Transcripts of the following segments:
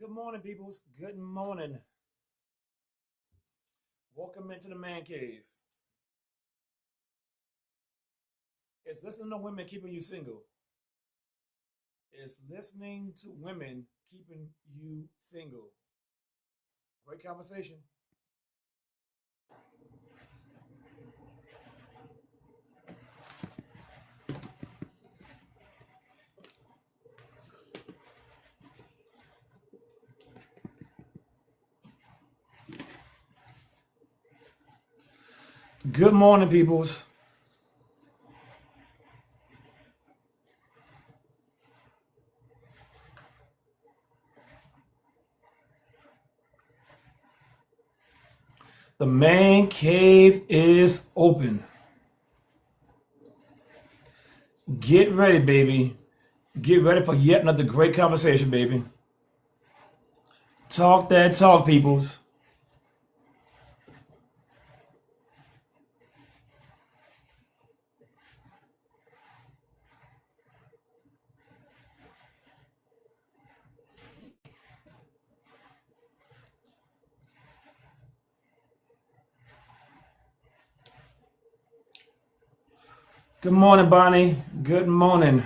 Good morning, peoples. Good morning. Welcome into the man cave. It's listening to women keeping you single. It's listening to women keeping you single. Great conversation. Good morning, peoples. The man cave is open. Get ready, baby. Get ready for yet another great conversation, baby. Talk that talk, peoples. Good morning, Bonnie. Good morning.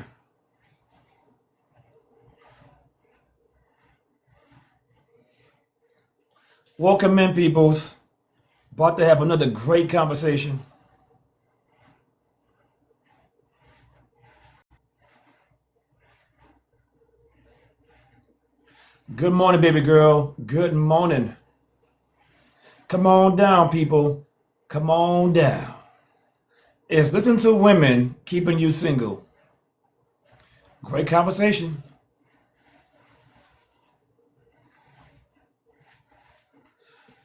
Welcome in, peoples. About to have another great conversation. Good morning, baby girl. Good morning. Come on down, people. Come on down. It's listen to women keeping you single. Great conversation.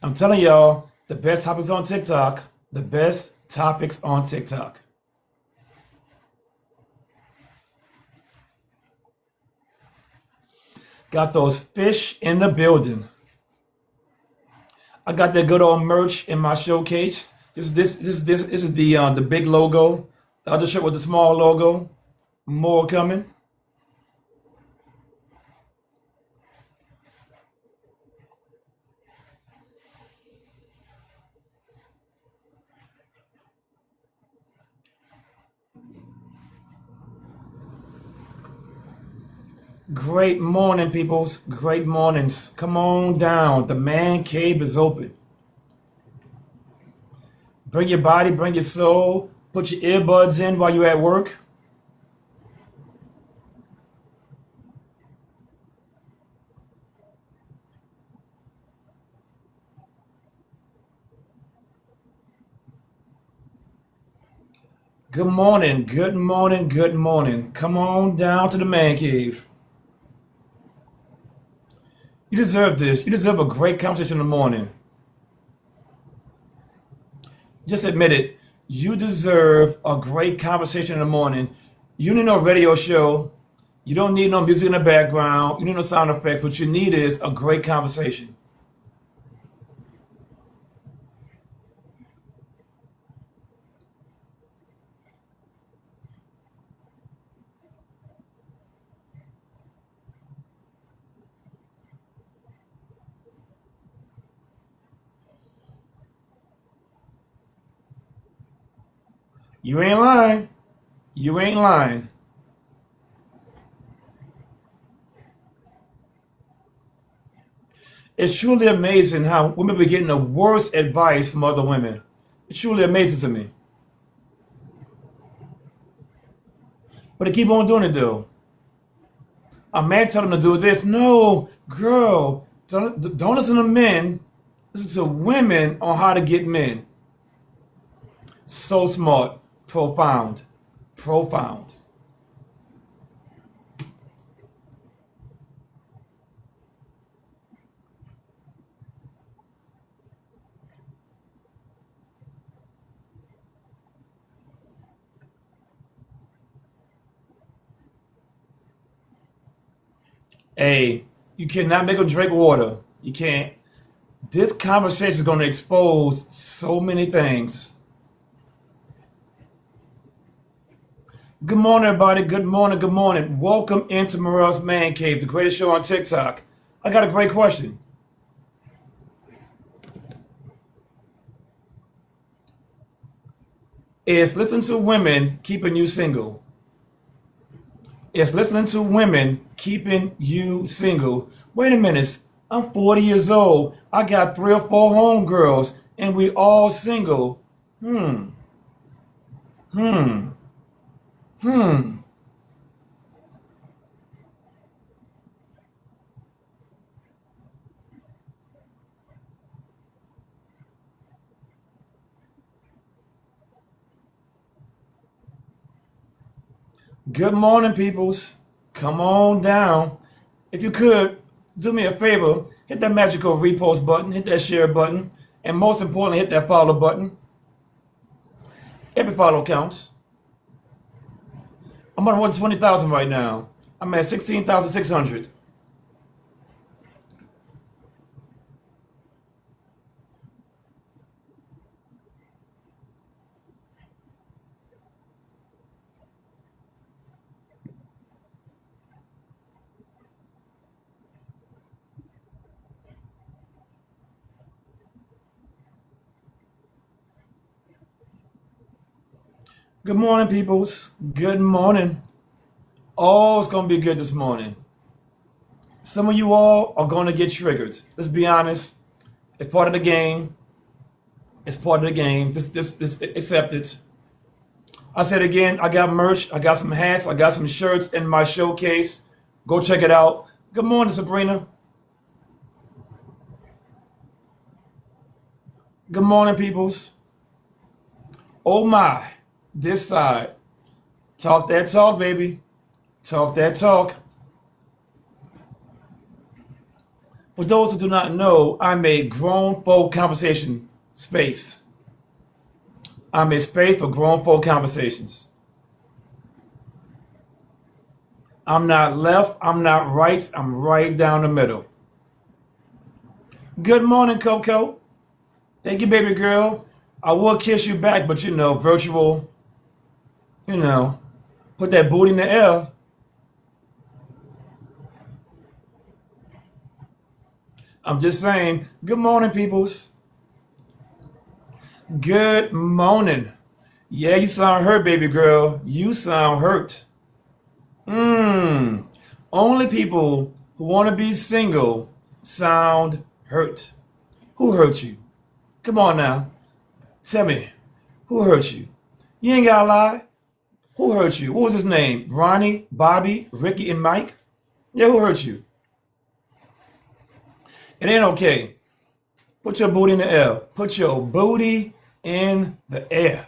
I'm telling y'all, the best topics on TikTok. The best topics on TikTok. Got those fish in the building. I got that good old merch in my showcase. This is the big logo. The other shirt with the small logo. More coming. Great morning, peoples. Great mornings. Come on down. The man cave is open. Bring your body, bring your soul. Put your earbuds in while you're at work. Good morning, good morning, good morning. Come on down to the man cave. You deserve this. You deserve a great conversation in the morning. Just admit it. You deserve a great conversation in the morning. You need no radio show. You don't need no music in the background. You need no sound effects. What you need is a great conversation. You ain't lying. You ain't lying. It's truly amazing how women be getting the worst advice from other women. It's truly amazing to me. But they keep on doing it though. A man tell them to do this. No, girl, don't listen to men. Listen to women on how to get men. So smart, profound, profound. Hey, you cannot make them drink water. You can't. This conversation is going to expose so many things. Good morning, everybody. Good morning. Good morning. Welcome into Morel's Man Cave, the greatest show on TikTok. I got a great question. Is listening to women keeping you single? Is listening to women keeping you single? Wait a minute. I'm 40 years old. I got 3 or 4 homegirls, and we all single. Hmm. Hmm. Hmm. Good morning, peoples. Come on down. If you could, do me a favor, hit that magical repost button, hit that share button, and most importantly, hit that follow button. Every follow counts. I'm on 120,000 right now. I'm at 16,600. Good morning, peoples. Good morning. Oh, it's going to be good this morning. Some of you all are going to get triggered. Let's be honest. It's part of the game. It's part of the game. This accept it. I said again, I got merch. I got some hats. I got some shirts in my showcase. Go check it out. Good morning, Sabrina. Good morning, peoples. Oh my, this side. Talk that talk, baby. Talk that talk. For those who do not know, I'm a grown folk conversation space. I'm a space for grown folk conversations. I'm not left, I'm not right, I'm right down the middle. Good morning, Coco. Thank you, baby girl. I will kiss you back, but virtual, you know, put that booty in the air. I'm just saying, good morning, peoples. Good morning. Yeah, you sound hurt, baby girl. You sound hurt. Only people who want to be single sound hurt. Who hurt you? Come on now. Tell me. Who hurt you? You ain't gotta lie. Who hurt you? What was his name? Ronnie, Bobby, Ricky, and Mike? Yeah, who hurt you? It ain't okay. Put your booty in the air. Put your booty in the air.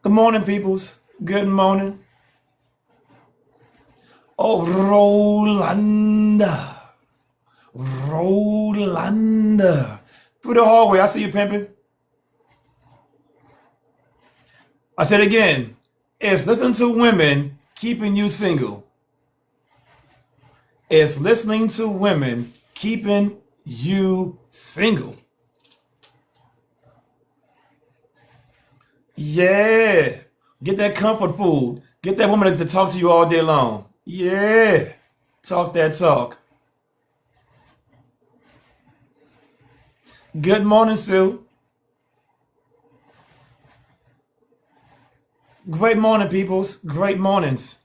Good morning, peoples. Good morning. Oh, Rolanda. Rolanda. Through the hallway. I see you pimping. I said again, it's listening to women keeping you single. It's listening to women keeping you single. Yeah. Get that comfort food. Get that woman to talk to you all day long. Yeah. Talk that talk. Good morning, Sue. Great morning, peoples. Great mornings.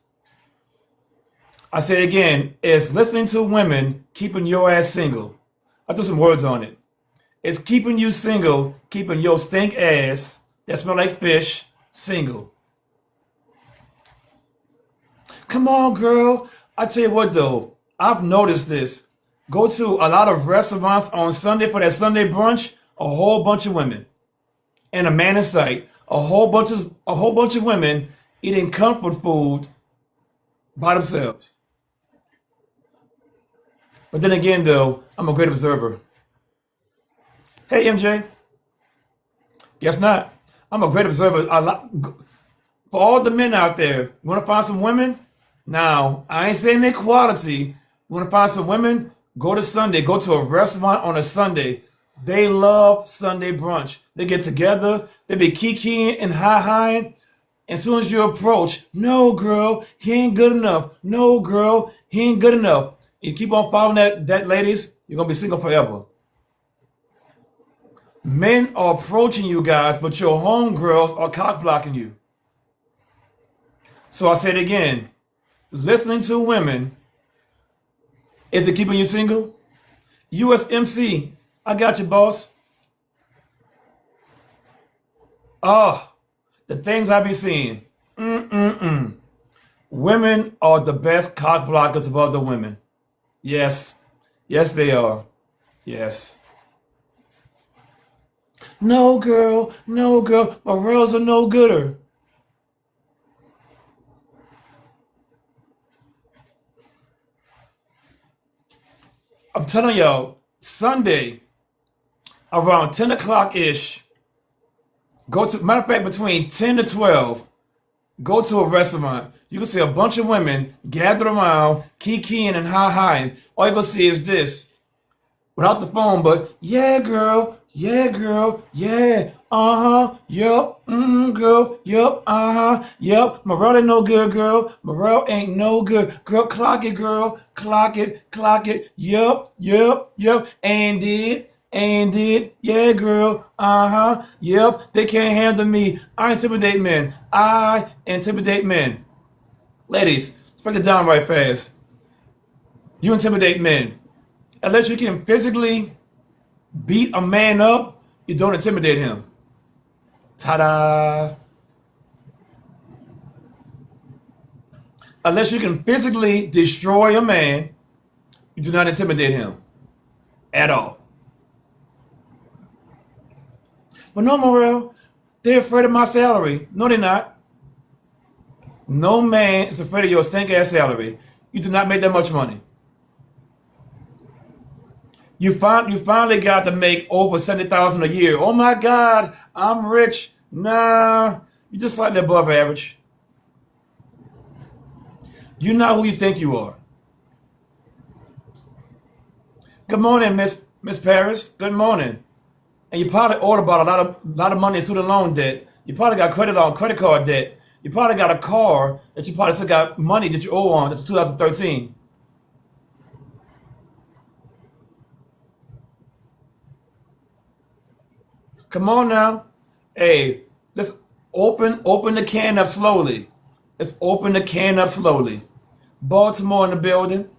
I say it again, it's listening to women keeping your ass single. I threw some words on it. It's keeping you single, keeping your stink ass that smell like fish single. Come on, girl. I tell you what, though, I've noticed this. Go to a lot of restaurants on Sunday for that Sunday brunch, a whole bunch of women. And a man in sight, a whole bunch of women eating comfort food by themselves. But then again, though, I'm a great observer. Hey, MJ. Guess not. I'm a great observer. For all the men out there, you want to find some women? Now, I ain't saying equality. You want to find some women? Go to Sunday. Go to a restaurant on a Sunday. They love Sunday brunch. They get together. They be kikiing and hi-hiing. As soon as you approach, no, girl, he ain't good enough. No, girl, he ain't good enough. You keep on following that ladies, you're going to be single forever. Men are approaching you guys, but your homegirls are cock blocking you. So I say it again. Listening to women, is it keeping you single? USMC, I got you, boss. Oh, the things I be seeing. Women are the best cock blockers of other women. Yes. Yes, they are. Yes. No, girl. No, girl. Morels are no gooder. I'm telling y'all, Sunday, around 10 o'clock ish, matter of fact, between 10 to 12, go to a restaurant. You can see a bunch of women gathered around, kikiing and hi-hiing. All you're going to see is this. Without the phone, but yeah, girl, yeah, yup, girl, yup, Morel ain't no good, girl, Morel ain't no good, girl, clock it, yup, and did, yeah, girl, yep, they can't handle me, I intimidate men. Ladies, let's break it down right fast. You intimidate men. Unless you can physically beat a man up, you don't intimidate him. Ta-da! Unless you can physically destroy a man, you do not intimidate him. At all. But no, Morel, they're afraid of my salary. No, they're not. No man is afraid of your stink-ass salary. You do not make that much money. You finally got to make over $70,000 a year. Oh my God, I'm rich. Nah, you're just slightly above average. You're not who you think you are. Good morning, Miss Paris. Good morning. And you probably owed about a lot of money in student loan debt. You probably got credit card debt. You probably got a car that you probably still got money that you owe on. That's 2013. Come on now. Hey, let's open the can up slowly. Let's open the can up slowly. Baltimore in the building.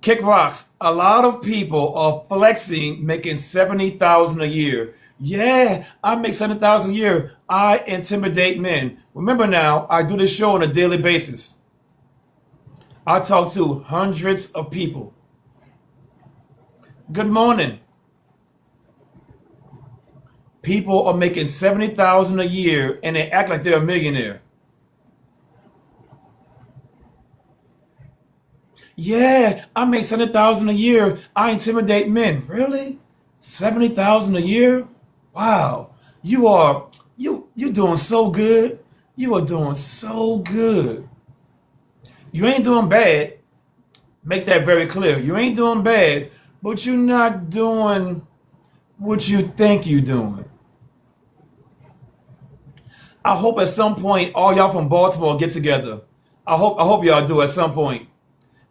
Kick rocks. A lot of people are flexing, making $70,000 a year. Yeah, I make $70,000 a year. I intimidate men. Remember now, I do this show on a daily basis. I talk to hundreds of people. Good morning. People are making $70,000 a year and they act like they're a millionaire. Yeah, I make $70,000 a year. I intimidate men. Really? $70,000 a year? Wow. You're doing so good. You are doing so good. You ain't doing bad. Make that very clear. You ain't doing bad, but you're not doing what you think you're doing. I hope at some point all y'all from Baltimore get together. I hope y'all do at some point.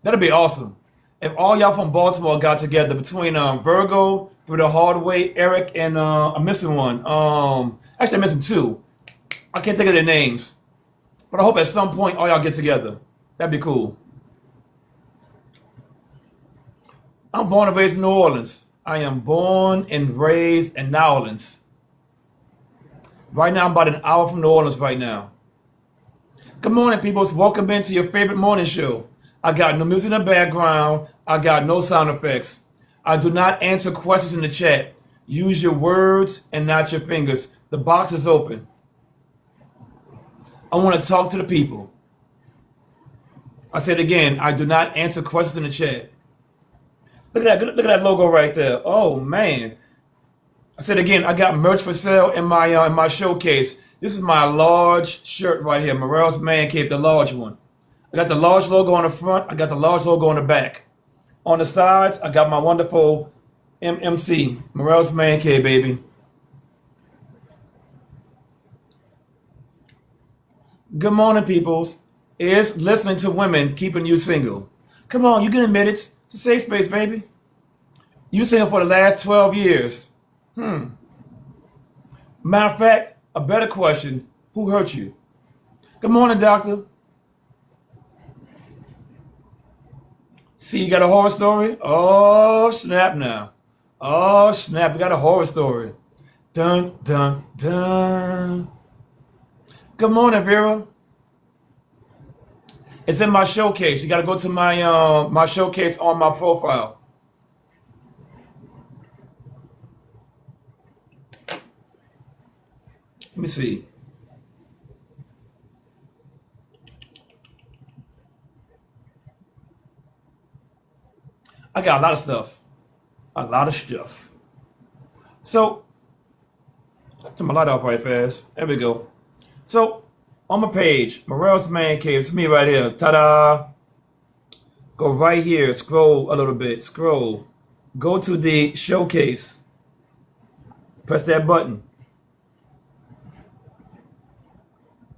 That'd be awesome. If all y'all from Baltimore got together between Virgo, Through the Hard Way, Eric, and I'm missing one. Actually, I'm missing two. I can't think of their names. But I hope at some point all y'all get together. That'd be cool. I'm born and raised in New Orleans. I am born and raised in New Orleans. Right now, I'm about an hour from New Orleans right now. Good morning, peoples. Welcome into your favorite morning show. I got no music in the background. I got no sound effects. I do not answer questions in the chat. Use your words and not your fingers. The box is open. I want to talk to the people. I said again, I do not answer questions in the chat. Look at that logo right there. Oh man. I said again, I got merch for sale in my showcase. This is my large shirt right here, Morel's Man Cave, the large one. I got the large logo on the front. I got the large logo on the back. On the sides, I got my wonderful MMC, Morel's Man Cave, baby. Good morning, peoples. Is listening to women keeping you single? Come on, you can admit it. It's a safe space, baby. You single for the last 12 years. Matter of fact, a better question, who hurt you? Good morning, doctor. See, you got a horror story? Oh, snap now. Oh, snap, we got a horror story. Dun, dun, dun. Good morning, Vera. It's in my showcase. You got to go to my showcase on my profile. Let me see. I got a lot of stuff. A lot of stuff. So, turn my light off right fast. There we go. So, on my page, Morel's Man Cave, it's me right here. Ta-da! Go right here, scroll a little bit, scroll. Go to the showcase. Press that button.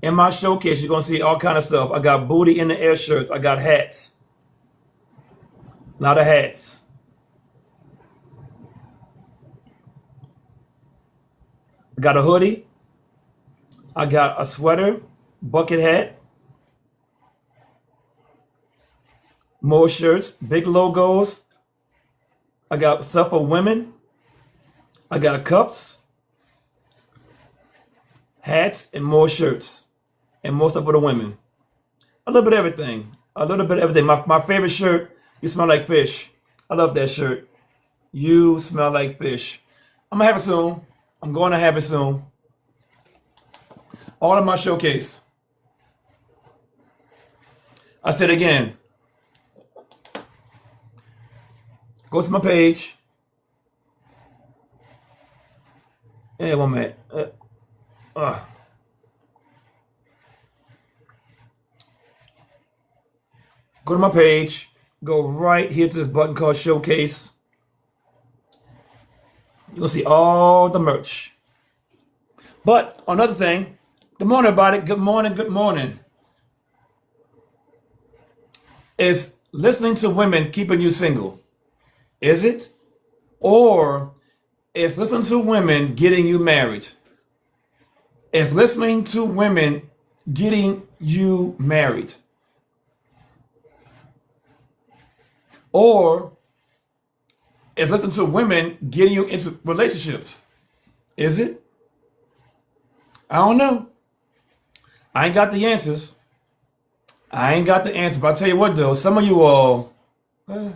In my showcase, you're gonna see all kind of stuff. I got booty in the air shirts. I got hats. A lot of hats. I got a hoodie. I got a sweater, bucket hat, more shirts, big logos. I got stuff for women. I got cups, hats, and more shirts, and more stuff for the women. A little bit of everything. A little bit of everything. My favorite shirt, you smell like fish. I love that shirt. You smell like fish. I'm gonna have it soon. I'm going to have it soon. All of my showcase. I said again. Go to my page. Hey, 1 minute. Go to my page. Go right here to this button called Showcase. You'll see all the merch. But another thing, good morning, everybody. Good morning, good morning. Is listening to women keeping you single? Is it? Or is listening to women getting you married? Is listening to women getting you married? Or is listening to women getting you into relationships? Is it? I don't know. I ain't got the answers. I ain't got the answer. But I'll tell you what, though, some of you all been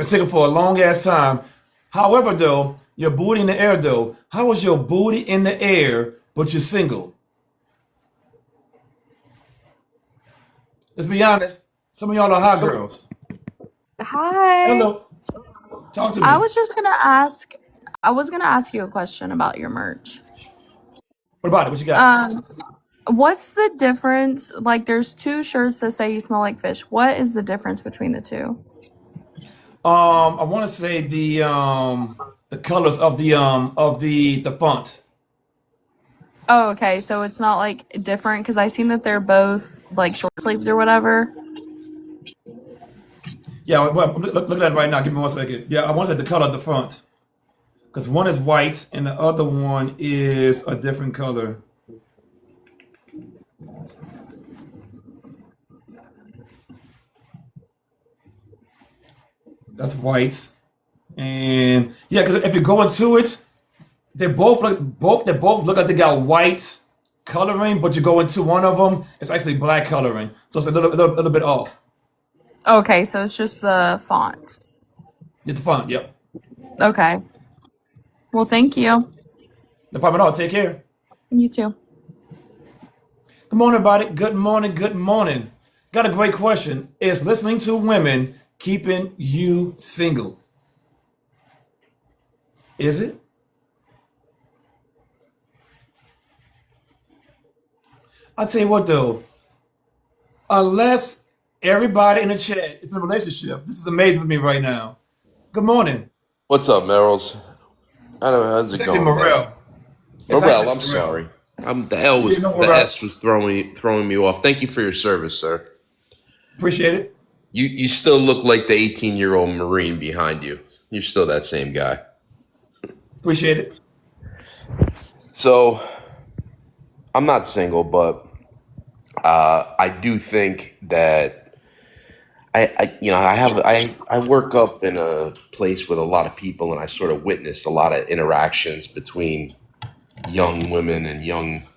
single for a long ass time. However, though, your booty in the air, though. How is your booty in the air, but you're single? Let's be honest. Some of y'all are hot girls. Hi. Hello. Talk to me. I was gonna ask you a question about your merch. What about it? What you got? What's the difference? Like, there's 2 shirts that say you smell like fish. What is the difference between the 2? I want to say the colors of the font. Oh, okay. So it's not like different because I seen that they're both like short sleeved or whatever. Yeah, well, look at that right now. Give me 1 second. Yeah, I want to say the color of the font. Because one is white and the other one is a different color. That's white. And yeah, because if you go into it, they both look like they got white coloring, but you go into one of them, it's actually black coloring. So it's a little bit off. Okay, so it's just the font. Get the font, yep. Okay. Well, thank you. No problem at all. Take care. You too. Good morning, everybody. Good morning. Good morning. Got a great question. Is listening to women keeping you single? Is it? I'll tell you what though, unless everybody in the chat is in a relationship, this is amazing to me right now. Good morning. What's up, Merrills? I don't know, how's It's it actually going, man? Morel. It's Morel, actually I'm Morel. sorry. The L Yeah, was no the Morel. S was throwing me off. Thank you for your service, sir. Appreciate it. You still look like the 18-year-old Marine behind you. You're still that same guy. Appreciate it. So I'm not single, but I do think that I work up in a place with a lot of people, and I sort of witness a lot of interactions between young women and young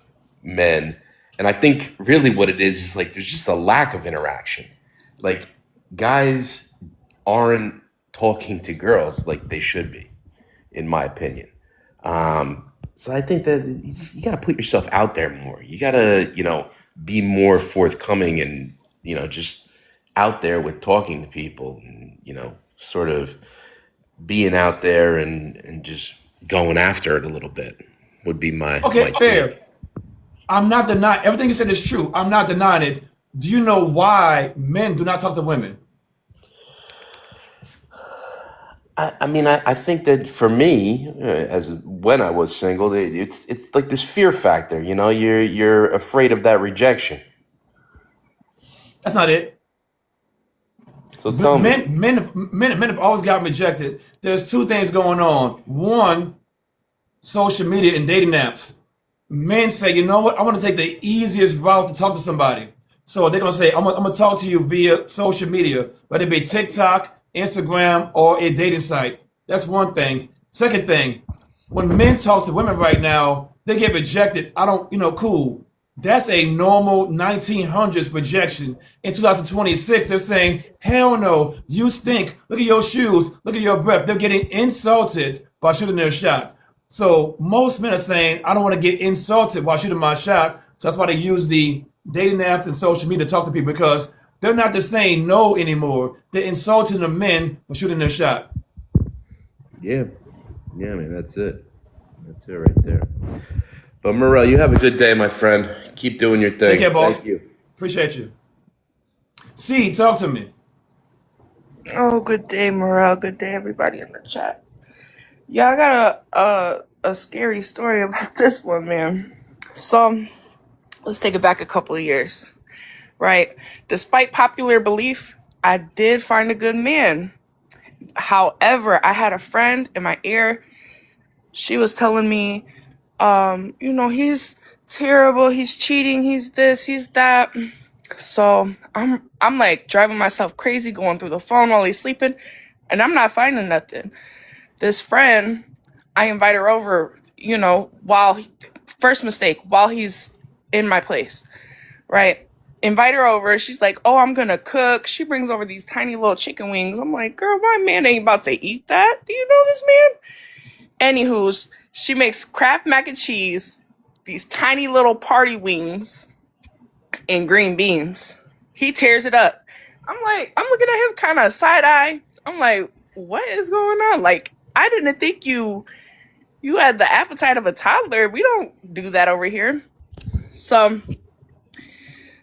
men. And I think really what it is like there's just a lack of interaction. Like guys aren't talking to girls like they should be, in my opinion. So I think that you got to put yourself out there more. You got to, be more forthcoming and, just out there with talking to people and, sort of being out there and just going after it a little bit would be my Okay, take. fair. I'm not denying everything you said is true. I'm not denying it. Do you know why men do not talk to women? I mean, I think that for me, as when I was single, it's like this fear factor. You're afraid of that rejection. That's not it. So tell me. Men have always gotten rejected. There's two things going on. One, social media and dating apps. Men say, you know what? I want to take the easiest route to talk to somebody. So they're gonna say, I'm gonna talk to you via social media, whether it be TikTok, Instagram, or a dating site. That's one thing. Second thing, when men talk to women right now, they get rejected. I don't, cool. That's a normal 1900s rejection. In 2026, they're saying, hell no, you stink. Look at your shoes. Look at your breath. They're getting insulted by shooting their shot. So most men are saying, I don't want to get insulted while shooting my shot. So that's why they use the dating apps and social media to talk to people because they're not just saying no anymore. They're insulting the men for shooting their shot. Yeah, yeah, man, that's it. That's it right there. But Morel, you have a good day, my friend. Keep doing your Take thing. care, boss. Thank you. Appreciate you. C, talk to me. Oh, good day, Morel. Good day, everybody in the chat. Yeah, I got a scary story about this one, man. So let's take it back a couple of years, right? Despite popular belief, I did find a good man. However, I had a friend in my ear. She was telling me, he's terrible. He's cheating. He's this. He's that. So I'm like driving myself crazy, going through the phone while he's sleeping, and I'm not finding nothing. This friend, I invite her over, first mistake, while he's in my place, right? Invite her over. She's like, oh, I'm going to cook. She brings over these tiny little chicken wings. I'm like, girl, my man ain't about to eat that. Do you know this man? Anywho's, she makes Kraft mac and cheese, these tiny little party wings, and green beans. He tears it up. I'm looking at him kind of side eye. I'm like, what is going on? Like, I didn't think you had the appetite of a toddler. We don't do that over here. So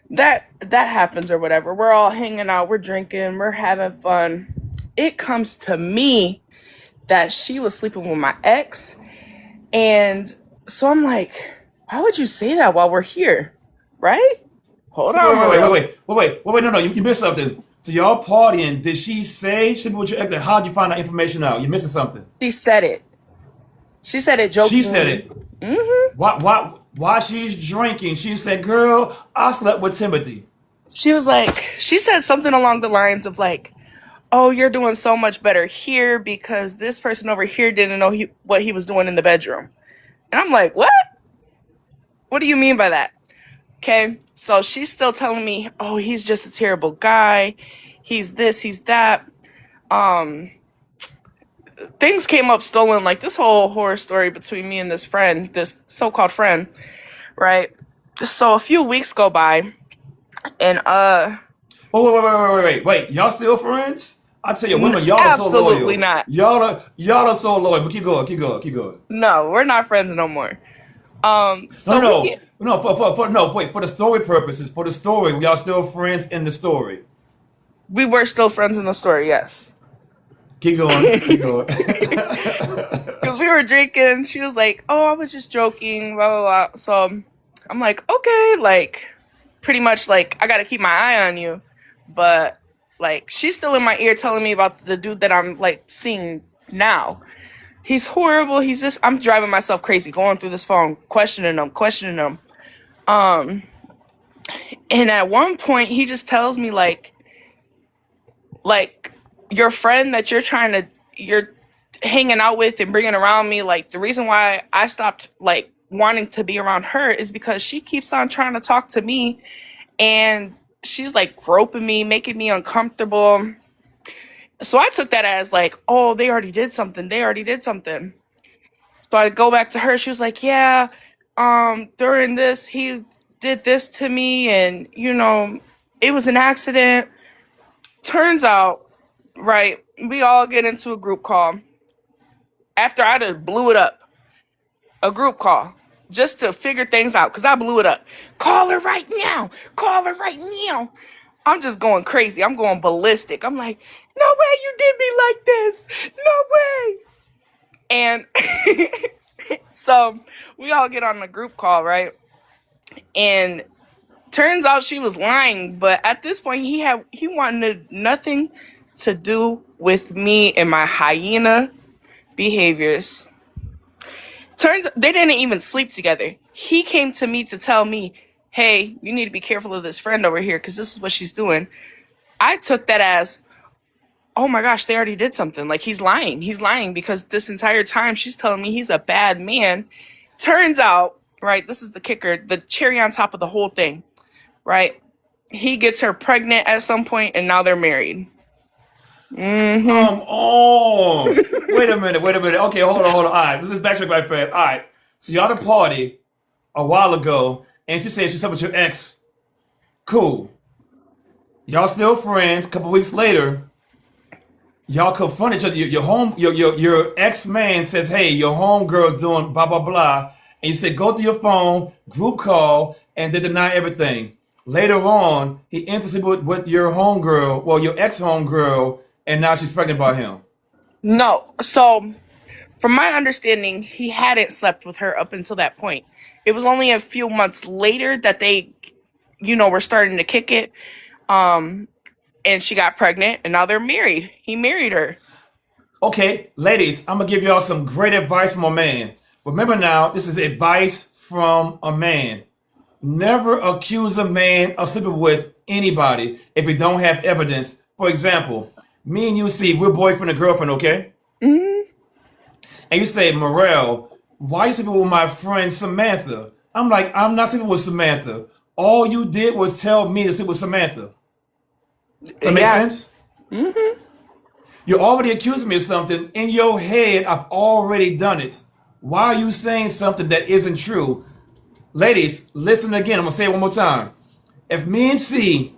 that happens or whatever. We're all hanging out, we're drinking, we're having fun. It comes to me that she was sleeping with my ex. And so I'm like, why would you say that while we're here? Right? Hold on, Morel. Wait, no, you missed something. So y'all partying, did she say she was your ex? How'd you find that information out? You're missing something. She said it. She said it She jokingly. said it. Why she's drinking, she said, girl, I slept with Timothy. She said something along the lines of like, oh, you're doing so much better here because this person over here didn't know what he was doing in the bedroom. And I'm like, what? What do you mean by that? Okay, so she's still telling me, oh, he's just a terrible guy. He's this, he's that. Things came up stolen, like this whole horror story between me and this friend, this so-called friend, right? So a few weeks go by, and Wait. Y'all still friends? I tell you, women, y'all are so absolutely loyal. not. Y'all are so loyal. But keep going. No, we're not friends no more. No, So no. No, no, wait, for the story purposes, for the story, we are still friends in the story. We were still friends in the story, yes. Keep going, keep going. Because we were drinking. She was like, "Oh, I was just joking, blah, blah, blah." So I'm like, okay, like, pretty much, like, I got to keep my eye on you. But, like, she's still in my ear telling me about the dude that I'm, like, seeing now. He's horrible. He's just, I'm driving myself crazy going through this phone, questioning him, questioning him. Um, and at one point, he just tells me, like your friend that you're hanging out with and bringing around me, like the reason why I stopped like wanting to be around her is because she keeps on trying to talk to me, and she's like groping me, making me uncomfortable. So I took that as like, oh, they already did something, they already did something. So I go back to her. She was like, yeah, during this he did this to me, and it was an accident. Turns out, right, we all get into a group call after I just blew it up. A group call just to figure things out because I blew it up. Call her right now. Call her right now. I'm just going crazy. I'm going ballistic. I'm like, no way you did me like this. No way. And so we all get on the group call, right? And turns out she was lying, but at this point he wanted nothing to do with me and my hyena behaviors. Turns they didn't even sleep together. He came to me to tell me, hey, you need to be careful of this friend over here because this is what she's doing. I took that as, oh my gosh, they already did something. Like he's lying. He's lying because this entire time she's telling me he's a bad man. Turns out, right, this is the kicker, the cherry on top of the whole thing, right? He gets her pregnant at some point and now they're married. Come on. Wait a minute, wait a minute. Okay, hold on, hold on. All right, this is backtrack right fast. All right, so y'all at a party a while ago, and she said she's up with your ex. Cool. Y'all still friends. A couple weeks later, y'all confront each other. Your ex man says, "Hey, your homegirl's doing blah blah blah," and you say, "Go to your phone, group call," and they deny everything. Later on, he enters with your homegirl, well, your ex homegirl, and now she's pregnant by him. No. So, from my understanding, he hadn't slept with her up until that point. It was only a few months later that they, were starting to kick it. And she got pregnant, and now they're married. He married her. Okay, ladies, I'm gonna give y'all some great advice from a man. Remember now, this is advice from a man. Never accuse a man of sleeping with anybody if you don't have evidence. For example, me and you see we're boyfriend and girlfriend, okay? And you say, Morel, why are you sleeping with my friend Samantha? I'm like, I'm not sleeping with Samantha. All you did was tell me to sleep with Samantha. Does that make sense? You're already accusing me of something. In your head, I've already done it. Why are you saying something that isn't true? Ladies, listen again. I'm going to say it one more time. If me and C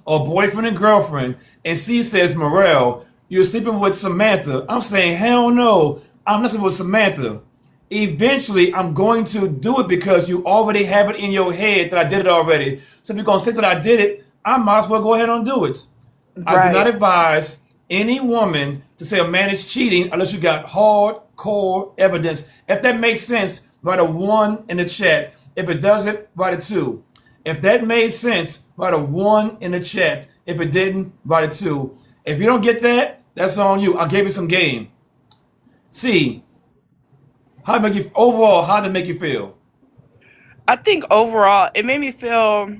are boyfriend and girlfriend, and C says, Morel, you're sleeping with Samantha, I'm saying, hell no, I'm not sleeping with Samantha. Eventually, I'm going to do it because you already have it in your head that I did it already. So if you're going to say that I did it, I might as well go ahead and do it. I do not advise any woman to say a man is cheating unless you got hardcore evidence. If that makes sense, write a 1 in the chat. If it doesn't, write a 2. If that made sense, write a 1 in the chat. If it didn't, write a 2. If you don't get that, that's on you. I gave you some game. See, how did it make you feel? I think overall, it made me feel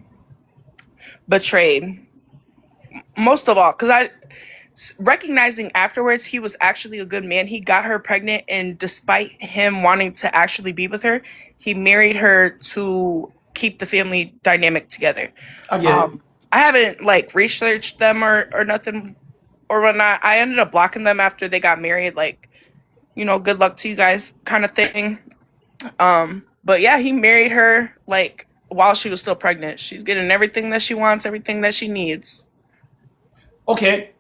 betrayed. Most of all, because recognizing afterwards he was actually a good man. He got her pregnant, and despite him wanting to actually be with her, he married her to keep the family dynamic together. I get it. I haven't like researched them or nothing or whatnot. I ended up blocking them after they got married. Like, good luck to you guys, kind of thing. But yeah, he married her like while she was still pregnant. She's getting everything that she wants, everything that she needs. Okay,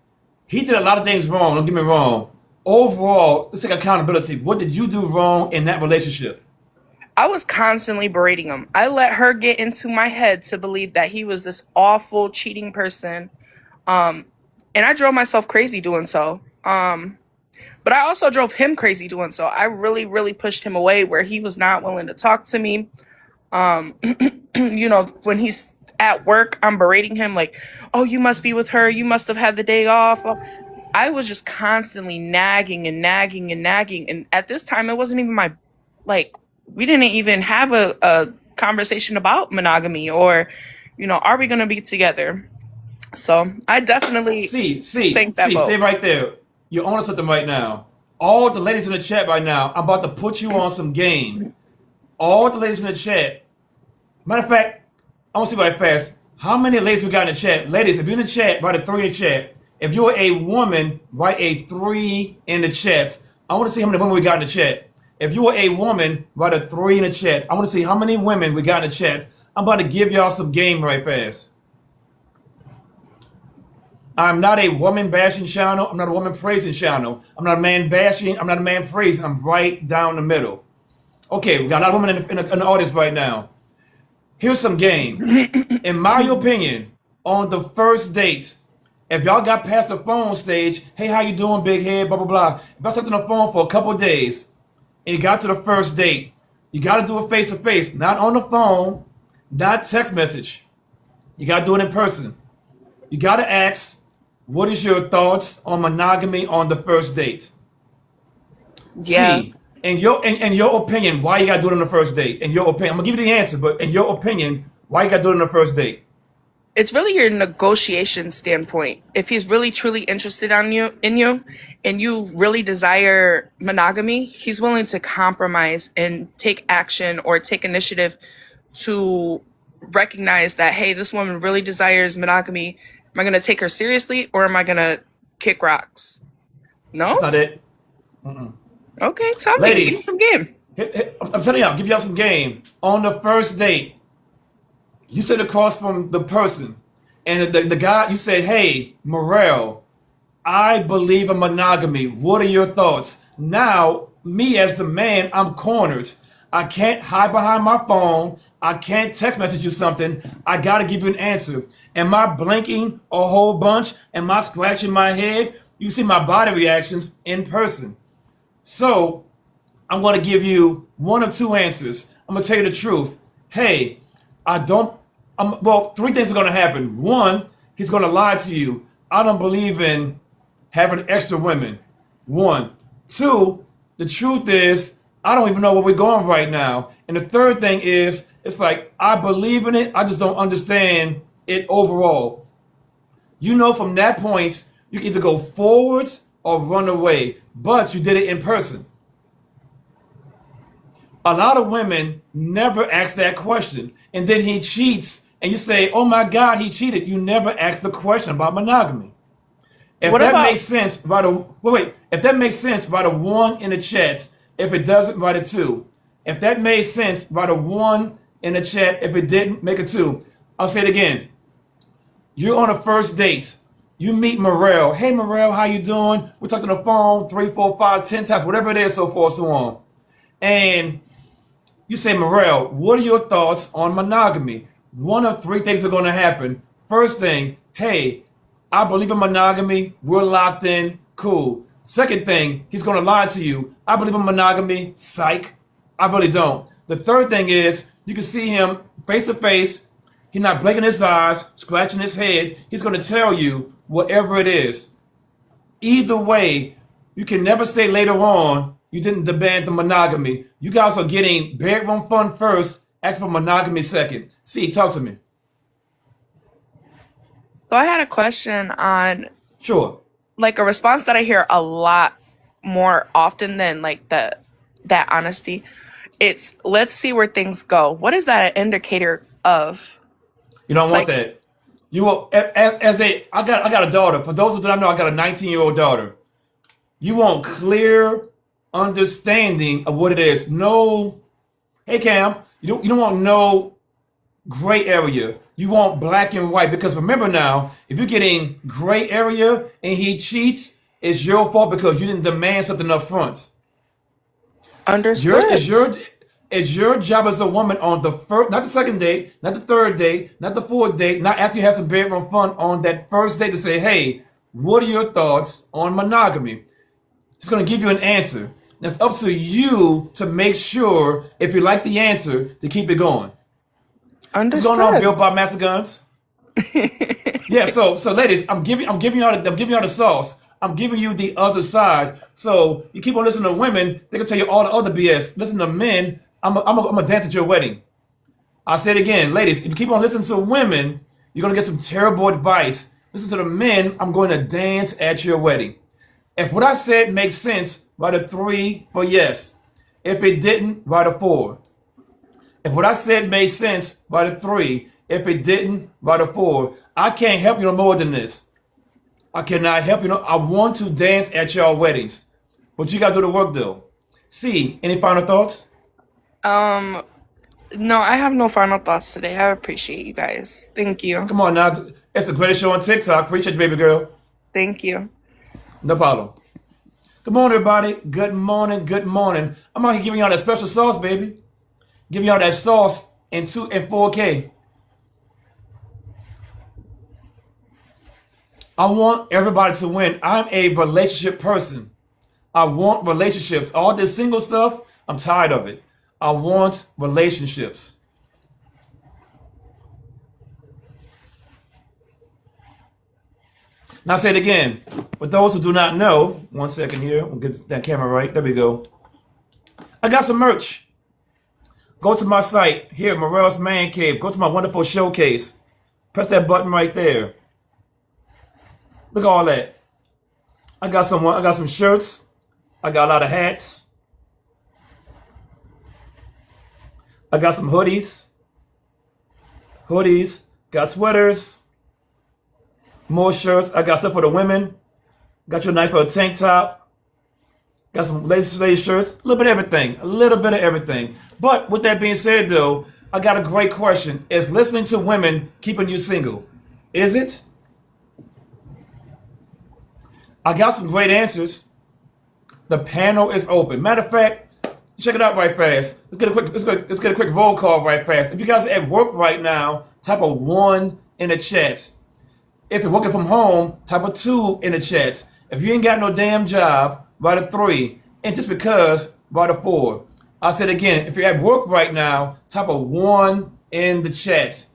he did a lot of things wrong. Don't get me wrong. Overall, let's take accountability. What did you do wrong in that relationship? I was constantly berating him. I let her get into my head to believe that he was this awful cheating person. Um, and I drove myself crazy doing so. But I also drove him crazy doing so. I really, really pushed him away where he was not willing to talk to me. Um, when he's at work, I'm berating him like, oh, you must be with her. You must have had the day off. Well, I was just constantly nagging and nagging and nagging. And at this time, it wasn't even like, we didn't even have a conversation about monogamy or, are we going to be together? So I definitely think that Stay right there. You're on something right now. All the ladies in the chat right now, I'm about to put you on some game. All the ladies in the chat. Matter of fact, I want to see right fast. How many ladies we got in the chat? Ladies, if you're in the chat, write a 3 in the chat. If you're a woman, write a 3 in the chat. I want to see how many women we got in the chat. If you are a woman, write a 3 in the chat. I want to see how many women we got in the chat. I'm about to give y'all some game right fast. I'm not a woman bashing channel. I'm not a woman praising channel. I'm not a man bashing. I'm not a man praising. I'm right down the middle. Okay, we got a lot of women in the audience right now. Here's some game. In my opinion, on the first date, if y'all got past the phone stage, hey, how you doing, big head, blah, blah, blah. If y'all talked on the phone for a couple of days and you got to the first date, you got to do it face to face, not on the phone, not text message. You got to do it in person. You got to ask, what is your thoughts on monogamy on the first date? Yeah. See, in your opinion, why you got to do it on the first date? In your opinion, I'm going to give you the answer, but in your opinion, why you got to do it on the first date? It's really your negotiation standpoint. If he's really truly interested in you, and you really desire monogamy, he's willing to compromise and take action or take initiative to recognize that, hey, this woman really desires monogamy. Am I going to take her seriously or am I going to kick rocks? No? That's not it. Okay, tell me. Ladies, give me some game. I'm telling y'all, give y'all some game. On the first date, you sit across from the person, and the guy, you say, hey, Morel, I believe in monogamy. What are your thoughts? Now, me as the man, I'm cornered. I can't hide behind my phone. I can't text message you something. I got to give you an answer. Am I blinking a whole bunch? Am I scratching my head? You see my body reactions in person. So I'm going to give you 1 or 2 answers. I'm going to tell you the truth. Hey, well, 3 things are going to happen. 1, he's going to lie to you. I don't believe in having extra women. 1. 2, the truth is, I don't even know where we're going right now. And the third thing is, it's like, I believe in it. I just don't understand it overall. From that point, you can either go forwards or run away, but you did it in person. A lot of women never ask that question. And then he cheats and you say, oh my God, he cheated. You never ask the question about monogamy. If makes sense, write a If that makes sense, write a 1 in the chat. If it doesn't, write a 2. If that made sense, write a 1 in the chat. If it didn't, make a 2. I'll say it again. You're on a first date. You meet Morel. Hey Morel, how you doing? We talked on the phone 3, 4, 5, 10 times, whatever it is, so forth, so on. And you say, Morel, what are your thoughts on monogamy? 1 of 3 things are going to happen. First thing, hey, I believe in monogamy. We're locked in. Cool. Second thing, he's going to lie to you. I believe in monogamy. Psych. I really don't. The third thing is, you can see him face to face. He's not blinking his eyes, scratching his head. He's going to tell you whatever it is. Either way, you can never say later on you didn't demand the monogamy. You guys are getting bedroom fun first, ask for monogamy second. See, talk to me. So I had a question on Sure. like a response that I hear a lot more often than like that honesty. It's let's see where things go. What is that an indicator of? You don't want that. You will I got a daughter. For those who don't know, I got a 19-year-old daughter. You want clear understanding of what it is. No, hey Cam, you don't want no gray area. You want black and white, because remember now, if you're getting gray area and he cheats, it's your fault because you didn't demand something up front. Understood. It's your job as a woman on the first, not the second date, not the third date, not the fourth date, not after you have some bedroom fun, on that first date to say, hey, what are your thoughts on monogamy? It's going to give you an answer. It's up to you to make sure, if you like the answer, to keep it going. What's going on, Bill Understood. Bob Master Guns? Yeah, so ladies, I'm giving y'all the sauce. I'm giving you the other side. So you keep on listening to women, they can tell you all the other BS. Listen to men, I'm gonna dance at your wedding. I'll say it again, ladies, if you keep on listening to women, you're gonna get some terrible advice. Listen to the men, I'm going to dance at your wedding. If what I said makes sense, write a 3 for yes. If it didn't, write a 4. If what I said made sense, write a 3. If it didn't, write a 4. I can't help you no more than this. I cannot help you. I want to dance at your weddings, but you got to do the work though. See, any final thoughts? Um, no, I have no final thoughts today. I appreciate you guys. Thank you. Come on now. It's the greatest show on TikTok. Appreciate you, baby girl. Thank you. No problem. Good morning, everybody. Good morning. Good morning. I'm out here giving y'all that special sauce, baby. Giving y'all that sauce in 4K. I want everybody to win. I'm a relationship person. I want relationships. All this single stuff, I'm tired of it. I want relationships. Now I say it again. For those who do not know, 1 second here. We'll get that camera right. There we go. I got some merch. Go to my site here, Morel's Man Cave. Go to my wonderful showcase. Press that button right there. Look at all that. I got some shirts. I got a lot of hats. I got some hoodies. Got sweaters. More shirts. I got stuff for the women. Got your nice little tank top. Got some lace shirts. A little bit of everything. A little bit of everything. But with that being said, though, I got a great question. Is listening to women keeping you single? Is it? I got some great answers. The panel is open. Matter of fact, check it out right fast. Let's get a quick roll call right fast. If you guys are at work right now, type a 1 in the chat. If you're working from home, type a 2 in the chat. If you ain't got no damn job, write a 3. And just because, write a 4. I'll say it again. If you're at work right now, type a 1 in the chat.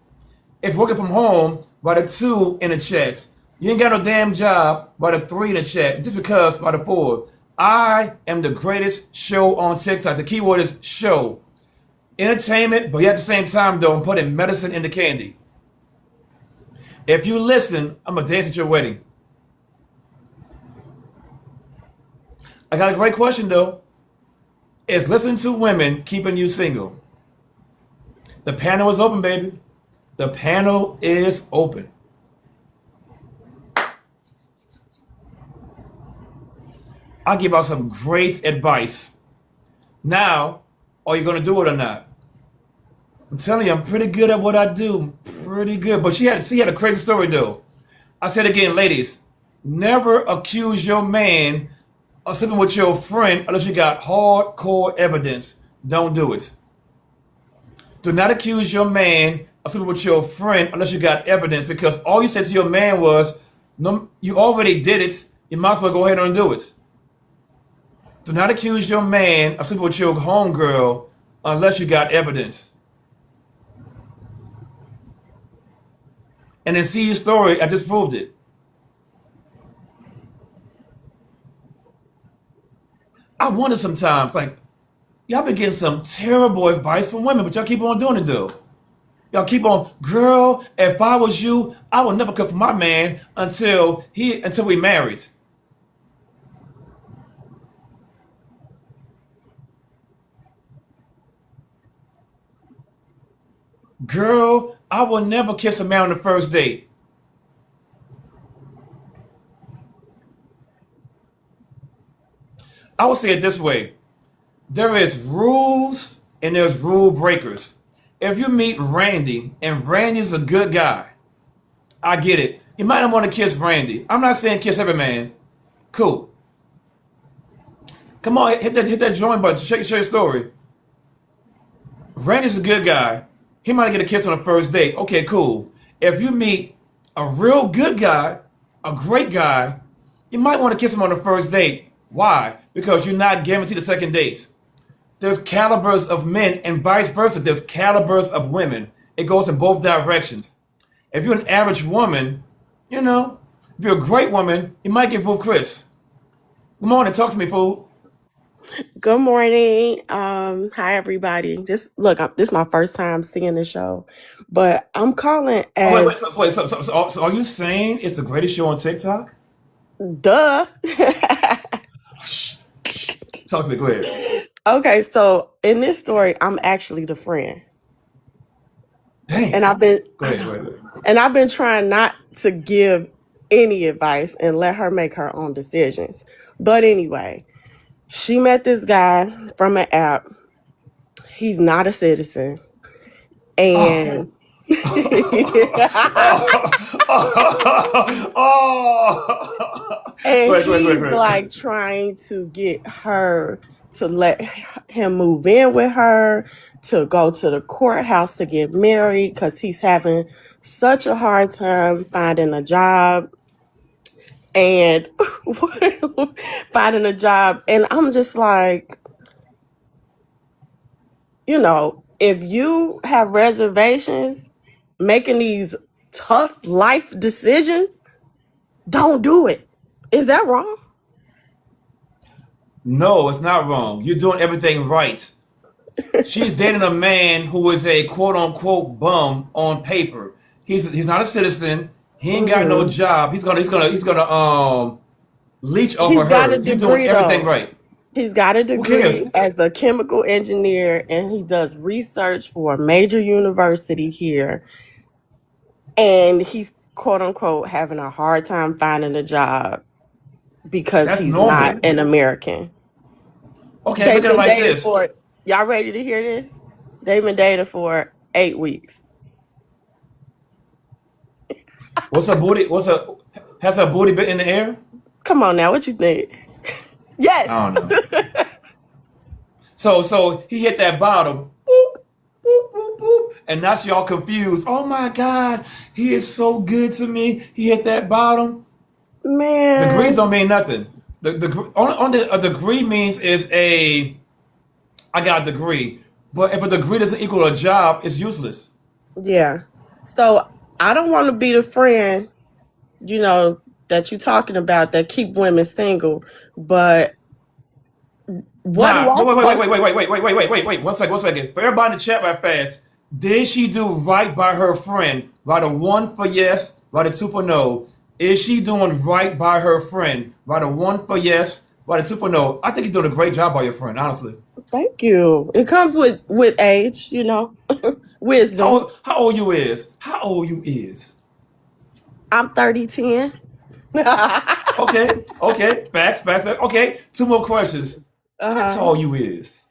If you're working from home, write a 2 in the chat. You ain't got no damn job, write a 3 in the chat. Just because, write a 4. I am the greatest show on TikTok. The keyword is show. Entertainment, but yet at the same time, though, I'm putting medicine in the candy. If you listen, I'm going to dance at your wedding. I got a great question, though. Is listening to women keeping you single? The panel is open, baby. The panel is open. I'll give out some great advice. Now, are you going to do it or not? I'm telling you, I'm pretty good at what I do. Pretty good. But she had a crazy story, though. I said again, ladies, never accuse your man of sleeping with your friend unless you got hardcore evidence. Don't do it. Do not accuse your man of sleeping with your friend unless you got evidence, because all you said to your man was, no, you already did it. You might as well go ahead and do it. Do not accuse your man of sleeping with your homegirl unless you got evidence. And then see your story, I just proved it. I wonder sometimes, like, y'all been getting some terrible advice from women, but y'all keep on doing it though. Y'all keep on, girl, if I was you, I would never cook for my man until we married. Girl, I will never kiss a man on the first date. I would say it this way. There is rules and there's rule breakers. If you meet Randy and Randy's a good guy, I get it. You might not want to kiss Randy. I'm not saying kiss every man. Cool. Come on, hit that join button. Share your story. Randy's a good guy. He might get a kiss on the first date. Okay, cool. If you meet a real good guy, a great guy, you might want to kiss him on the first date. Why? Because you're not guaranteed a second date. There's calibers of men and vice versa. There's calibers of women. It goes in both directions. If you're an average woman, you know, if you're a great woman, you might get with Chris. Good morning. Talk to me, fool. Good morning. Hi everybody. This is my first time seeing the show, but I'm calling Oh, wait, wait, as so, wait. So are you saying it's the greatest show on TikTok? duh. Talk to me. Go ahead. Okay, so in this story, I'm actually the friend, Dang. and I've been Go I ahead. Go know, ahead. and I've been trying not to give any advice and let her make her own decisions. But anyway, she met this guy from an app. He's not a citizen, Oh. and Oh. and Go ahead. Go ahead. Go ahead. he's Go like ahead. trying to get her to let him move in with her, to go to the courthouse to get married because he's having such a hard time finding a job and finding a job. And I'm just like, if you have reservations making these tough life decisions, don't do it. Is that wrong? No, it's not wrong. You're doing everything right. She's dating a man who is a quote unquote bum on paper. He's not a citizen. He ain't got no hmm job. He's gonna leech off He's of got a her. You're doing degree everything though. right. He's got a Who cares? degree as a chemical engineer and he does research for a major university here. And he's quote unquote having a hard time finding a job because That's he's not normal. an American. Okay, They've look at it been like dating this. for, y'all ready to hear this? They've been dating for 8 weeks. What's her booty? Has her booty been in the air? Come on now, what you think? Yes. I don't know. So he hit that bottom. Boop, boop, boop, boop. And now she all confused. Oh my God, he is so good to me. He hit that bottom. Degrees Man, don't mean nothing. A degree means I got a degree. But if a degree doesn't equal a job, it's useless. yeah. So I don't want to be the friend, that you talking about that keep women single, but what do Nah, I supposed wait. 1 second. For everybody in the chat right fast, did she do right by her friend? Write a 1 for yes, write a 2 for no. Is she doing right by her friend? Write a 1 for yes, write a 2 for no. I think you're doing a great job by your friend, honestly. Thank you. It comes with age, wisdom. How old you is? How old you is? I'm 3010. Okay. Facts. Okay, 2 more questions. How Uh-huh. tall you is?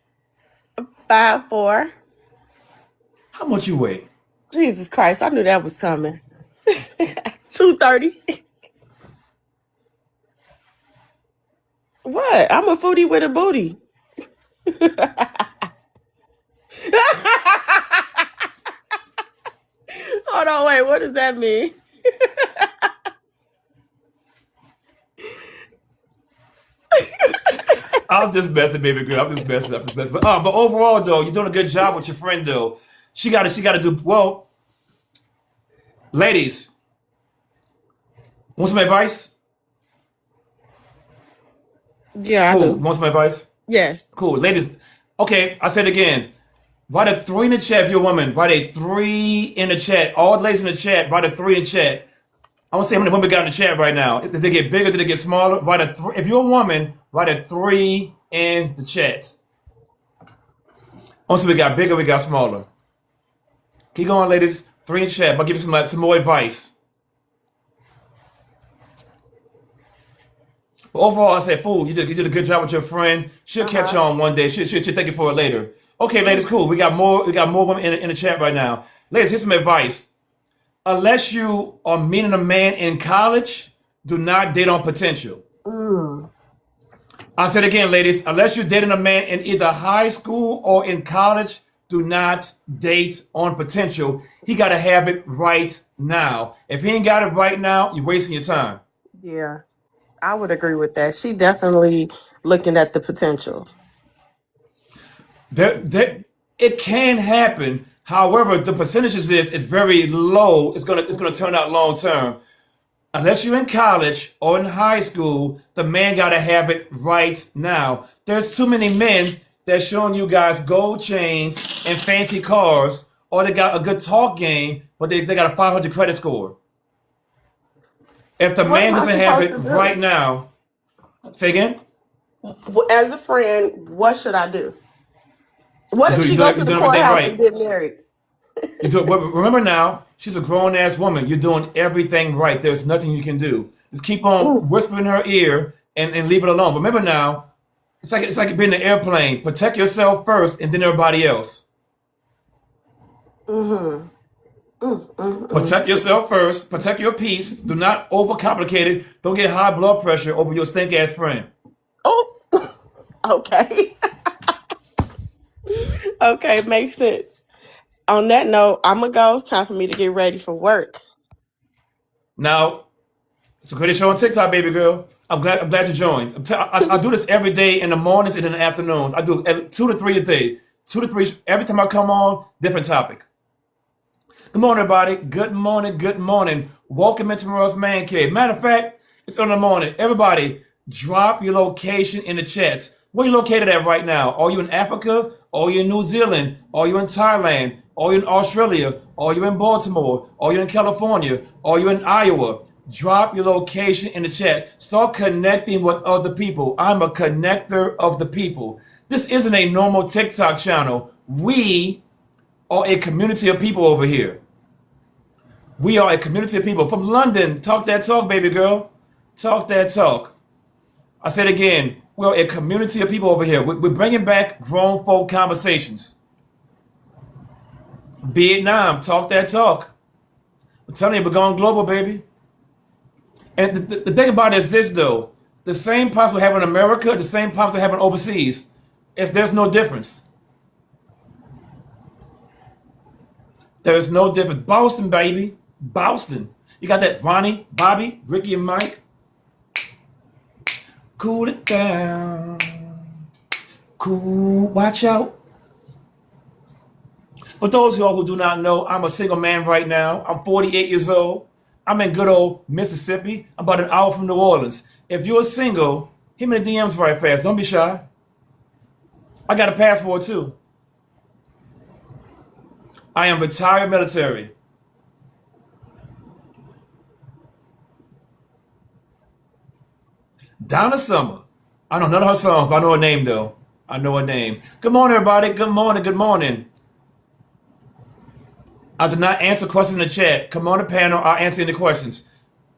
5'4". How much you weigh? Jesus Christ, I knew that was coming. 230. What? I'm a foodie with a booty. Hold on, wait, what does that mean? I'm just messing, baby girl. I'm just messing. But overall, though, you're doing a good job with your friend, though. She got to do well. Ladies, want some advice? Yeah, I Cool. do. Want some advice? Yes. Cool. Ladies, okay, I said it again. Write a 3 in the chat if you're a woman. Write a 3 in the chat. All the ladies in the chat, write a 3 in the chat. I want to see how many women got in the chat right now. Did they get bigger? Did they get smaller? Write a 3. If you're a woman, write a 3 in the chat. Also, we got bigger, we got smaller. Keep going, ladies. 3 in the chat. I'll give you some more advice. But overall, I said, fool, you did a good job with your friend. She'll catch Uh-huh. on one day. She'll thank you for it later. Okay, ladies, cool. We got more women in the chat right now. Ladies, here's some advice. Unless you are meeting a man in college, do not date on potential. Mm. I said again, ladies, unless you're dating a man in either high school or in college, do not date on potential. He got to have it right now. If he ain't got it right now, you're wasting your time. Yeah, I would agree with that. She definitely looking at the potential. It can happen. However, the percentages is very low. It's gonna turn out long term. Unless you're in college or in high school, the man got to have it right now. There's too many men that's showing you guys gold chains and fancy cars, or they got a good talk game, but they got a 500 credit score. If the What man am I doesn't have supposed it to do? right now, say again. As a friend, what should I do? What if she You're goes to the doing everything courthouse and right. get married? Remember now, she's a grown ass woman. You're doing everything right. There's nothing you can do. Just keep on whispering in her ear and leave it alone. Remember now, it's like being in an airplane. Protect yourself first, and then everybody else. Mm-hmm. Protect yourself first. Protect your peace. Do not overcomplicate it. Don't get high blood pressure over your stink ass friend. Oh, okay. Okay, makes sense. On that note, I'm gonna go. It's time for me to get ready for work. Now, it's a great show on TikTok, baby girl. I'm glad you joined. I do this every day in the mornings and in the afternoons. I do 2 to 3 a day. 2 to 3 every time I come on, different topic. Good morning, everybody. Good morning. Good morning. Welcome into Morel's Man Cave. Matter of fact, it's early in the morning. Everybody, drop your location in the chat. Where you located at right now? Are you in Africa? Are you in New Zealand? Are you in Thailand? Are you in Australia? Are you in Baltimore? Are you in California? Are you in Iowa? Drop your location in the chat. Start connecting with other people. I'm a connector of the people. This isn't a normal TikTok channel. We are a community of people over here. We are a community of people from London. Talk that talk, baby girl. Talk that talk. I said again, we're a community of people over here. We're bringing back grown folk conversations. Vietnam, talk that talk. I'm telling you, we're going global, baby. And the thing about it is this, though. The same problems we have in America, the same problems we have overseas. There's no difference. There's no difference. Boston, baby. Boston. You got that Ronnie, Bobby, Ricky, and Mike. Cool it down. Cool. Watch out. For those of y'all who do not know, I'm a single man right now. I'm 48 years old. I'm in good old Mississippi. I'm about an hour from New Orleans. If you're single, hit me in the DMs right fast. Don't be shy. I got a passport too. I am retired military. Donna Summer. I know none of her songs, but I know her name though. I know her name. Good morning, everybody. Good morning. Good morning. I did not answer questions in the chat. Come on the panel. I'll answer any questions.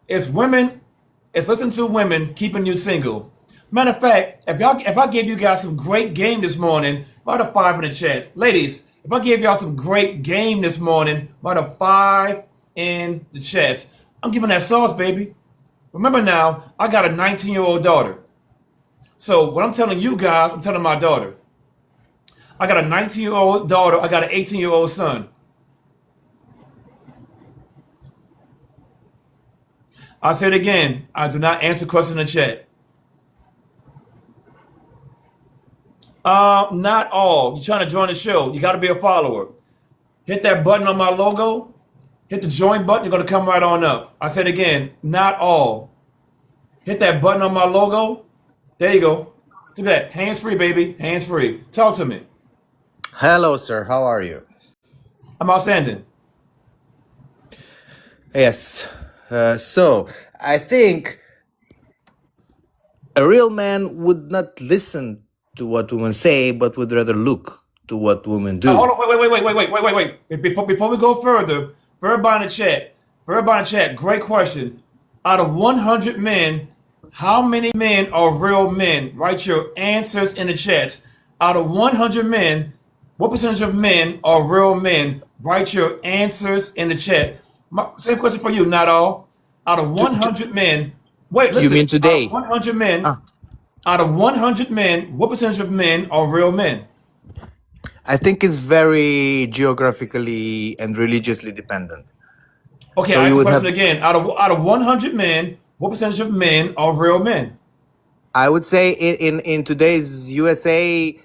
It's listen to women keeping you single. Matter of fact, if I gave you guys some great game this morning, write a 5 in the chat. Ladies, if I gave y'all some great game this morning, write a 5 in the chat. I'm giving that sauce, baby. Remember now, I got a 19-year-old daughter. So what I'm telling you guys, I'm telling my daughter. I got a 19-year-old daughter. I got an 18-year-old son. I'll say it again. I do not answer questions in the chat. Not all. You're trying to join the show. You got to be a follower. Hit that button on my logo. Hit the join button. You're going to come right on up. I said again, not all. Hit that button on my logo. There you go. Look at that. Hands free, baby. Hands free. Talk to me. Hello, sir. How are you? I'm outstanding. Yes. So, I think a real man would not listen to what women say, but would rather look to what women do. Hold on. Wait. Before we go further, for everybody in the chat, great question. Out of 100 men, how many men are real men? Write your answers in the chat. Out of 100 men, what percentage of men are real men? Write your answers in the chat. Same question for you, not all. Out of 100 men, wait, listen. You mean today? Out of 100 men, out of 100 men, what percentage of men are real men? I think it's very geographically and religiously dependent. Okay, So I ask you the would question have, again. Out of 100 men, what percentage of men are real men? I would say in today's USA,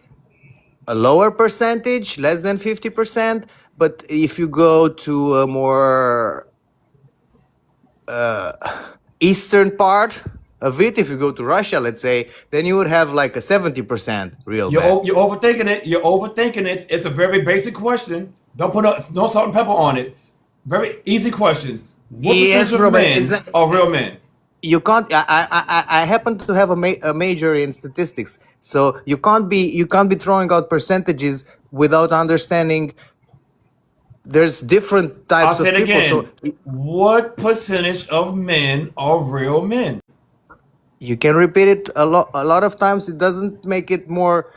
a lower percentage, less than 50%. But if you go to a more eastern part of it, if you go to Russia, let's say, then you would have like a 70% real men. You're overthinking it. You're overthinking it. It's a very basic question. Don't put no salt and pepper on it. Very easy question. What percentage Yes, of bro, but it's men not, are real men? you can't. I happen to have a major in statistics, so you can't be throwing out percentages without understanding. There's different I'll types say of it people, so again. What percentage of men are real men? you can repeat it a lot. A lot of times, it doesn't make it more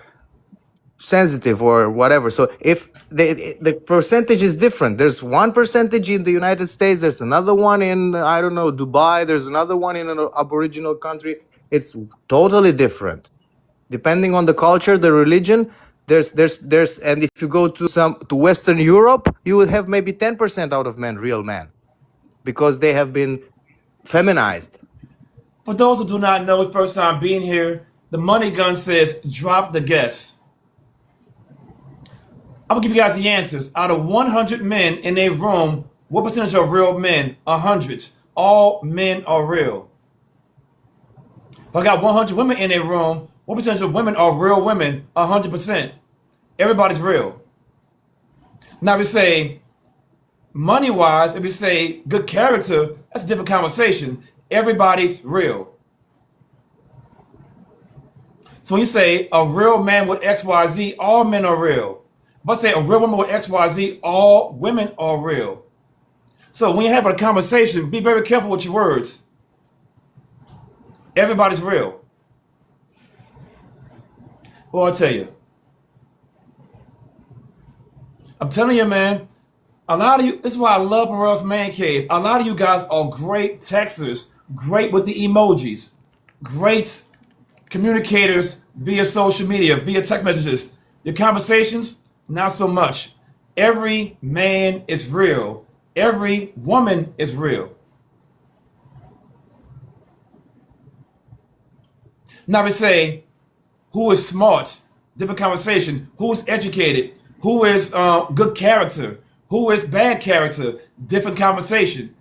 sensitive or whatever. So if the percentage is different, there's one percentage in the United States, there's another one in, I don't know, Dubai, there's another one in an aboriginal country. It's totally different depending on the culture, the religion. There's and if you go to Western Europe, you would have maybe 10% out of men real men because they have been feminized. For those who do not know, first time being here, the money gun says drop the guess. I'm gonna give you guys the answers. Out of 100 men in a room, what percentage are real men? 100. All men are real. If I got 100 women in a room, what percentage of women are real women? 100%. Everybody's real. Now, if we say money wise, if we say good character, that's a different conversation. Everybody's real. So when you say a real man with XYZ, all men are real. If I say a real woman with XYZ, all women are real. So when you have a conversation, be very careful with your words. Everybody's real. Well, I'll tell you. I'm telling you, man, a lot of you, this is why I love Morel's Man Cave. A lot of you guys are great texters, great with the emojis, great communicators via social media, via text messages. Your conversations, not so much. Every man is real. Every woman is real. Now we say, who is smart? Different conversation. Who is educated? Who is good character? Who is bad character? Different conversation.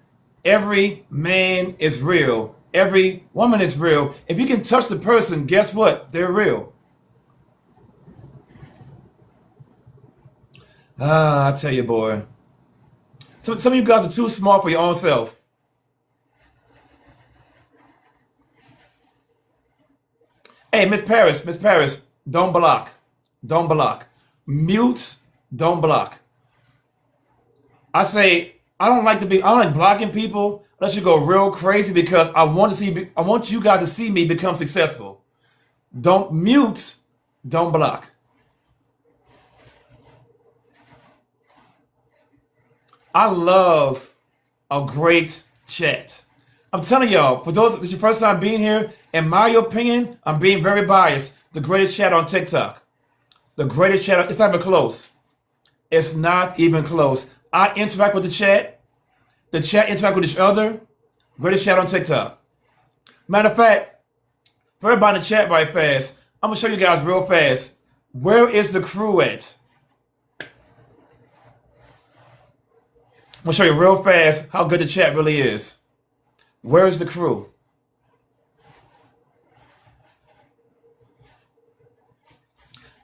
Every man is real. Every woman is real. If you can touch the person, guess what? They're real. I tell you, boy. Some of you guys are too smart for your own self. Hey, Miss Paris, don't block. Don't block. Mute, don't block. I say, I don't like blocking people unless you go real crazy because I want you guys to see me become successful. Don't mute, don't block. I love a great chat. I'm telling y'all, for those, this is your first time being here, in my opinion, I'm being very biased. The greatest chat on TikTok. The greatest chat, it's not even close. It's not even close. I interact with the chat interact with each other. Greatest chat on TikTok. Matter of fact, for everybody in the chat right fast, I'm gonna show you guys real fast. Where is the crew at? I'm gonna show you real fast how good the chat really is. Where is the crew?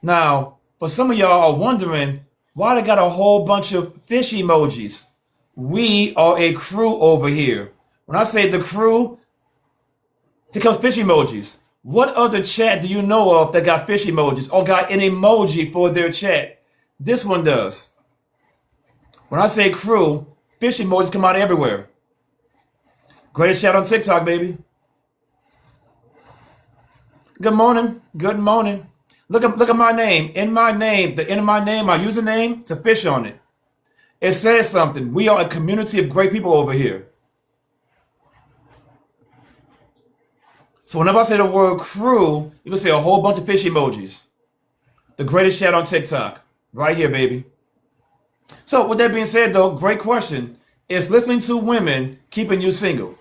Now, for some of y'all are wondering why they got a whole bunch of fish emojis. We are a crew over here. When I say the crew, here comes fish emojis. What other chat do you know of that got fish emojis or got an emoji for their chat? This one does. When I say crew, fish emojis come out everywhere. Greatest chat on TikTok, baby. Good morning. Good morning. Look at my name. In my name, the end of my name, my username, it's a fish on it. It says something. We are a community of great people over here. So whenever I say the word crew, you can say a whole bunch of fish emojis. The greatest chat on TikTok. Right here, baby. So with that being said, though, great question. Is listening to women keeping you single?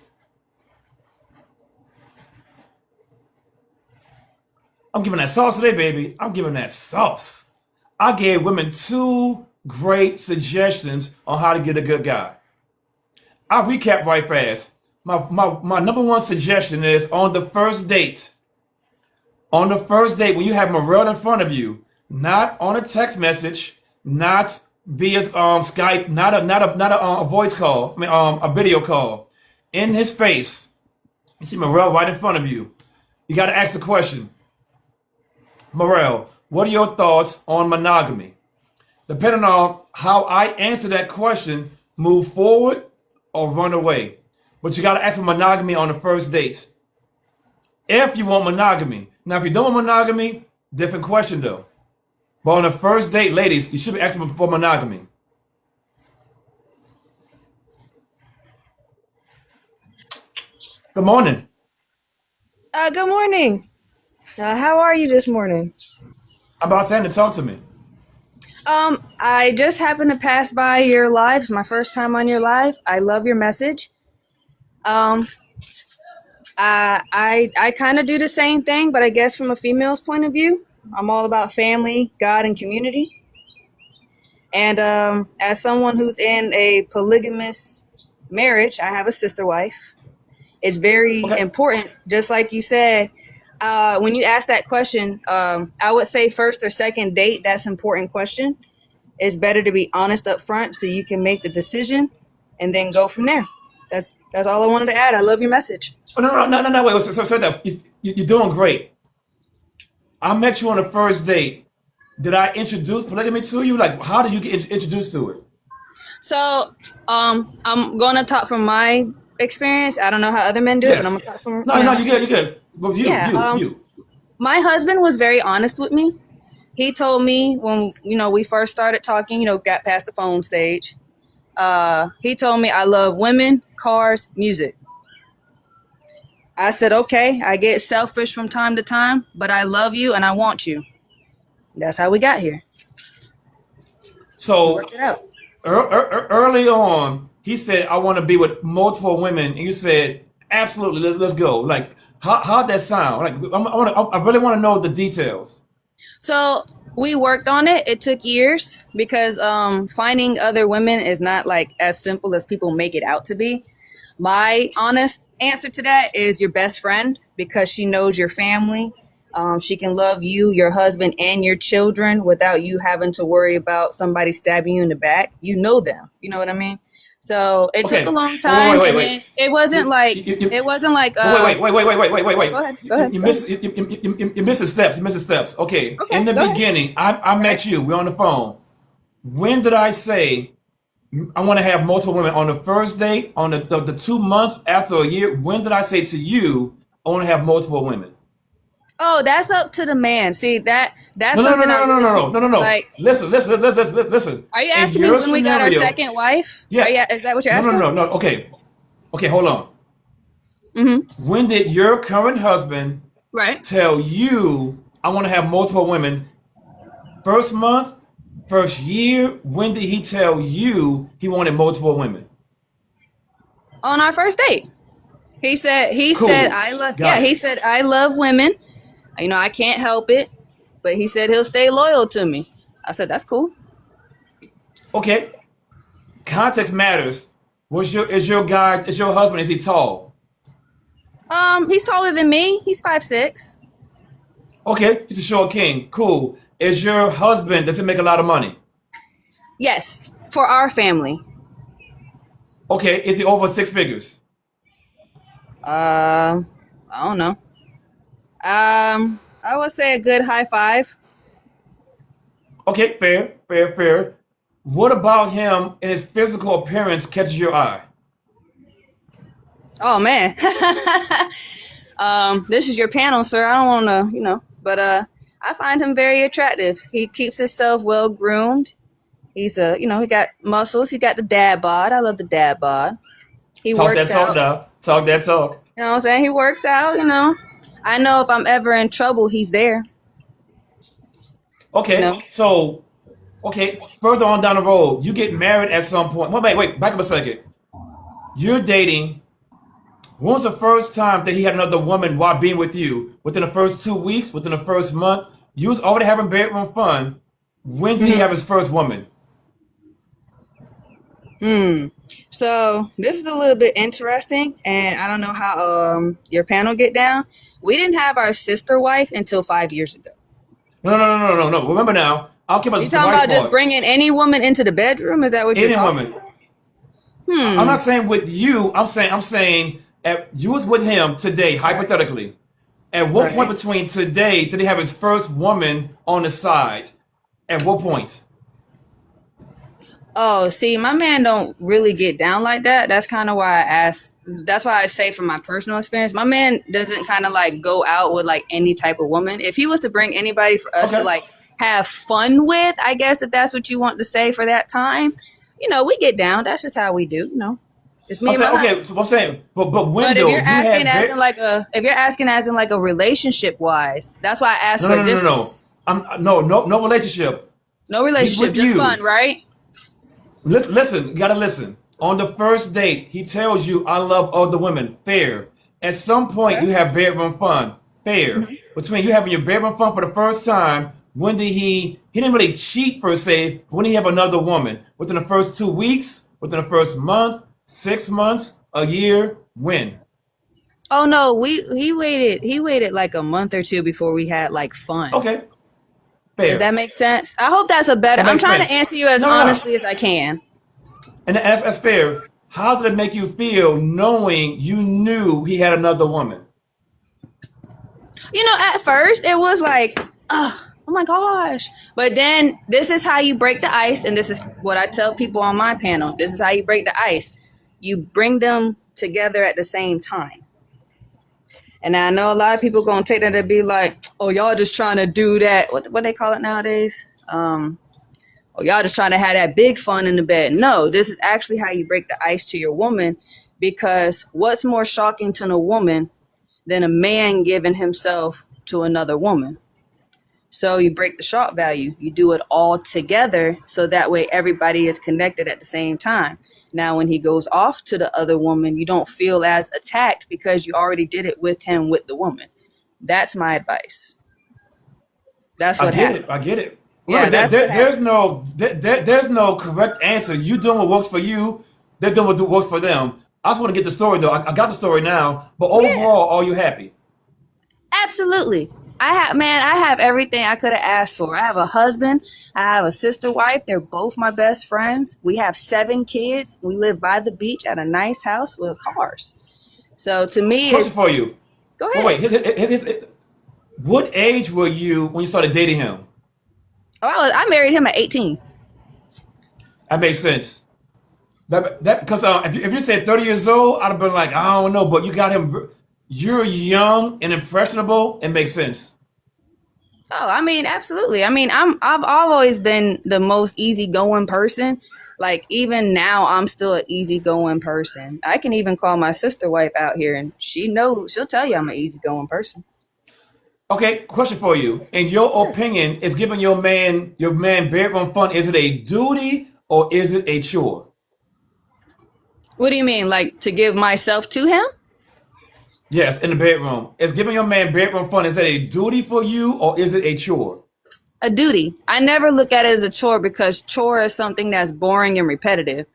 I'm giving that sauce today, baby. I'm giving that sauce. I gave women 2 great suggestions on how to get a good guy. I'll recap right fast. My number 1 suggestion is on the first date. On the first date, when you have Morel in front of you, not on a text message, not via Skype, not a voice call, a video call, in his face. You see Morel right in front of you. You got to ask the question, Morel, what are your thoughts on monogamy? Depending on how I answer that question, move forward or run away. But you got to ask for monogamy on the first date. If you want monogamy. Now, if you don't want monogamy, different question though. But on the first date, ladies, you should be asking for monogamy. Good morning. Good morning. How are you this morning? I'm about Sam to talk to me. I just happened to pass by your live. It's my first time on your live. I love your message. I kind of do the same thing, but I guess from a female's point of view, I'm all about family, God, and community. And as someone who's in a polygamous marriage, I have a sister wife. It's very important, just like you said. When you ask that question, I would say first or second date, that's an important question. It's better to be honest up front so you can make the decision and then go from there. That's all I wanted to add. I love your message. Oh, no, wait, so you're doing great. I met you on the first date. Did I introduce polygamy to you? Like, how did you get introduced to it? So, I'm going to talk from my experience. I don't know how other men do it, but I'm going to talk from... No, you're good. Well, you. My husband was very honest with me. He told me when, we first started talking, got past the phone stage. He told me I love women, cars, music. I said, okay, I get selfish from time to time, but I love you and I want you. That's how we got here. So worked it out. Early on, he said, I want to be with multiple women. And you said, absolutely, let's go. Like, how'd that sound? Like, I really want to know the details. So we worked on it. It took years because finding other women is not like as simple as people make it out to be. My honest answer to that is your best friend, because she knows your family. She can love you, your husband, and your children without you having to worry about somebody stabbing you in the back. You know them. You know what I mean? So it took a long time. Wait. It wasn't like. It wasn't like. Wait. Go ahead. You missed the steps. Okay. In the beginning, I met you. We're on the phone. When did I say I want to have multiple women? On the first date, on the 2 months, after a year? When did I say to you I want to have multiple women? Oh, that's up to the man. See that's no. Like, listen. Are you asking me when we got our second wife? Yeah. Is that what you're asking? No. Okay, hold on. Mm-hmm. When did your current husband tell you I want to have multiple women? First month, first year? When did he tell you he wanted multiple women? On our first date. He said I love he said I love women. I can't help it, but he said he'll stay loyal to me. I said that's cool. Okay. Context matters. Is your husband, is he tall? He's taller than me. He's 5'6". Okay, he's a short king. Cool. Is your husband, does he make a lot of money? Yes, for our family. Okay, is he over 6 figures? I don't know. I would say a good high 5. Okay, fair. What about him and his physical appearance catches your eye? Oh man. This is your panel, sir. I don't want to, but I find him very attractive. He keeps himself well groomed. He's he got muscles. He got the dad bod. I love the dad bod. He works out. Talk that talk. You know what I'm saying? He works out, I know if I'm ever in trouble, he's there. Okay, so Okay, further on down the road, you get married at some point. Wait, back up a second. You're dating. When was the first time that he had another woman while being with you? Within the first 2 weeks? Within the first month? You was already having bedroom fun. When did he have his first woman? So this is a little bit interesting, and I don't know how your panel get down. We didn't have our sister wife until 5 years ago. No. Remember now, I'll keep us You the talking right about just part. bringing any woman into the bedroom? Is that what you're Any talking? woman. I'm not saying with you. I'm saying you was with him today, hypothetically. At what point Right. between today did he have his first woman on the side? At what point? Oh, see, my man don't really get down like that. That's kind of why I ask. That's why I say from my personal experience, my man doesn't kind of like go out with like any type of woman. If he was to bring anybody for us to Okay. like have fun with, I guess if that's what you want to say for that time, we get down. That's just how we do. It's me I'm and my saying husband. okay. So I'm saying, but when But if though you're you asking had as in like a, if you're asking as in like a relationship wise, that's why I asked no for no a no no no. difference. No relationship. No He's relationship, with just you. fun, right? Listen, you gotta listen. On the first date, he tells you, "I love other women." Fair. At some point, Okay. you have bedroom fun. Fair. Between you having your bedroom fun for the first time, when did he? He didn't really cheat per se. But when did he have another woman? Within the first 2 weeks? Within the first month? 6 months? A year? When? Oh no, he waited like a month or two before we had like fun. Okay. Does that Fair. make sense? I hope that's a better. That I'm makes trying to sense. answer you as No. honestly as I can. And that's fair. How did it make you feel knowing you knew he had another woman? At first it was like, oh my gosh. But then this is how you break the ice, and this is what I tell people on my panel. This is how you break the ice. You bring them together at the same time. And I know a lot of people gonna take that to be like, oh, y'all just trying to do that. What they call it nowadays? Oh, y'all just trying to have that big fun in the bed. No, this is actually how you break the ice to your woman, because what's more shocking to a woman than a man giving himself to another woman? So you break the shock value. You do it all together so that way everybody is connected at the same time. Now, when he goes off to the other woman, you don't feel as attacked because you already did it with him with the woman. That's my advice. That's I what get happened. it. I get it. Yeah, Remember, that's what happened. there's no correct answer. You doing what works for you. They're doing what works for them. I just want to get the story though. I got the story now. But Yeah. overall, are you happy? Absolutely. I have everything I could have asked for. I have a husband. I have a sister wife. They're both my best friends. We have 7 kids. We live by the beach at a nice house with cars. So to me, Question it's for you. go Wait. ahead. What age were you when you started dating him? Oh, I married him at 18. That makes sense. That because if you said 30 years old, I'd have been like, I don't know. But you got him. You're young and impressionable. It makes sense. Oh, I mean, absolutely. I mean, I've always been the most easygoing person. Like even now, I'm still an easygoing person. I can even call my sister wife out here, and she'll tell you I'm an easygoing person. Okay, question for you. In your opinion, is giving your man bedroom fun, is it a duty or is it a chore? What do you mean, like to give myself to him? Yes, in the bedroom. Is giving your man bedroom fun, is that a duty for you or is it a chore? A duty. I never look at it as a chore because chore is something that's boring and repetitive.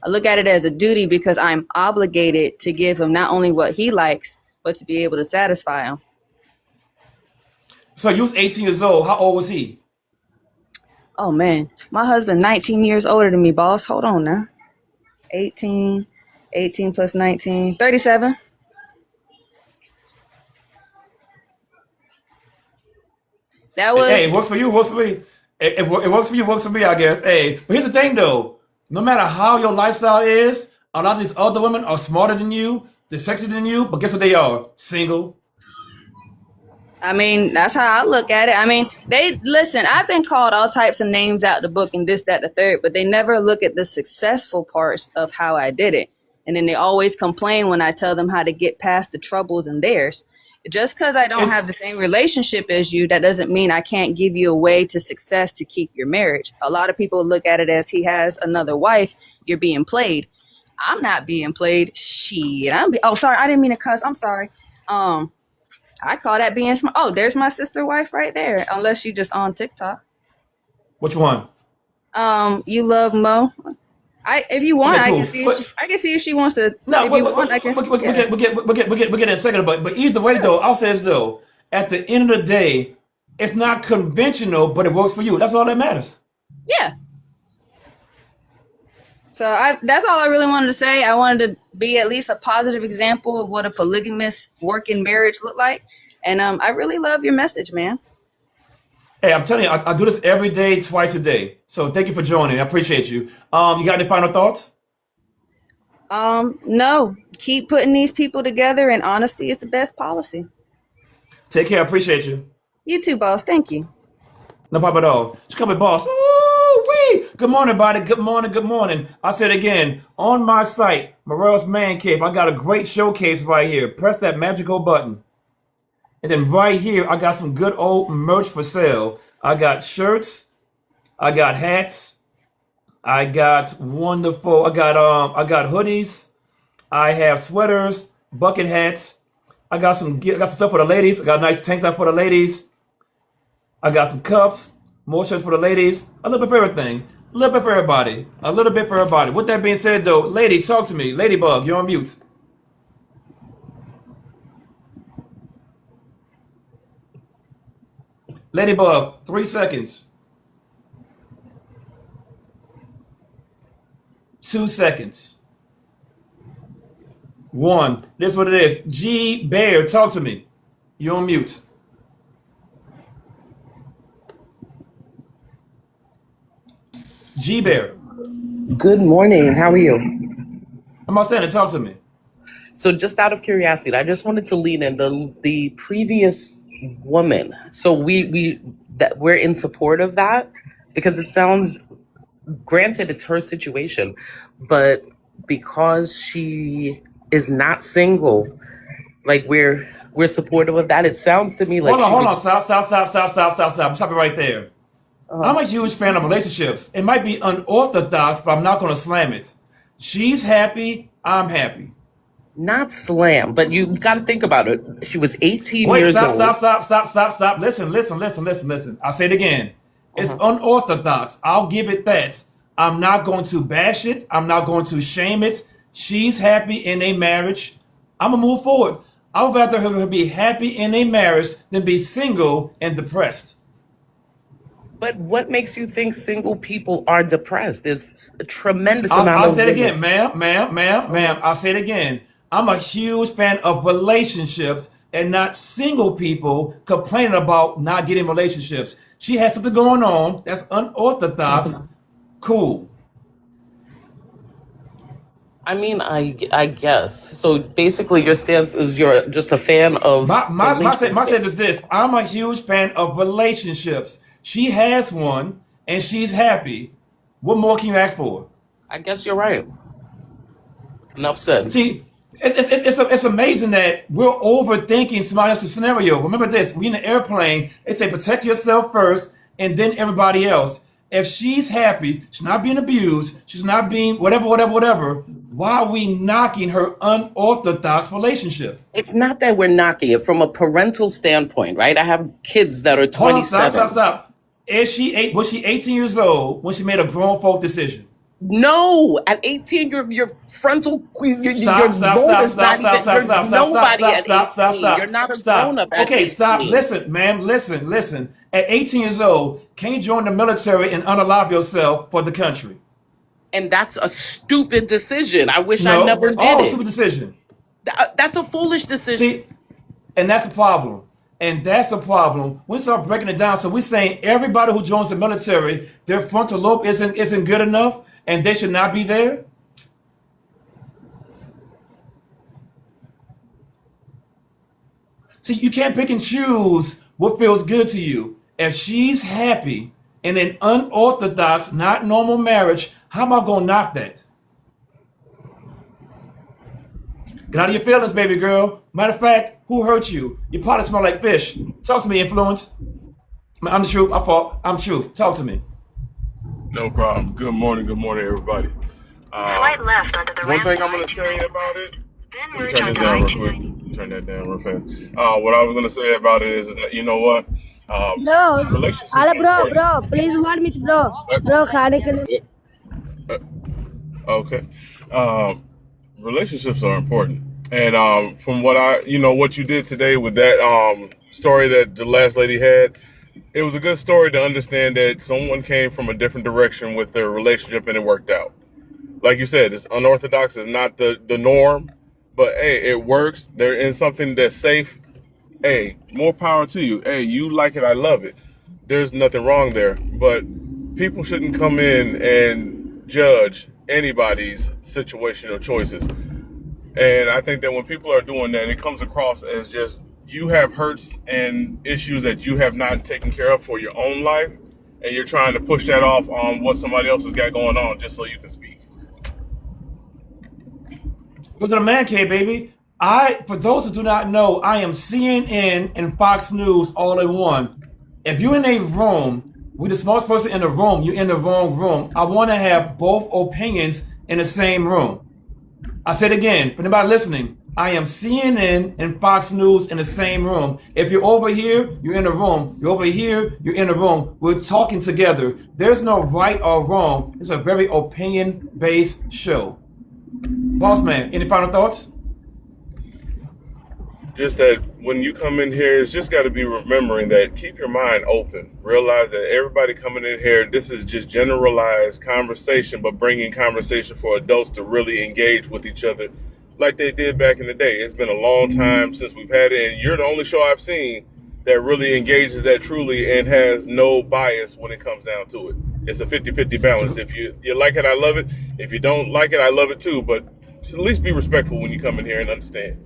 I look at it as a duty because I'm obligated to give him not only what he likes, but to be able to satisfy him. So you was 18 years old. How old was he? Oh man, my husband 19 years older than me, boss. Hold on now. 18, 18 plus 19, 37. That Hey, was, it works for you, works for me. It works for you, works for me, I guess. Hey, but here's the thing though. No matter how your lifestyle is, a lot of these other women are smarter than you, they're sexier than you, but guess what they are? Single. I mean, that's how I look at it. I mean, listen, I've been called all types of names out the book and this, that, the third, but they never look at the successful parts of how I did it. And then they always complain when I tell them how to get past the troubles in theirs. Just because I don't have It's the same relationship as you, that doesn't mean I can't give you a way to success to keep your marriage. A lot of people look at it as he has another wife, you're being played. I'm not being played. Shit. Oh, sorry. I didn't mean to cuss. I'm sorry. I call that being smart. Oh, there's my sister wife right there. Unless you just on TikTok. which one? You love Mo. If you want, Okay, I can cool. see if But I can see if she wants to. no, If you want, I can. Yeah. we'll get in a second. But either way, though, I'll say this though. At the end of the day, it's not conventional, but it works for you. That's all that matters. Yeah. So that's all I really wanted to say. I wanted to be at least a positive example of what a polygamous working marriage looked like. And I really love your message, man. Hey, I'm telling you, I do this every day, twice a day. So thank you for joining. I appreciate you. You got any final thoughts? No. Keep putting these people together, and honesty is the best policy. Take care. I appreciate you. You too, boss. Thank you. No problem at all. Just call me boss. Ooh, wee. Good morning, buddy. Good morning. Good morning. I said again, on my site, Morel's Man Cave, I got a great showcase right here. Press that magical button. And then right here, I got some good old merch for sale. I got shirts. I got hats. I got hoodies. I have sweaters, bucket hats. I got some stuff for the ladies. I got a nice tank top for the ladies. I got some cups, more shirts for the ladies. A little bit for everything. A little bit for everybody. A little bit for everybody. With that being said, though, lady, talk to me. Ladybug, you're on mute. Ladybug, 3 seconds. 2 seconds. 1. This is what it is. G Bear, talk to me. You're on mute. G Bear. Good morning. How are you? I'm not saying to talk to me. So, just out of curiosity, I just wanted to lean in the previous woman. So we're in support of that because it sounds, granted, it's her situation, but because she is not single, like we're supportive of that. It sounds to me like Hold on. Stop it right there. I'm a huge fan of relationships. It might be unorthodox, but I'm not going to slam it. She's happy. I'm happy. not slam, but you got to think about it. She was 18 Wait, years old. stop. Listen. I'll say it again. It's unorthodox. I'll give it that. I'm not going to bash it. I'm not going to shame it. She's happy in a marriage. I'm going to move forward. I would rather her be happy in a marriage than be single and depressed. But what makes you think single people are depressed? There's a tremendous I'll amount of say it women. again, ma'am. I'll say it again. I'm a huge fan of relationships and not single people complaining about not getting relationships. She has something going on that's unorthodox. Cool. I mean, I guess. So basically, your stance is you're just a fan of My sense is this. I'm a huge fan of relationships. She has one and she's happy. What more can you ask for? I guess you're right. Enough said. See, it's amazing that we're overthinking somebody else's scenario. Remember this, we in the airplane, they say protect yourself first and then everybody else. If she's happy, she's not being abused, she's not being whatever, why are we knocking her unorthodox relationship? It's not that we're knocking it from a parental standpoint, right? I have kids that are Hold on, 27. stop. Was she 18 years old when she made a grown folk decision? No, at 18, your frontal, your nobody at 18. You're not a grown up at Okay, 18. stop. Listen, ma'am. Listen. At 18 years old, can you join the military and unalive yourself for the country? And that's a stupid decision. I wish No. I never did Oh, it. stupid decision. That's a foolish decision. See, and that's the problem. We start breaking it down. So we're saying everybody who joins the military, their frontal lobe isn't good enough, and they should not be there. See, you can't pick and choose what feels good to you. If she's happy in an unorthodox, not normal marriage, how am I going to knock that? Get out of your feelings, baby girl. Matter of fact, who hurt you? You probably smell like fish. Talk to me, influence. I'm the truth. I fault. I'm truth. Talk to me. No problem. Good morning, everybody. Slight left onto the One ramp thing I'm line going to say to about west. it, Then let me merge turn this onto down real I-290. quick. Turn that down real fast. What I was going to say about it is that, you know what? Bro, Relationships hello are important. bro, please invite me bro. Uh, Bro, खाने के लिए Okay. Um, Relationships are important. And from what what you did today with that story that the last lady had, it was a good story to understand that someone came from a different direction with their relationship and it worked out. Like you said, it's unorthodox, it's not the norm, but hey, it works. They're in something that's safe. Hey, more power to you. Hey, you like it, I love it. There's nothing wrong there. But people shouldn't come in and judge anybody's situation or choices. And I think that when people are doing that, it comes across as just you have hurts and issues that you have not taken care of for your own life, and you're trying to push that off on what somebody else has got going on just so you can speak. Go to the man cave, baby. For those who do not know, I am CNN and Fox News all in one. If you're in a room with the smallest person in the room, you're in the wrong room. I want to have both opinions in the same room. I said again, for anybody listening, I am CNN and Fox News in the same room. If you're over here, you're in the room. You're over here, you're in the room. We're talking together. There's no right or wrong. It's a very opinion-based show. Boss man, any final thoughts? Just that when you come in here, it's just got to be remembering that keep your mind open. Realize that everybody coming in here, this is just generalized conversation, but bringing conversation for adults to really engage with each other like they did back in the day. It's been a long time since we've had it, and you're the only show I've seen that really engages that truly and has no bias when it comes down to it. It's a 50-50 balance. If you like it, I love it. If you don't like it, I love it too, but at least be respectful when you come in here and understand.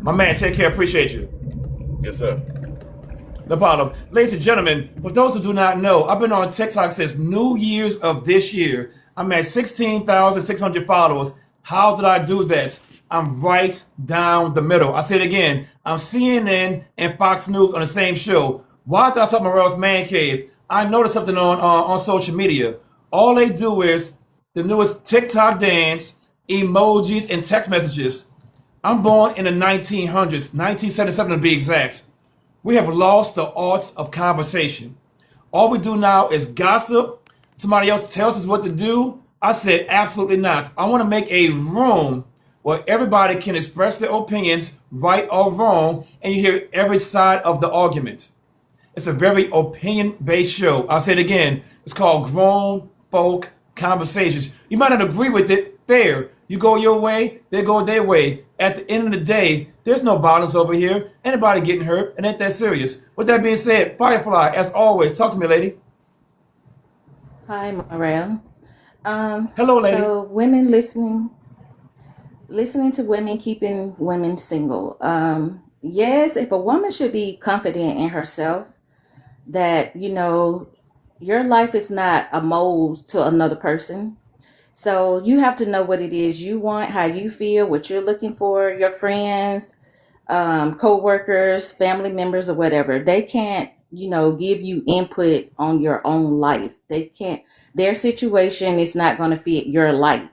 My man, take care. Appreciate you. Yes, sir. No problem. Ladies and gentlemen, for those who do not know, I've been on TikTok since New Year's of this year. I'm at 16,600 followers. How did I do that? I'm right down the middle. I say it again. I'm CNN and Fox News on the same show. Why did I start Morel's Man Cave? I noticed something on social media. All they do is the newest TikTok dance, emojis, and text messages. I'm born in the 1900s, 1977 to be exact. We have lost the art of conversation. All we do now is gossip. Somebody else tells us what to do. I said, absolutely not. I want to make a room where everybody can express their opinions, right or wrong, and you hear every side of the argument. It's a very opinion-based show. I'll say it again. It's called Grown Folk Conversations. You might not agree with it. Fair. You go your way, they go their way. At the end of the day, there's no violence over here. Anybody getting hurt, it ain't that serious. With that being said, Firefly, as always, talk to me, lady. Hi, Morel. Hello, lady. So women listening to women keeping women single. Yes, if a woman should be confident in herself that, your life is not a mold to another person. So you have to know what it is you want, how you feel, what you're looking for, your friends, co-workers, family members, or whatever. They can't, give you input on your own life. They can't, their situation is not going to fit your life.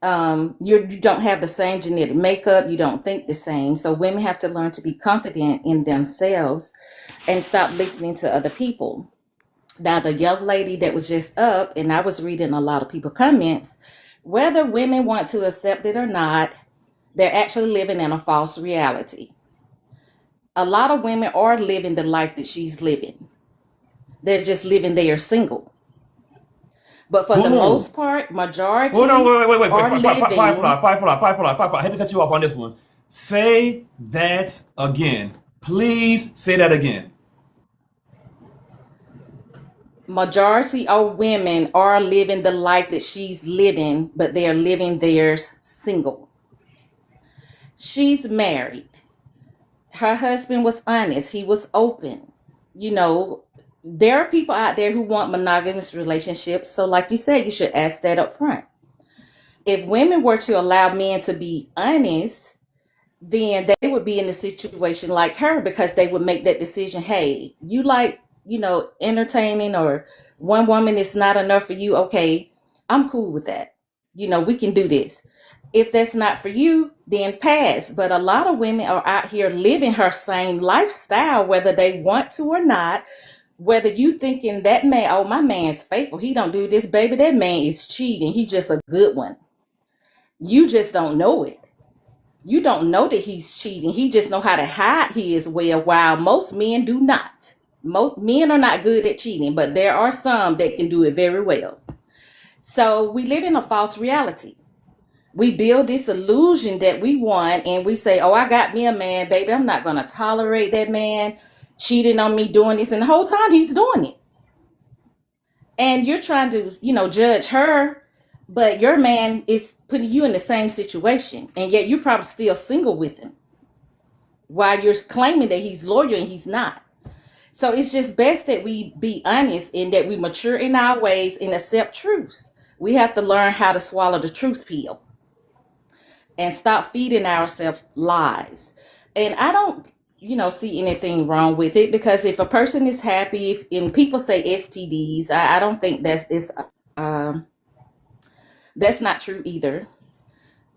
You don't have the same genetic makeup. You don't think the same. So women have to learn to be confident in themselves and stop listening to other people. Now, the young lady that was just up, and I was reading a lot of people comments, whether women want to accept it or not, they're actually living in a false reality. A lot of women are living the life that she's living. They're just living there single. But for the most part, majority Hold on, wait. are living. Firefly. I had to cut you off on this one. Say that again. Please say that again. Majority of women are living the life that she's living, but they're living theirs single. She's married. Her husband was honest. He was open. There are people out there who want monogamous relationships. So like you said, you should ask that up front. If women were to allow men to be honest, then they would be in a situation like her because they would make that decision. Hey, you like, entertaining, or one woman is not enough for you. Okay, I'm cool with that. We can do this. If that's not for you, then pass. But a lot of women are out here living her same lifestyle, whether they want to or not. Whether you thinking that man, oh, my man's faithful, he don't do this, baby, that man is cheating, he just a good one. You just don't know it. You don't know that he's cheating. He just know how to hide his well, while most men do not. Most men are not good at cheating, but there are some that can do it very well. So we live in a false reality. We build this illusion that we want, and we say, oh, I got me a man, baby. I'm not going to tolerate that man cheating on me, doing this. And the whole time he's doing it. And you're trying to, judge her, but your man is putting you in the same situation. And yet you're probably still single with him while you're claiming that he's loyal and he's not. So it's just best that we be honest and that we mature in our ways and accept truths. We have to learn how to swallow the truth pill and stop feeding ourselves lies. And I don't, see anything wrong with it, because if a person is happy, and people say STDs, I don't think that's not true either.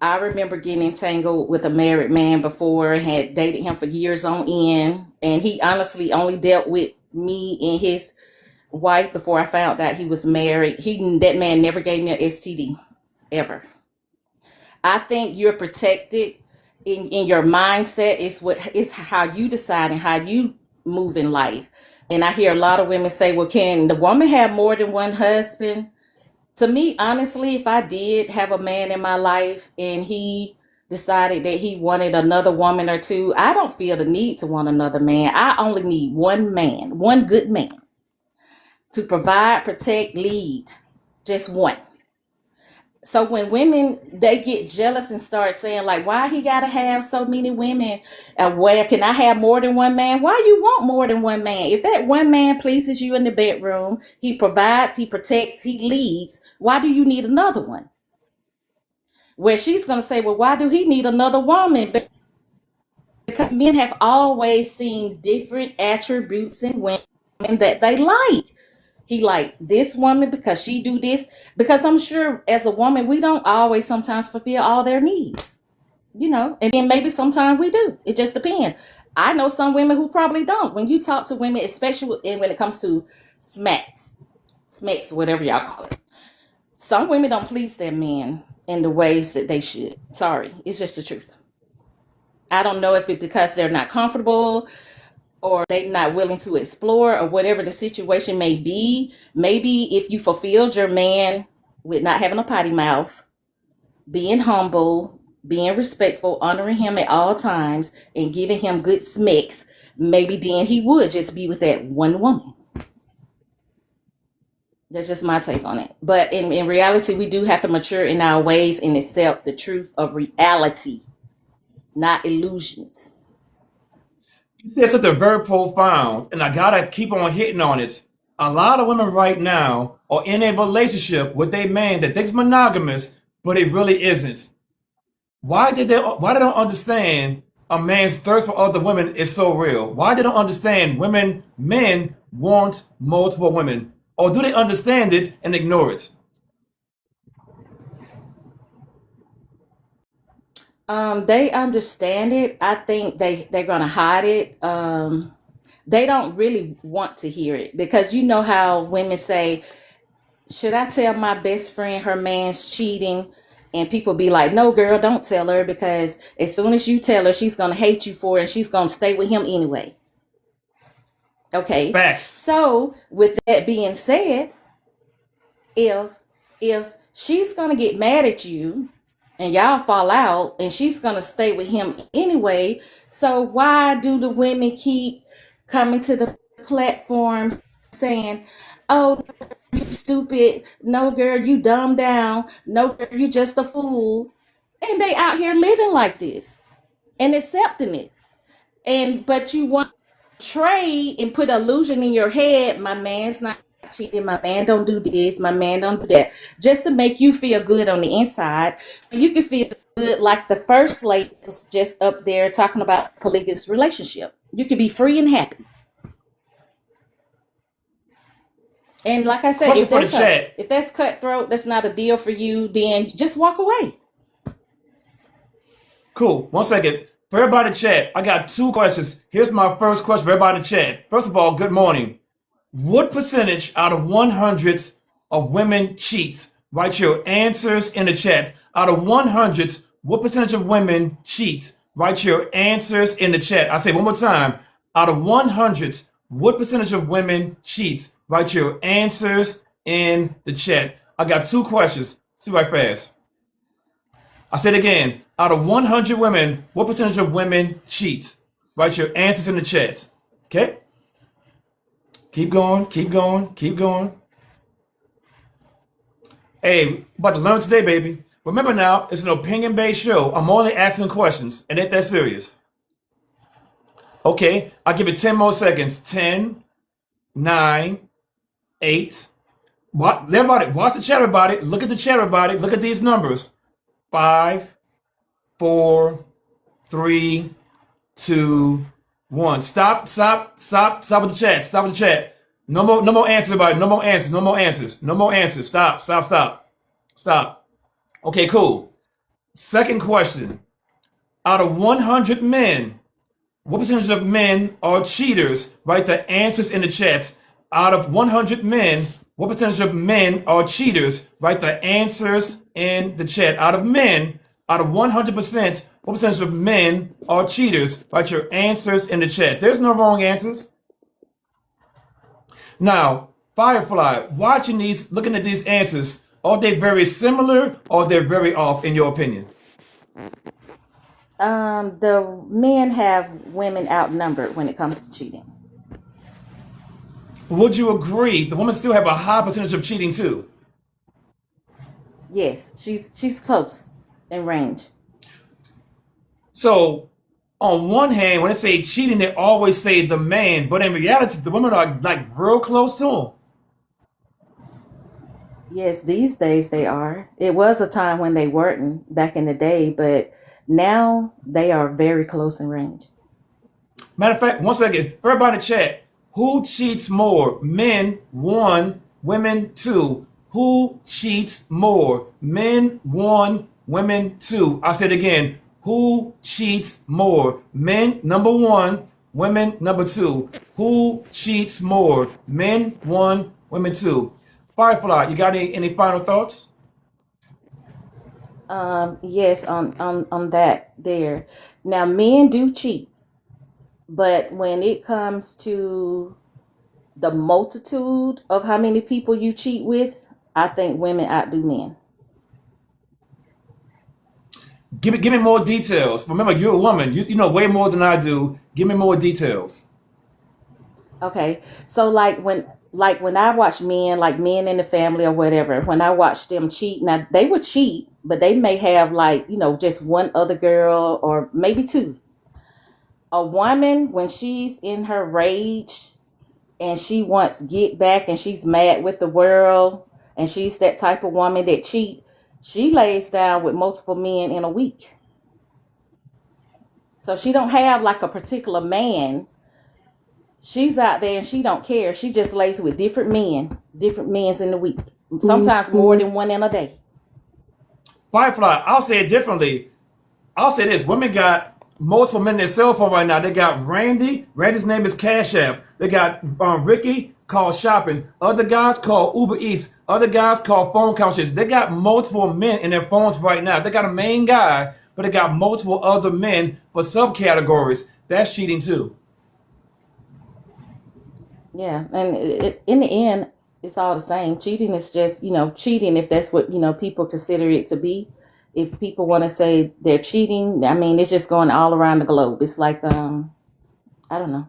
I remember getting entangled with a married man before, and had dated him for years on end, and he honestly only dealt with me and his wife before I found out he was married. That man never gave me an STD, ever. I think you're protected in your mindset. Is how you decide and how you move in life. And I hear a lot of women say, well, can the woman have more than one husband? To me, honestly, if I did have a man in my life and he decided that he wanted another woman or two, I don't feel the need to want another man. I only need one man, one good man to provide, protect, lead. Just one. So when women, they get jealous and start saying, like, why he got to have so many women? Where can I have more than one man? Why you want more than one man? If that one man pleases you in the bedroom, he provides, he protects, he leads, why do you need another one? Where she's going to say, well, why do he need another woman? Because men have always seen different attributes in women that they like. He like this woman because she do this. Because I'm sure as a woman, we don't always sometimes fulfill all their needs, and then maybe sometimes we do. It just depends. I know some women who probably don't. When you talk to women, especially when it comes to smacks, whatever y'all call it, some women don't please their men in the ways that they should. Sorry, it's just the truth. I don't know if it's because they're not comfortable, or they not willing to explore, or whatever the situation may be. Maybe if you fulfilled your man with not having a potty mouth, being humble, being respectful, honoring him at all times, and giving him good smicks, maybe then he would just be with that one woman. That's just my take on it. But in reality, we do have to mature in our ways and accept the truth of reality, not illusions. You said something very profound, and I gotta keep on hitting on it. A lot of women right now are in a relationship with a man that thinks monogamous, but it really isn't. Why they don't understand a man's thirst for other women is so real? Why they don't understand men want multiple women? Or do they understand it and ignore it? They understand it. I think they're gonna hide it. They don't really want to hear it, because you know how women say, should I tell my best friend her man's cheating? And people be like, no, girl, don't tell her, because as soon as you tell her, she's going to hate you for it, and she's going to stay with him anyway. Okay. Facts. So with that being said, if she's going to get mad at you and y'all fall out, and she's going to stay with him anyway, so why do the women keep coming to the platform saying, oh, you stupid, no girl, you dumb down, no girl, you just a fool? And they out here living like this and accepting it. But you want to trade and put illusion in your head, my man's not cheating. My man don't do this. My man don't do that. Just to make you feel good on the inside. You can feel good like the first lady was just up there talking about polygamous relationship. You can be free and happy. And like I said, Question for the chat. if that's cutthroat, that's not a deal for you, then just walk away. Cool. 1 second. For everybody in chat, I got 2 questions. Here's my first question for everybody in chat. First of all, good morning. What percentage out of 100 of women cheat? Write your answers in the chat. Out of 100, what percentage of women cheat? Write your answers in the chat. I say one more time. Out of 100, what percentage of women cheat? Write your answers in the chat. I got 2 questions. See right fast. I said again. Out of 100 women, what percentage of women cheat? Write your answers in the chat. Okay? Keep going, keep going, keep going. Hey, about to learn today, baby. Remember now, it's an opinion-based show. I'm only asking questions. It ain't that serious. Okay, I'll give it 10 more seconds. 10, 9, 8. Everybody, watch the chat about it. Look at the chat about it. Look at these numbers. 5, 4, 3, 2, 1. Stop with the chat. Stop with the chat. No more answers about it. No more answers. Stop. Okay, cool. Second question. Out of 100 men, what percentage of men are cheaters? Write the answers in the chat. Out of 100 men, what percentage of men are cheaters? Write the answers in the chat. Out of 100%, what percentage of men are cheaters? Write your answers in the chat. There's no wrong answers. Now, Firefly, looking at these answers, are they very similar or they're very off in your opinion? The men have women outnumbered when it comes to cheating. Would you agree the women still have a high percentage of cheating too? Yes, she's close in range. So, on one hand, when they say cheating, they always say the man, but in reality, the women are like real close to him. Yes, these days they are. It was a time when they weren't back in the day, but now they are very close in range. Matter of fact, 1 second, for everybody in the chat, who cheats more? Men, 1, women, 2. Who cheats more? Men, 1, women, 2. I said again, who cheats more? Men, number 1, women, number 2. Who cheats more? Men, 1, women, 2. Firefly, you got any final thoughts? Yes, on that there. Now men do cheat, but when it comes to the multitude of how many people you cheat with, I think women outdo men. Give me more details. Remember, you're a woman. You know way more than I do. Give me more details. Okay, so like when I watch men, like men in the family or whatever, when I watch them cheat, now they would cheat, but they may have like, just one other girl or maybe 2. A woman, when she's in her rage and she wants to get back and she's mad with the world and she's that type of woman that cheat, she lays down with multiple men in a week. So she don't have like a particular man. She's out there and she don't care. She just lays with different men's in the week. Sometimes more than one in a day. Firefly, I'll say it differently. I'll say this. Women got multiple men in their cell phone right now. They got Randy. Randy's name is Cash App. They got Ricky called shopping. Other guys call Uber Eats. Other guys call phone couches. They got multiple men in their phones right now. They got a main guy, but they got multiple other men for subcategories. That's cheating too. Yeah, and in the end, it's all the same. Cheating is just, cheating if that's what, people consider it to be. If people want to say they're cheating, I mean, it's just going all around the globe. It's like, I don't know,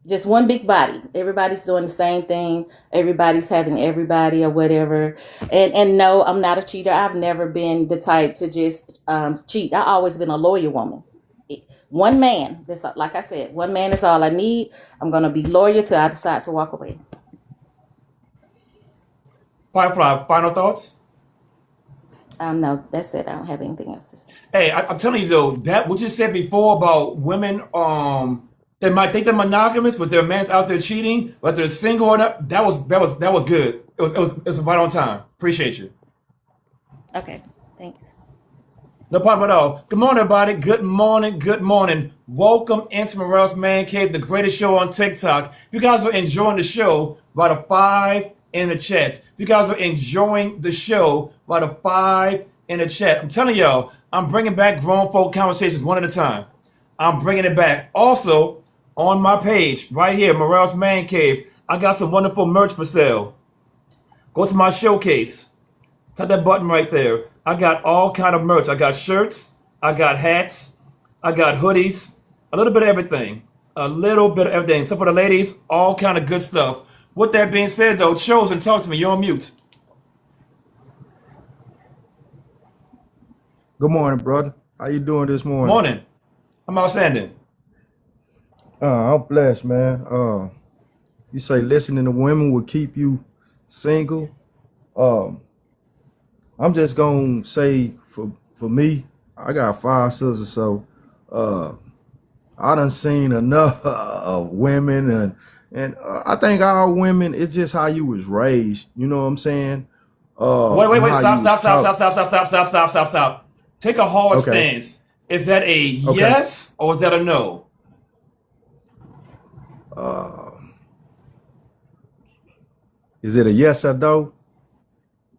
just one big body. Everybody's doing the same thing. Everybody's having everybody or whatever. And no, I'm not a cheater. I've never been the type to just cheat. I've always been a loyal woman. One man, that's like I said, one man is all I need. I'm going to be loyal till I decide to walk away. Firefly, final thoughts? No, that's it. I don't have anything else to say. Hey, I'm telling you though, that what you said before about women, they might think they're monogamous, but their man's out there cheating, but they're single or not. That was good. It was right on time. Appreciate you. Okay, thanks. No problem at all. Good morning, everybody. Good morning. Good morning. Welcome into Morale's Man Cave, the greatest show on TikTok. If you guys are enjoying the show, write a 5 in the chat. If you guys are enjoying the show, write a 5 in the chat. I'm telling y'all, I'm bringing back grown folk conversations one at a time. I'm bringing it back. Also, on my page, right here, Morale's Man Cave, I got some wonderful merch for sale. Go to my showcase. Tap that button right there. I got all kind of merch. I got shirts. I got hats. I got hoodies. A little bit of everything. A little bit of everything. So for the ladies, all kind of good stuff. With that being said, though, Chosen, talk to me. You're on mute. Good morning, brother. How you doing this morning? Morning. I'm outstanding. I'm blessed, man. You say listening to women will keep you single. I'm just gonna say for me, I got 5 sisters, so I done seen enough of women, and I think all women, it's just how you was raised. You know what I'm saying? Wait, stop. Take a hard stance. Is that a yes or is that a no? Is it a yes or no?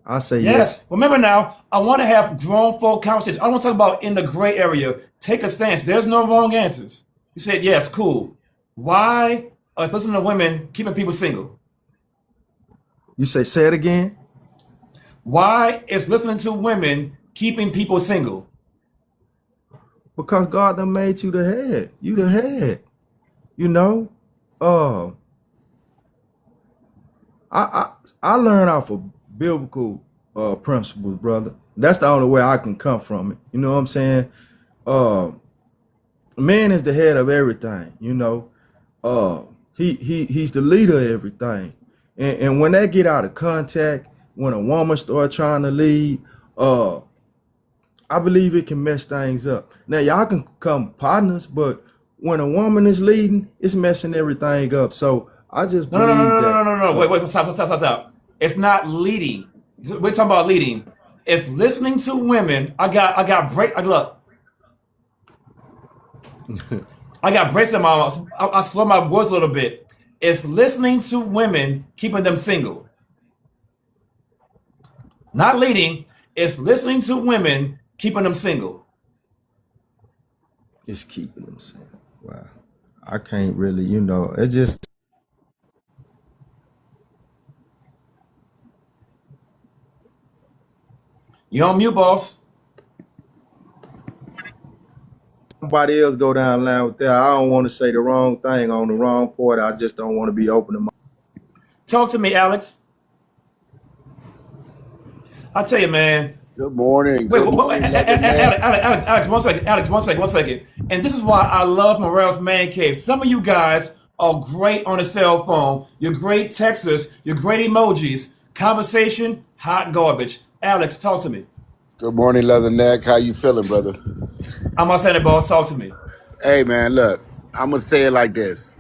I say yes. Remember now, I want to have grown folk conversations. I don't want to talk about in the gray area. Take a stance. There's no wrong answers. You said yes, cool. Why is listening to women keeping people single? You say it again? Why is listening to women keeping people single? Because God done made you the head. You the head. You know? I learned off of biblical principles, brother. That's the only way I can come from it. You know what I'm saying? Man is the head of everything, you know. He's the leader of everything. And when that get out of contact, when a woman start trying to lead, I believe it can mess things up. Now y'all can become partners, but when a woman is leading, it's messing everything up. So I just believe no. Wait, stop. It's not leading. We're talking about leading. It's listening to women. I got break. Look, I got braces in my mouth. I slow my words a little bit. It's listening to women, keeping them single. Not leading. It's listening to women, keeping them single. It's keeping them single. Wow. I can't really, you know, it's just. You on mute, boss. Somebody else go down the line with that. I don't want to say the wrong thing on the wrong part. I just don't want to be open to my. Talk to me, Alex. I tell you, man. Good morning. Alex, one second. And this is why I love Morale's Man Cave. Some of you guys are great on a cell phone. You're great texters. You're great emojis. Conversation, hot garbage. Alex, talk to me. Good morning, Leatherneck. How you feeling, brother? I'm outstanding, boss. Talk to me. Hey, man, look, I'm going to say it like this.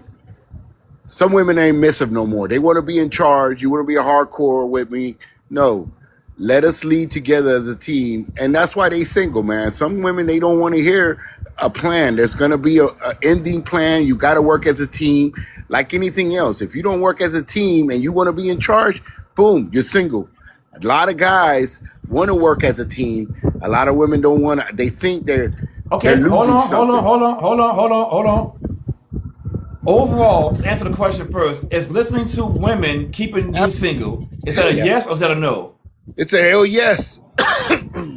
Some women ain't missive no more. They want to be in charge. You want to be a hardcore with me? No. Let us lead together as a team. And that's why they single, man. Some women, they don't want to hear a plan. There's going to be a ending plan. You got to work as a team like anything else. If you don't work as a team and you want to be in charge, boom, you're single. A lot of guys want to work as a team. A lot of women don't want to. They think they're losing something. Hold on. Overall, to answer the question first, is listening to women keeping you single, is that a yes or is that a no? It's a hell yes.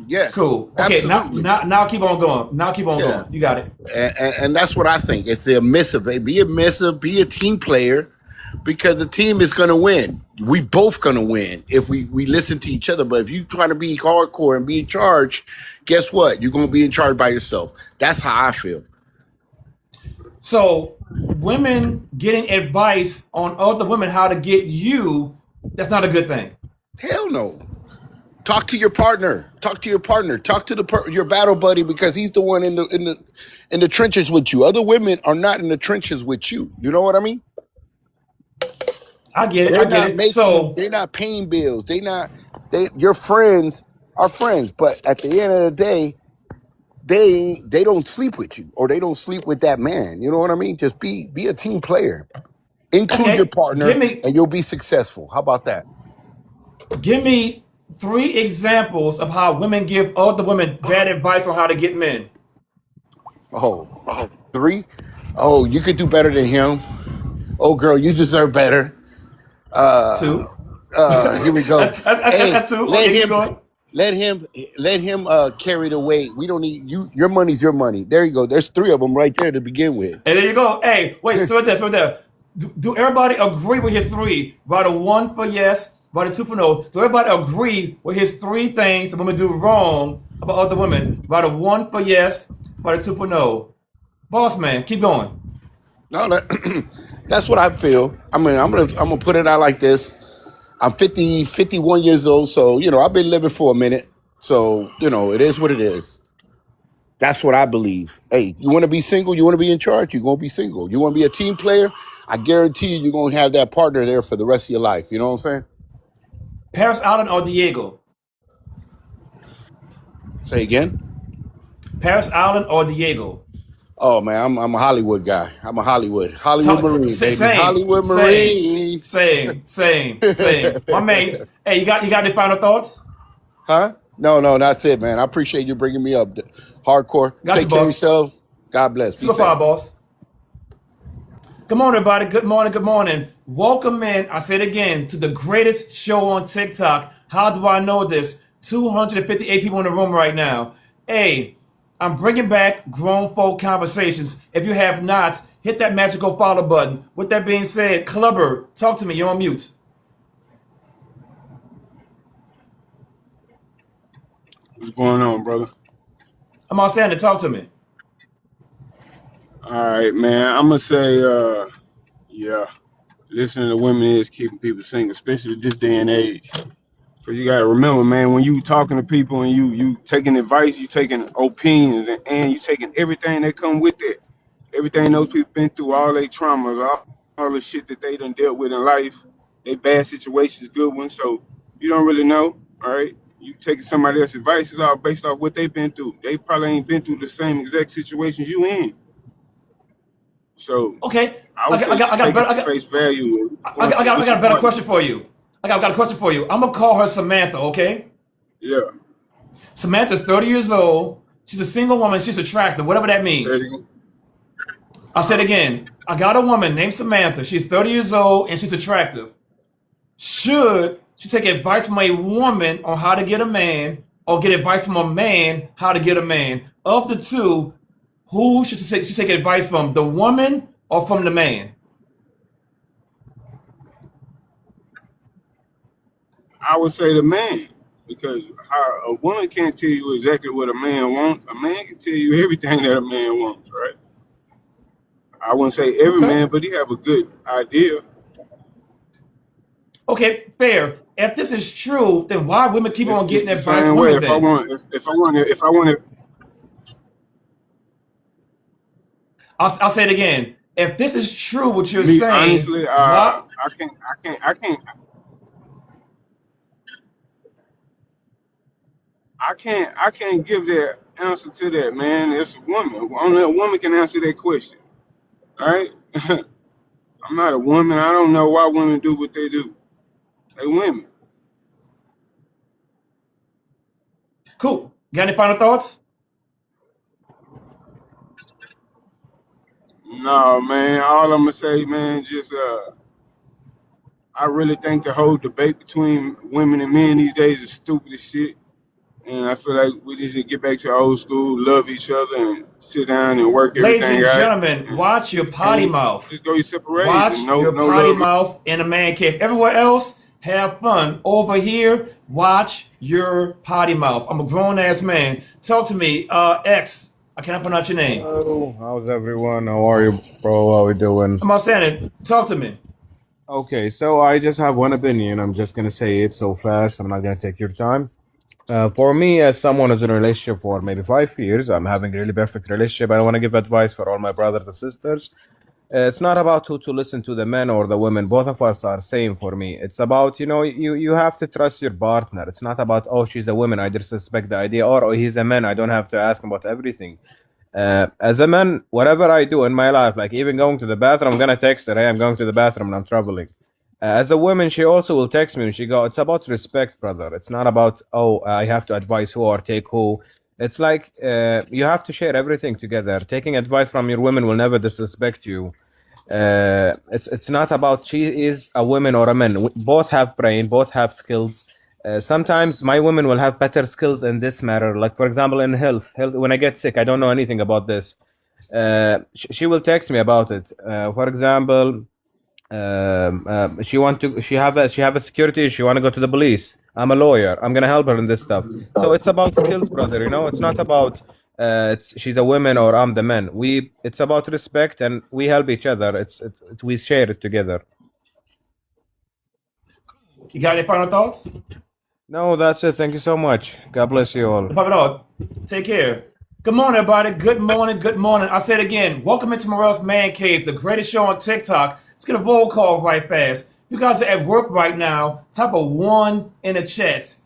Yes. Cool. Okay, absolutely. now keep on going. Going. You got it. And that's what I think. It's a missive. Be a missive. Be a team player, because the team is going to win. We both going to win if we listen to each other. But if you try to be hardcore and be in charge, guess what? You're going to be in charge by yourself. That's how I feel. So women getting advice on other women how to get you, that's not a good thing. Hell no. Talk to your partner. Talk to your partner. Talk to your battle buddy because he's the one in the trenches with you. Other women are not in the trenches with you. You know what I mean? I get it. I They're get not it. So they're not paying bills. Your friends are friends, but at the end of the day, they don't sleep with you or they don't sleep with that man. You know what I mean? Just be a team player. Include your okay, partner and you'll be successful. How about that? give me 3 examples of how women give other women bad advice on how to get men. Oh, 3? Oh, you could do better than him. Oh, girl, you deserve better. 2. Here we go. Hey, That's 2. Okay, keep going. let him carry the weight. We don't need you. Your money's your money. There you go. There's 3 of them right there to begin with. And there you go. Hey, wait, so right there. Do everybody agree with his 3? Write a 1 for yes, write a 2 for no. Do everybody agree with his 3 things that women do wrong about other women? Write a 1 for yes, write a 2 for no. Boss man, keep going. No, that's what I feel. I mean, I'm gonna put it out like this. I'm 51 years old, so I've been living for a minute. So it is what it is. That's what I believe. Hey, you want to be single? You want to be in charge? You're gonna be single. You want to be a team player? I guarantee you're gonna have that partner there for the rest of your life. You know what I'm saying? Paris Island or Diego? Say again. Paris Island or Diego? Oh man, I'm a Hollywood guy. I'm a Hollywood Marine, baby. Same, Hollywood Marine. same. My man, hey, you got any final thoughts? Huh? No, that's it, man. I appreciate you bringing me up. Hardcore. Got Take you, care of boss. yourself. God bless. Be Super safe. fire, boss. Good morning, everybody. Good morning. Welcome in, I say it again, to the greatest show on TikTok. How do I know this? 258 people in the room right now. Hey, I'm bringing back grown folk conversations. If you have not, hit that magical follow button. With that being said, Clubber, talk to me. You're on mute. What's going on, brother? I'm all saying to talk to me. All right, man. I'm gonna say, yeah, listening to women is keeping people single, especially this day and age. Cause you gotta remember, man, when you talking to people and you taking advice, you taking opinions, and you taking everything that come with it. Everything those people been through, all their traumas, all the shit that they done dealt with in life, they bad situations, good ones. So you don't really know, all right? You taking somebody else's advice is all based off what they've been through. They probably ain't been through the same exact situations you in. So Okay, I I would got, say I got, I just got, a take it better, for face value. I got, I got, I got a better question for you. I got a question for you. I'm gonna call her Samantha. Okay. Yeah. Samantha's 30 years old. She's a single woman. She's attractive. Whatever that means. I'll say it again. I got a woman named Samantha. She's 30 years old and she's attractive. Should she take advice from a woman on how to get a man, or get advice from a man how to get a man? Of the two, who should she take advice from? The woman or from the man? I would say the man, because a woman can't tell you exactly what a man wants. A man can tell you everything that a man wants, right? I wouldn't say every Okay. man, but he have a good idea. Okay, fair. If this is true, then why women keep on It's getting the advice same from way. women then? If I want to, I'll say it again. If this is true, what you're me saying, honestly, why? I can't give that answer to that, man. It's a woman. Only a woman can answer that question. All right. I'm not a woman. I don't know why women do what they do. They women. Cool. Got any final thoughts? No, man. All I'm gonna say, man, just I really think the whole debate between women and men these days is stupid as shit. And I feel like we just need to get back to old school, love each other, and sit down and work Ladies everything and out. gentlemen, watch your potty mouth. Just go your separate ways. Watch And no your no potty love. mouth in a man cave. Everywhere else, have fun. Over here, watch your potty mouth. I'm a grown ass man. Talk to me, X. I cannot pronounce your name. Hello, how's everyone? How are you, bro? How we doing? I'm not saying it. Talk to me. Okay, so I just have one opinion. I'm just gonna say it so fast. I'm not gonna take your time. For me, as someone who's in a relationship for maybe 5 years, I'm having a really perfect relationship. I want to give advice for all my brothers and sisters. It's not about who to listen to, the men or the women. Both of us are same for me. It's about, you have to trust your partner. It's not about, oh, she's a woman, I disrespect the idea, or oh, he's a man, I don't have to ask him about everything. As a man, whatever I do in my life, like even going to the bathroom, I'm gonna text her, hey, I'm going to the bathroom and I'm traveling. As a woman, she also will text me when she go. It's about respect, brother. It's not about, oh, I have to advise who or take who. It's like you have to share everything together. Taking advice from your women will never disrespect you. It's not about she is a woman or a man. Both have brain, both have skills. Sometimes my women will have better skills in this matter. Like for example, in health. When I get sick, I don't know anything about this. She will text me about it. For example, she have a security. She want to go to the police. I'm a lawyer. I'm gonna help her in this stuff. So it's about skills, brother. It's not about she's a woman or I'm the man. It's about respect and we help each other. It's we share it together. You got any final thoughts? No, that's it. Thank you so much. God bless you all. No problem at all. Take care. Good morning, everybody. Good morning. Good morning. I said again, welcome into Morel's Man Cave, the greatest show on TikTok. Let's get a roll call right fast. You guys are at work right now. Type a 1 in the chat.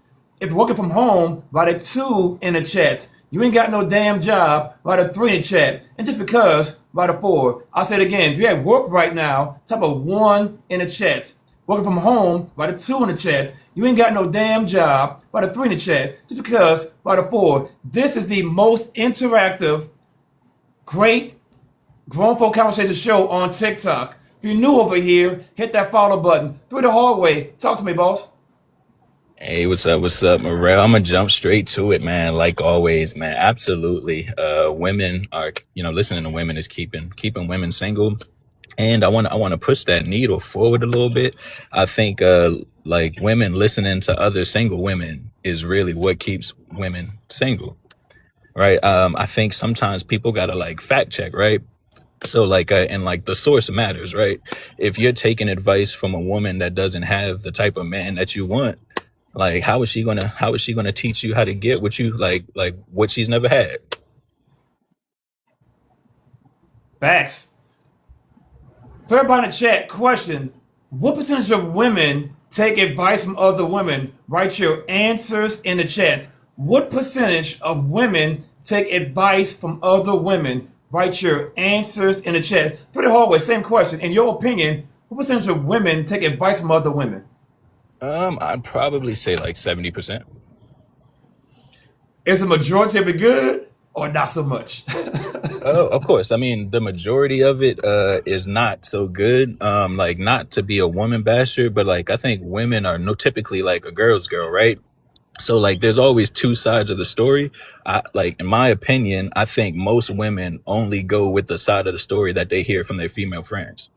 If you're working from home, write a 2 in the chat. You ain't got no damn job, write a 3 in the chat. And just because, write a 4. I'll say it again. If you're at work right now, type a 1 in the chat. Working from home, write a 2 in the chat. You ain't got no damn job, write a 3 in the chat. Just because, write a 4. This is the most interactive, great grown folk conversation show on TikTok. If you're new over here, hit that follow button. Through the hallway. Talk to me, boss. Hey, what's up? What's up, Morel? I'm gonna jump straight to it, man. Like always, man. Absolutely. Women are, listening to women is keeping women single. And I want to push that needle forward a little bit. I think like women listening to other single women is really what keeps women single, right? I think sometimes people gotta like fact check, right? So like and like the source matters, right? If you're taking advice from a woman that doesn't have the type of man that you want, like how is she gonna teach you how to get what you like what she's never had? Facts. For everybody in the chat, question: what percentage of women take advice from other women? Write your answers in the chat. What percentage of women take advice from other women? Write your answers in the chat. Through the hallway, same question. In your opinion, what percentage of women take advice from other women? I'd probably say like 70%. Is the majority of it good or not so much? Oh, of course. I mean, the majority of it is not so good. Like not to be a woman basher, but like I think women are typically like a girl's girl, right? So like there's always two sides of the story. Like in my opinion, I think most women only go with the side of the story that they hear from their female friends.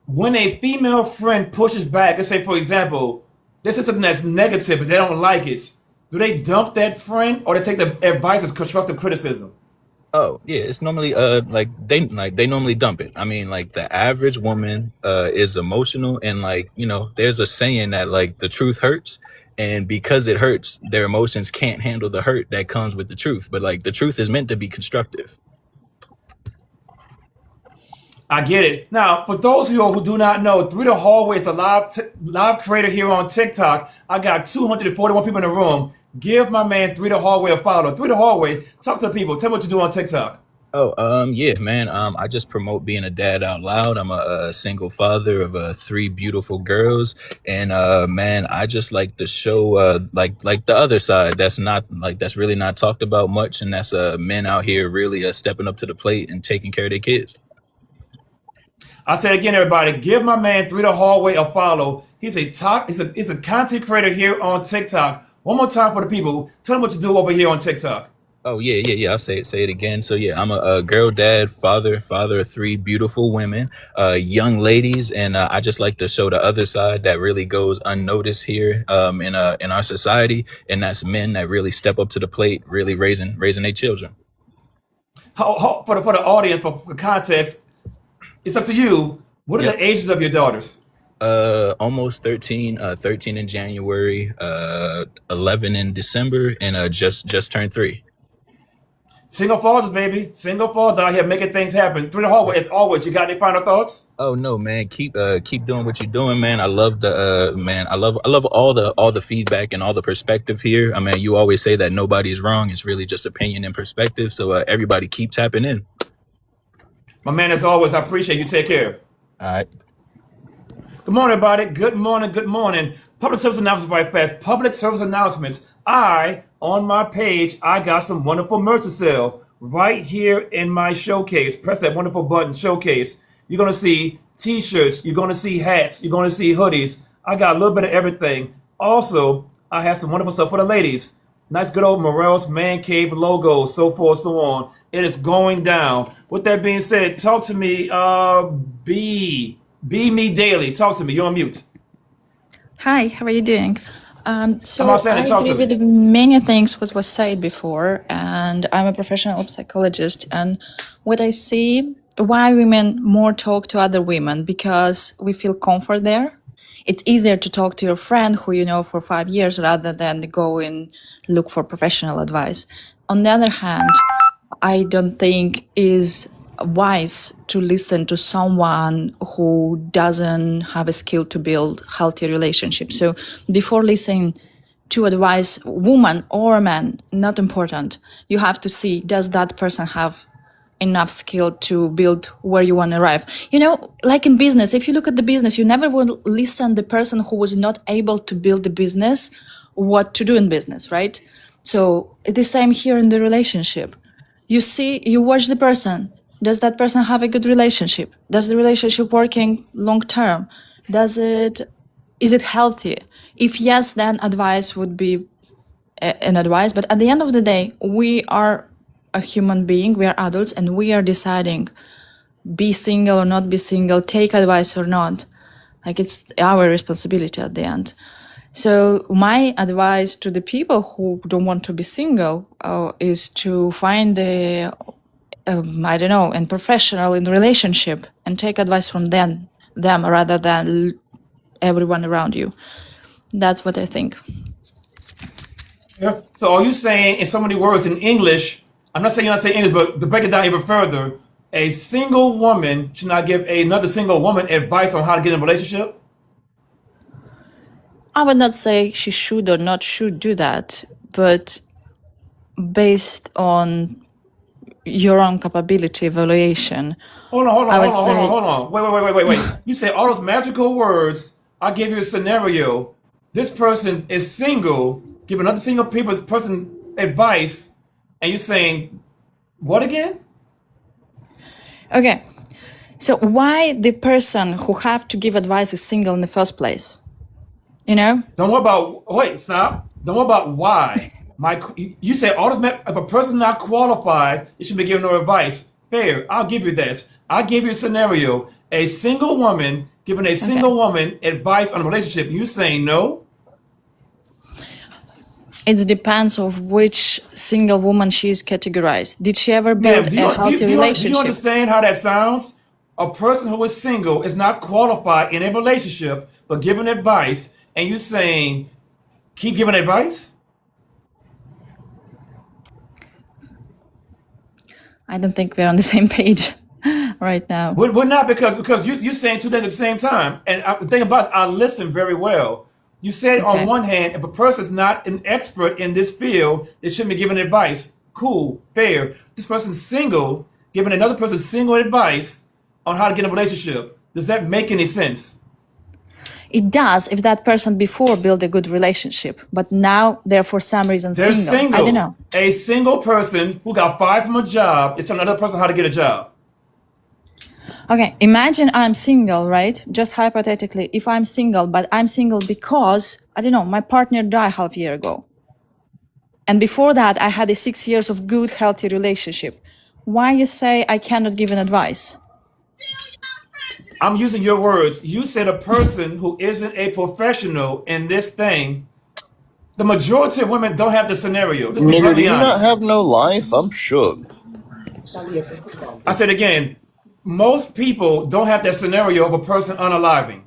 When a female friend pushes back, let's say for example, they say something that's negative but they don't like it, do they dump that friend or they take the advice as constructive criticism? Oh yeah, it's normally they normally dump it. I mean, like the average woman is emotional, and like there's a saying that like the truth hurts, and because it hurts, their emotions can't handle the hurt that comes with the truth. But like the truth is meant to be constructive. I get it. Now, for those of you who do not know, Through the Hallway is a live creator here on TikTok. I got 241 people in the room. Give my man Through the Hallway a follow. Through the Hallway, talk to the people. Tell me what you do on TikTok. Oh, yeah, man. I just promote being a dad out loud. I'm a single father of 3 beautiful girls, and man, I just like to show like the other side that's really not talked about much, and that's men out here really stepping up to the plate and taking care of their kids. I said again, everybody, give my man Through the Hallway a follow. He's a content creator here on TikTok. One more time for the people. Tell them what you do over here on TikTok. Oh yeah. I'll say it again. So yeah, I'm a girl dad, father of 3 beautiful women, young ladies, and I just like to show the other side that really goes unnoticed here in our society, and that's men that really step up to the plate, really raising their children. For the audience, for context, it's up to you. What are Yep. the ages of your daughters? Almost 13. 13 in January. 11 in December, and just turned 3. Single fathers, baby. Single fathers out here making things happen. Through the hallway, as always. You got any final thoughts? Oh no, man! Keep doing what you're doing, man. I love the man. I love all the feedback and all the perspective here. I mean, you always say that nobody is wrong. It's really just opinion and perspective. So everybody keep tapping in. My man, as always, I appreciate you. Take care. All right. Good morning, everybody. Good morning. Good morning. Public service announcements right fast. Public service announcements. On my page, I got some wonderful merch to sell right here in my showcase. Press that wonderful button, showcase. You're going to see t-shirts. You're going to see hats. You're going to see hoodies. I got a little bit of everything. Also, I have some wonderful stuff for the ladies. Nice good old Morel's Man Cave logo, so forth, so on. It is going down. With that being said, talk to me, Be Me Daily. Talk to me. You're on mute. Hi, how are you doing? So I'm outstanding. I Talk agree to me. with many things what was said before, and I'm a professional psychologist. And what I see, why women more talk to other women, because we feel comfort there. It's easier to talk to your friend who you know for 5 years rather than go and look for professional advice. On the other hand, I don't think is wise to listen to someone who doesn't have a skill to build healthy relationships. So before listening to advice, woman or man, not important. You have to see, does that person have enough skill to build where you want to arrive? You know, like in business, if you look at the business, you never will listen the person who was not able to build the business, what to do in business, right? So it's the same here in the relationship. You see, you watch the person. Does that person have a good relationship? Does the relationship working long term? Is it healthy? If yes, then advice would be an advice. But at the end of the day, we are a human being, we are adults, and we are deciding be single or not be single, take advice or not. Like, it's our responsibility at the end. So my advice to the people who don't want to be single is to find a professional in relationship and take advice from them rather than everyone around you. That's what I think. Yeah. So are you saying, in so many words in English, I'm not saying you're not saying English, but to break it down even further, a single woman should not give another single woman advice on how to get in a relationship? I would not say she should or not should do that, but based on your own capability evaluation. Hold on. Wait. You say all those magical words. I gave you a scenario. This person is single, give another single person advice, and you're saying, what again? Okay. So why the person who have to give advice is single in the first place? You know? Don't worry about, stop. Don't worry about why. You say if a person's not qualified, you should be giving no advice. Fair, I'll give you that. I'll give you a scenario. A single woman giving a single woman advice on a relationship. You saying no? It depends of which single woman she is categorized. Did she ever build a healthy relationship? Do you understand how that sounds? A person who is single is not qualified in a relationship, but giving advice, and you saying, keep giving advice? I don't think we're on the same page right now. We're not, because you're saying two things at the same time. And the thing about it, I listen very well. You said on one hand, if a person's not an expert in this field, they shouldn't be giving advice. Cool, fair. This person's single, giving another person single advice on how to get in a relationship. Does that make any sense? It does if that person before built a good relationship, but now they're for some reason single. I don't know. A single person who got fired from a job, it's another person how to get a job. Okay, imagine I'm single, right? Just hypothetically, if I'm single, but I'm single because, I don't know, my partner died half a year ago. And before that, I had a 6 years of good, healthy relationship. Why you say I cannot give an advice? I'm using your words. You said a person who isn't a professional in this thing. The majority of women don't have the scenario. Nigga, do you not have no life? I'm shook. I said again, most people don't have that scenario of a person unaliving.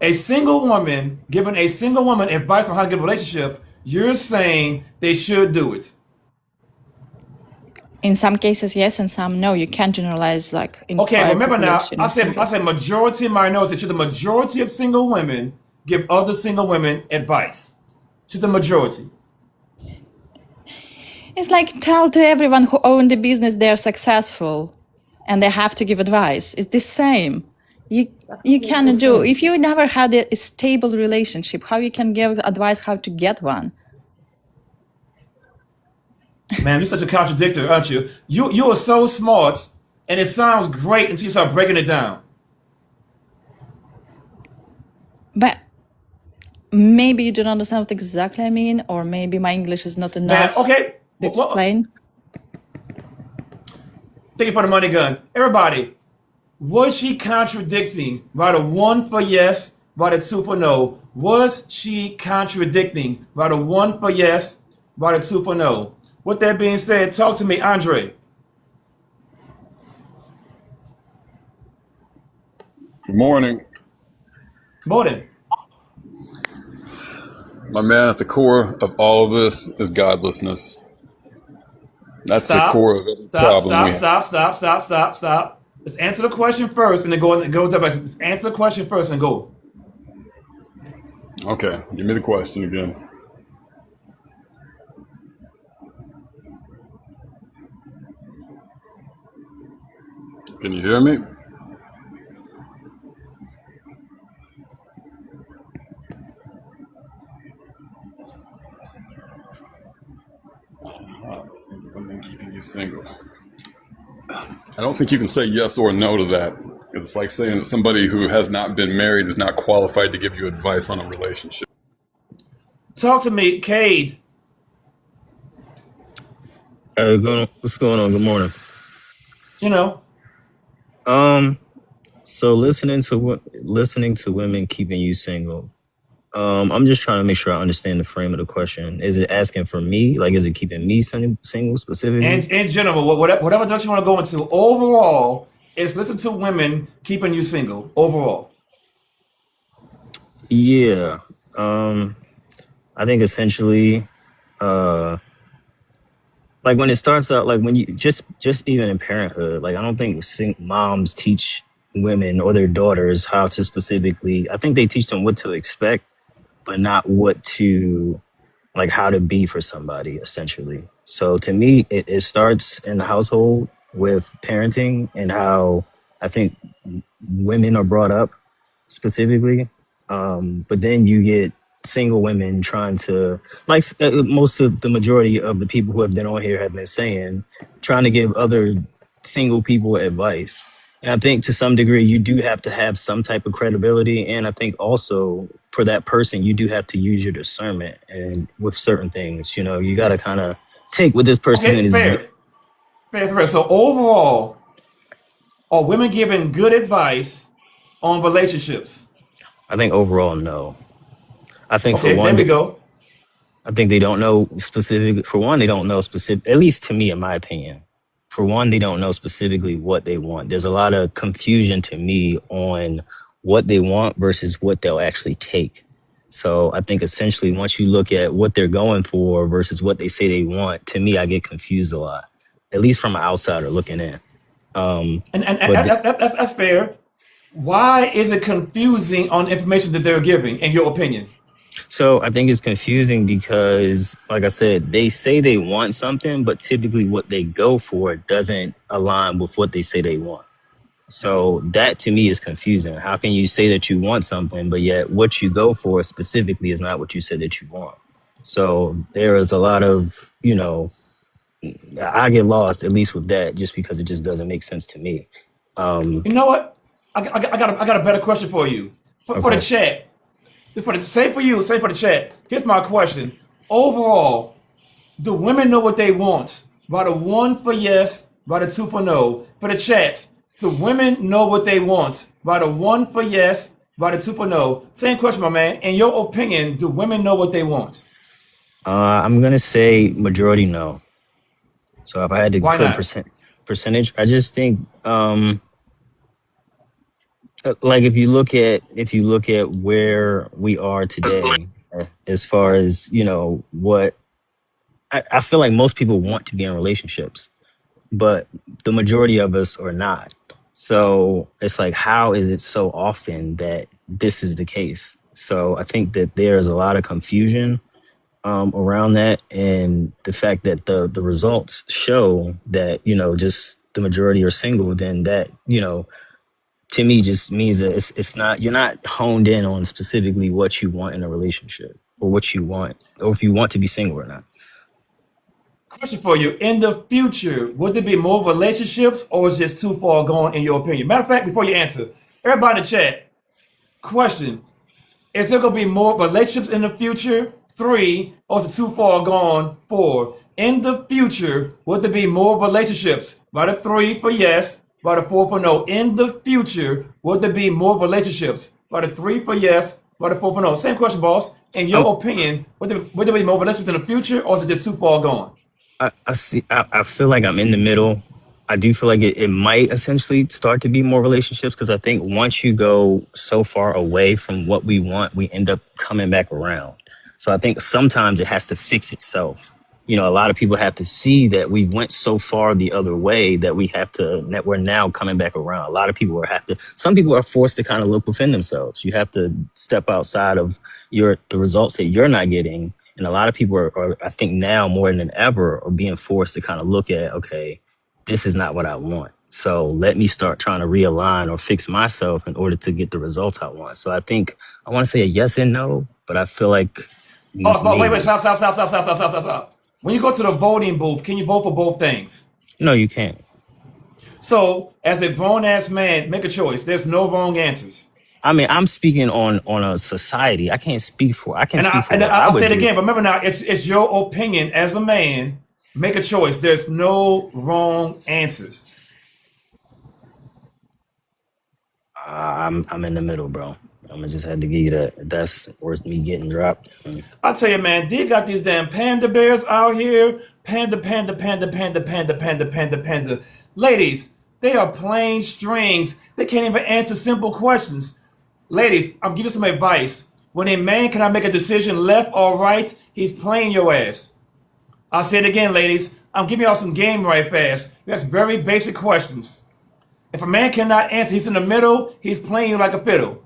A single woman giving a single woman advice on how to get a relationship, you're saying they should do it. In some cases, yes, and some no. You can't generalize like Okay, entire remember now, population I of said singles. majority minority. Should the majority of single women give other single women advice? Should the majority? It's like tell to everyone who own the business they're successful and they have to give advice. It's the same. You cannot do if you never had a stable relationship, how you can give advice how to get one? Man, you're such a contradictor, aren't you? You are so smart, and it sounds great until you start breaking it down. But maybe you don't understand what exactly I mean, or maybe my English is not Man, enough okay. to explain. Thank you for the money gun. Everybody, was she contradicting by the 1 for yes, by the 2 for no? Was she contradicting by the 1 for yes, by the 2 for no? With that being said, talk to me, Andre. Good morning. Morning. My man, at the core of all of this is godlessness. That's the core of every problem we have. Stop. Let's answer the question first and then go to the next. Let's answer the question first and go. Okay, give me the question again. Can you hear me? Women keeping you single. I don't think you can say yes or no to that. It's like saying that somebody who has not been married is not qualified to give you advice on a relationship. Talk to me, Cade. Hey, what's going on? Good morning. You know. So listening to women keeping you single. I'm just trying to make sure I understand the frame of the question. Is it asking for me? Like, is it keeping me single specifically? And in general, whatever direction you want to go into, overall, it's listen to women keeping you single. Overall. Yeah. I think essentially, like when it starts out, like when you just even in parenthood, like I don't think moms teach women or their daughters how to specifically. I think they teach them what to expect, but not what to, like how to be for somebody, essentially. So to me, it starts in the household with parenting and how I think women are brought up specifically. But then you get single women trying to, like most of the majority of the people who have been on here have been saying, trying to give other single people advice. And I think to some degree, you do have to have some type of credibility. And I think also for that person, you do have to use your discernment. And with certain things, you know, you got to kind of take what this person is. Fair. So overall, are women giving good advice on relationships? I think overall, no. I think okay, for one, there we go. I think they don't know specific. For one, they don't know specific. At least to me, in my opinion, for one, they don't know specifically what they want. There's a lot of confusion to me on what they want versus what they'll actually take. So I think essentially, once you look at what they're going for versus what they say they want, to me, I get confused a lot. At least from an outsider looking in. And that's fair. Why is it confusing on information that they're giving, in your opinion? So I think it's confusing because, like I said, they say they want something, but typically what they go for doesn't align with what they say they want. So that to me is confusing. How can you say that you want something, but yet what you go for specifically is not what you said that you want? So there is a lot of, you know, I get lost, at least with that, just because it just doesn't make sense to me. You know what? I got a better question for you. For the chat. Same for you, same for the chat. Here's my question. Overall, do women know what they want? By the 1 for yes, by the 2 for no. For the chat, do women know what they want? By the 1 for yes, by the 2 for no. Same question, my man. In your opinion, do women know what they want? I'm going to say majority no. So if I had to put percentage. I just think like if you look at where we are today, as far as what I feel like most people want to be in relationships, but the majority of us are not. So it's like, how is it so often that this is the case? So I think that there's a lot of confusion around that, and the fact that the results show that just the majority are single, then that to me just means that it's not, you're not honed in on specifically what you want in a relationship, or what you want, or if you want to be single or not. Question for you. In the future, would there be more relationships or is this too far gone in your opinion? Matter of fact, before you answer, everybody in the chat, question. Is there going to be more relationships in the future? 3, or is it too far gone? 4. In the future, would there be more relationships? Write a 3 for yes, write a 4 for no. In the future, would there be more relationships? Write a 3 for yes, write a 4 for no. Same question, boss. In your opinion, would there be more relationships in the future, or is it just too far gone? I see. I feel like I'm in the middle. I do feel like it might essentially start to be more relationships, because I think once you go so far away from what we want, we end up coming back around. So I think sometimes it has to fix itself. A lot of people have to see that we went so far the other way that that we're now coming back around. A lot of people some people are forced to kind of look within themselves. You have to step outside of the results that you're not getting. And a lot of people are, I think now more than ever, are being forced to kind of look at, okay, this is not what I want. So let me start trying to realign or fix myself in order to get the results I want. So I think I want to say a yes and no, but I feel like Wait, stop. When you go to the voting booth, can you vote for both things? No, you can't. So, as a grown-ass man, make a choice. There's no wrong answers. I mean, I'm speaking on a society. I can speak for what I I'll would say it do. again. Remember now, it's your opinion as a man. Make a choice. There's no wrong answers. I'm in the middle, bro. I'm gonna just have to give you that. If that's worth me getting dropped. I tell you, man, they got these damn panda bears out here. Panda. Ladies, they are playing strings. They can't even answer simple questions. Ladies, I'm giving you some advice. When a man cannot make a decision left or right, he's playing your ass. I'll say it again, ladies. I'm giving y'all some game right fast. We have some very basic questions. If a man cannot answer, he's in the middle, he's playing you like a fiddle.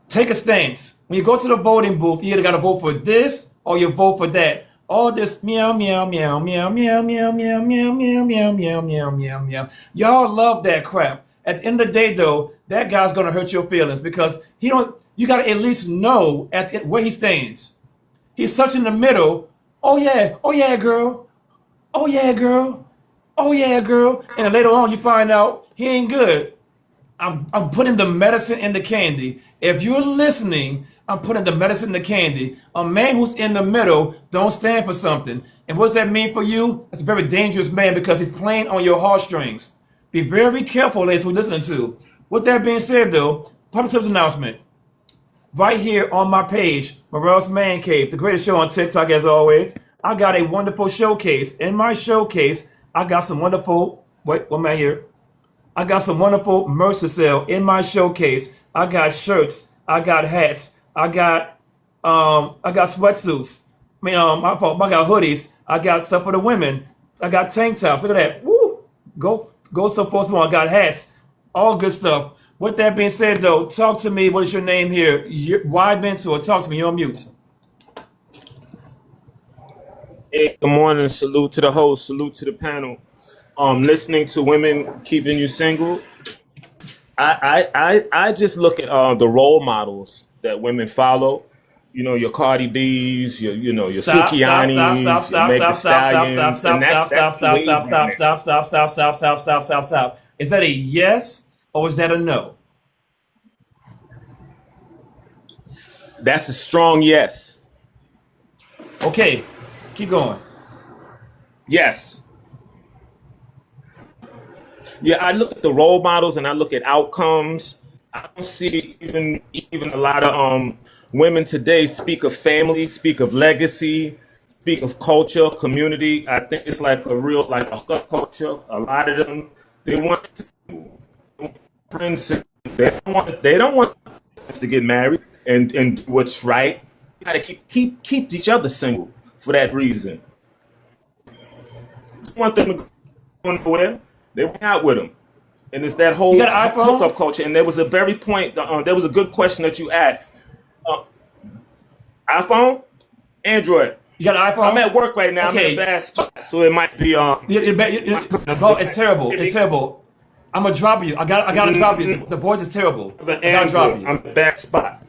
Take a stance. When you go to the voting booth, you either got to vote for this or you vote for that. All this meow, meow, meow, meow, meow, meow, meow, meow, meow, meow, meow, meow, meow, meow. Y'all love that crap. At the end of the day, though, that guy's gonna hurt your feelings because you gotta at least know where he stands. He's such in the middle. Oh yeah, girl. Oh yeah, girl. Oh yeah, girl. And then later on, you find out he ain't good. I'm putting the medicine in the candy. If you're listening, I'm putting the medicine in the candy. A man who's in the middle don't stand for something. And what does that mean for you? That's a very dangerous man because he's playing on your heartstrings. Be very careful, ladies, who are listening to. With that being said, though, public service announcement. Right here on my page, Morel's Man Cave, the greatest show on TikTok as always. I got a wonderful showcase. In my showcase, I got some wonderful, what am I here? I got some wonderful merch to sell in my showcase. I got shirts, I got hats, I got sweatsuits. I got hoodies, I got stuff for the women, I got tank tops. Look at that. Woo! Go support someone. I got hats, all good stuff. With that being said, though, talk to me. What is your name here? Why mentor? Talk to me. You're on mute. Hey, good morning. Salute to the host. Salute to the panel. Listening to women keeping you single. I just look at the role models that women follow. Your Cardi B's, your Sukianis, your Meg Thee Stallions, and Stop. Is that a yes or is that a no? That's a strong yes. Okay, keep going. Yes. Yeah, I look at the role models and I look at outcomes. I don't see even a lot of women today speak of family, speak of legacy, speak of culture, community. I think it's like a real, like a culture. A lot of them, they want friends. They don't want to get married and do what's right. You gotta keep each other single for that reason. Just want them to go nowhere. They went out with them, and it's that whole You got an iPhone? hookup culture. And there was a very point. There was a good question that you asked. iPhone, Android. You got an iPhone? I'm at work right now. I'm in a bad spot, so it might be. Bro, it's terrible. It's terrible. I'm gonna drop you. I gotta drop you. The voice is terrible. I gotta drop you. I'm in a bad spot.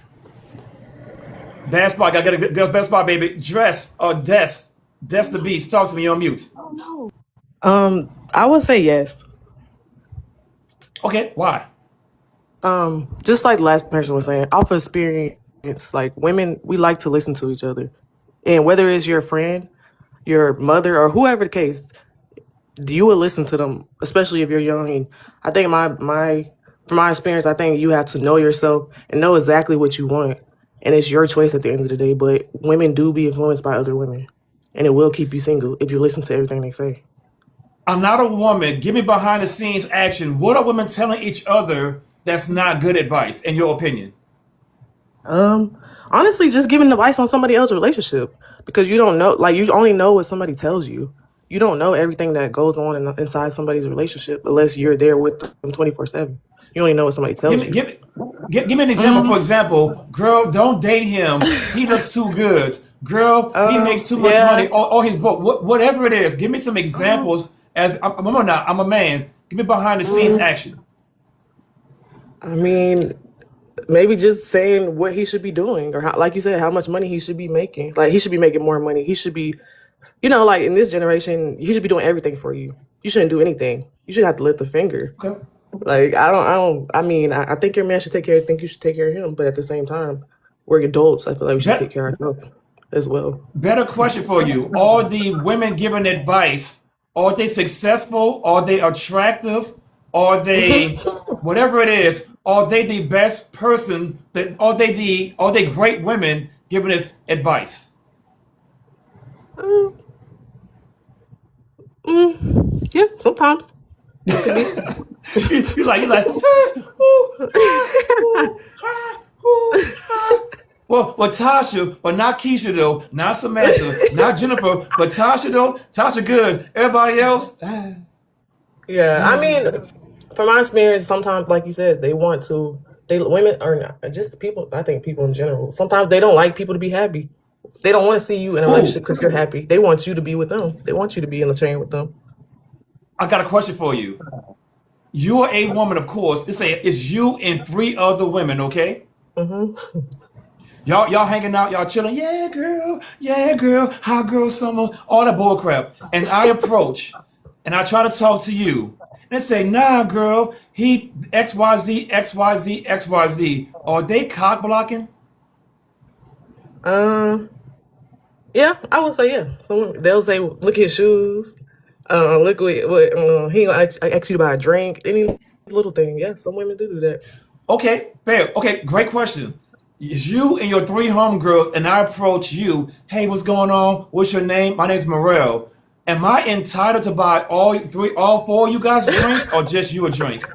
Bad spot. I gotta get a bad spot, baby. Dress or Des the Beast. Talk to me. You're on mute. Oh no. I would say yes. Okay, why? Just like the last person was saying, off of experience, like women, we like to listen to each other. And whether it's your friend, your mother, or whoever the case, you will listen to them, especially if you're young. And I think from my experience, I think you have to know yourself and know exactly what you want. And it's your choice at the end of the day. But women do be influenced by other women. And it will keep you single if you listen to everything they say. I'm not a woman. Give me behind the scenes action. What are women telling each other that's not good advice, in your opinion? Honestly, just giving advice on somebody else's relationship, because you don't know, like, you only know what somebody tells you. You don't know everything that goes on inside somebody's relationship unless you're there with them 24/7. You only know what somebody tells you. Give me an example. For example, girl, don't date him. He looks too good. Girl, he makes too much money. Or his book, whatever it is. Give me some examples. I'm a man. Give me behind the scenes action. I mean, maybe just saying what he should be doing, or how, like you said, how much money he should be making. Like, he should be making more money. He should be, like in this generation, he should be doing everything for you. You shouldn't do anything. You should have to lift a finger. Okay. Like, I think your man should take care of, I think you should take care of him. But at the same time, we're adults. I feel like we should take care of ourselves as well. Better question for you. Are the women giving advice, are they successful? Are they attractive? Are they, whatever it is, are they the best person? Are they great women giving us advice? Yeah, sometimes. You're like, well, Tasha, but not Keisha though, not Samantha, not Jennifer, but Tasha though. Tasha good. Everybody else. Yeah, I mean, from my experience, sometimes, like you said, women are not just people. I think people in general, sometimes they don't like people to be happy. They don't want to see you in a relationship because you're happy. They want you to be with them. They want you to be in the chain with them. I got a question for you. You're a woman, of course. It's you and 3 other women, okay? Mm-hmm. Y'all hanging out, y'all chilling. Yeah, girl, hot girl summer, all that bull crap. And I approach, and I try to talk to you. And they say, nah, girl, he XYZ, XYZ, XYZ. Are they cock blocking? Yeah, I would say yeah. They'll say, look at his shoes. Look what he gonna ask you to buy a drink. Any little thing. Yeah, some women do that. Okay, fair. Okay, great question. It's you and your 3 homegirls, and I approach you. Hey, what's going on? What's your name? My name's Morel. Am I entitled to buy all 4 of you guys drinks, or just you a drink?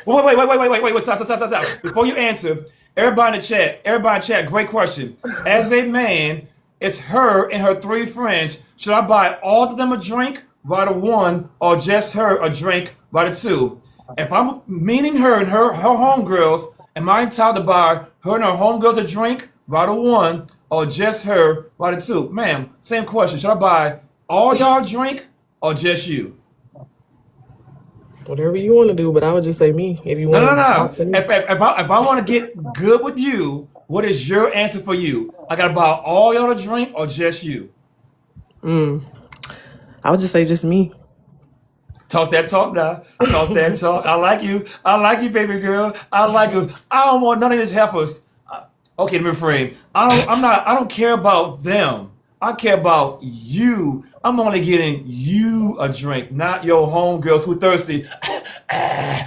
Wait, stop. Before you answer, everybody in the chat, great question. As a man, it's her and her 3 friends. Should I buy all of them a drink, buy the 1, or just her a drink, buy the 2? If I'm meaning her and her homegirls, am I entitled to buy her and her homegirls a drink, buy the 1, or just her, buy the 2? Ma'am, same question. Should I buy all y'all drink, or just you? Whatever you want to do, but I would just say me. If you want No. If I want to get good with you, what is your answer for you? I gotta buy all y'all a drink, or just you? I would just say just me. Talk that talk now. Talk that talk. I like you, baby girl. I like you. I don't want none of these heifers. Okay, let me reframe. I don't care about them. I care about you. I'm only getting you a drink, not your homegirls who thirsty. I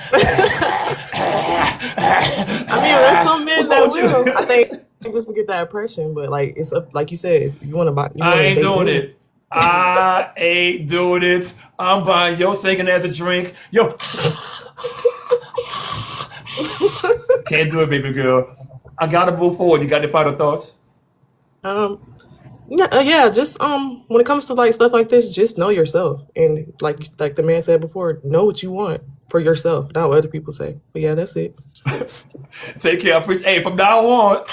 mean, there's some men that will. I think just to get that impression, but like it's up, like you said, you want to I ain't date doing men. it. I ain't doing it. I'm buying your singing as a drink. Yo, can't do it, baby girl. I gotta move forward. You got any final thoughts? Yeah, just when it comes to like stuff like this, just know yourself, and like the man said before, know what you want for yourself, not what other people say. But yeah, that's it. Take care. Hey, from now on,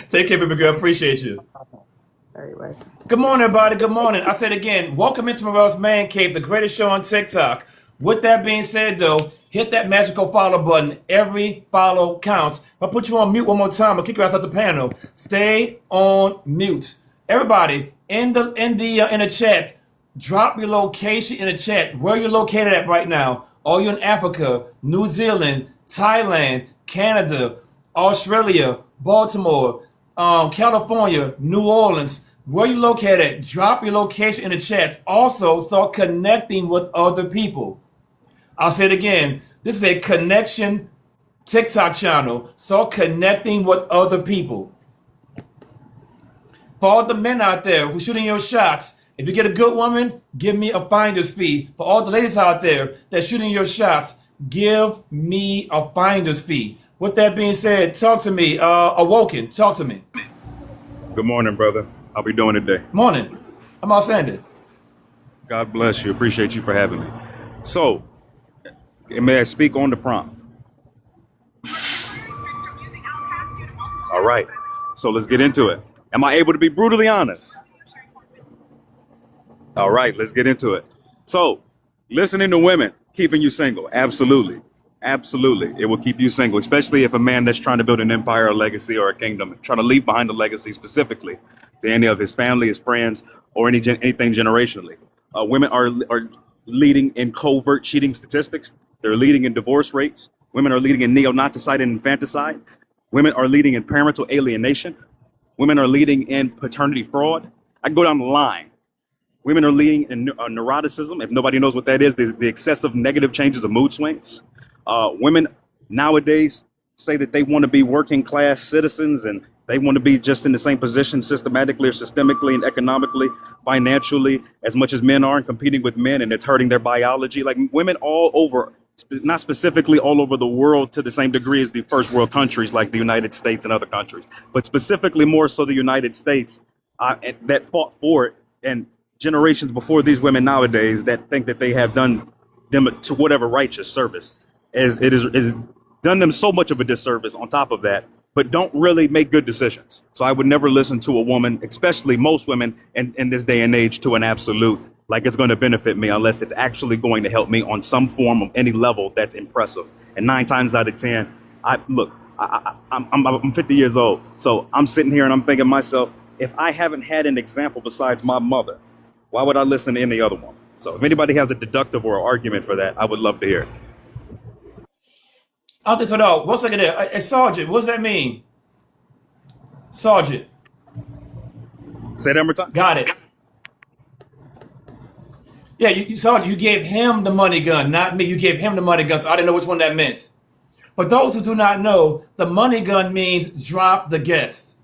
take care, baby girl. Appreciate you. All right, bye. Good morning, everybody. Good morning. I said again, welcome into Morel's Man Cave, the greatest show on TikTok. With that being said, though, hit that magical follow button. Every follow counts. I'll put you on mute one more time. I'll kick your ass out the panel. Stay on mute. Everybody in the chat, drop your location in the chat. Where you're located at right now. Are you in Africa, New Zealand, Thailand, Canada, Australia, Baltimore, California, New Orleans? Where you located at? Drop your location in the chat. Also, start connecting with other people. I'll say it again. This is a connection TikTok channel. Start connecting with other people. For all the men out there who are shooting your shots, if you get a good woman, give me a finder's fee. For all the ladies out there that are shooting your shots, give me a finder's fee. With that being said, talk to me. Awoken, talk to me. Good morning, brother. How we doing today? Morning. I'm outstanding. God bless you. Appreciate you for having me. So, may I speak on the prompt? All right. So let's get into it. Am I able to be brutally honest? All right, let's get into it. So, listening to women, keeping you single. Absolutely. Absolutely. It will keep you single, especially if a man that's trying to build an empire, a legacy, or a kingdom, trying to leave behind a legacy specifically to any of his family, his friends, or anything generationally. Women are leading in covert cheating statistics. They're leading in divorce rates. Women are leading in neo-Nazicide and infanticide. Women are leading in parental alienation. Women are leading in paternity fraud. I can go down the line. Women are leading in neuroticism. If nobody knows what that is, the excessive negative changes of mood swings. Women nowadays say that they want to be working class citizens and they want to be just in the same position systematically or systemically and economically, financially, as much as men are, and competing with men, and it's hurting their biology. Like women all over, not specifically all over the world to the same degree as the first world countries like the United States and other countries, but specifically more so the United States that fought for it, and generations before these women nowadays that think that they have done them to whatever righteous service, as it is done them so much of a disservice on top of that, but don't really make good decisions. So I would never listen to a woman, especially most women in this day and age, to an absolute, like it's going to benefit me, unless it's actually going to help me on some form of any level that's impressive. And 9 times out of 10, I'm 50 years old. So I'm sitting here and I'm thinking to myself, if I haven't had an example besides my mother, why would I listen to any other one? So if anybody has a deductive or an argument for that, I would love to hear it. I'll just hold on. 1 second there. Hey, Sergeant, what does that mean? Sergeant. Say that one more time. Got it. Yeah, Sergeant, you gave him the money gun, not me. You gave him the money gun, so I didn't know which one that meant. For those who do not know, the money gun means drop the guest.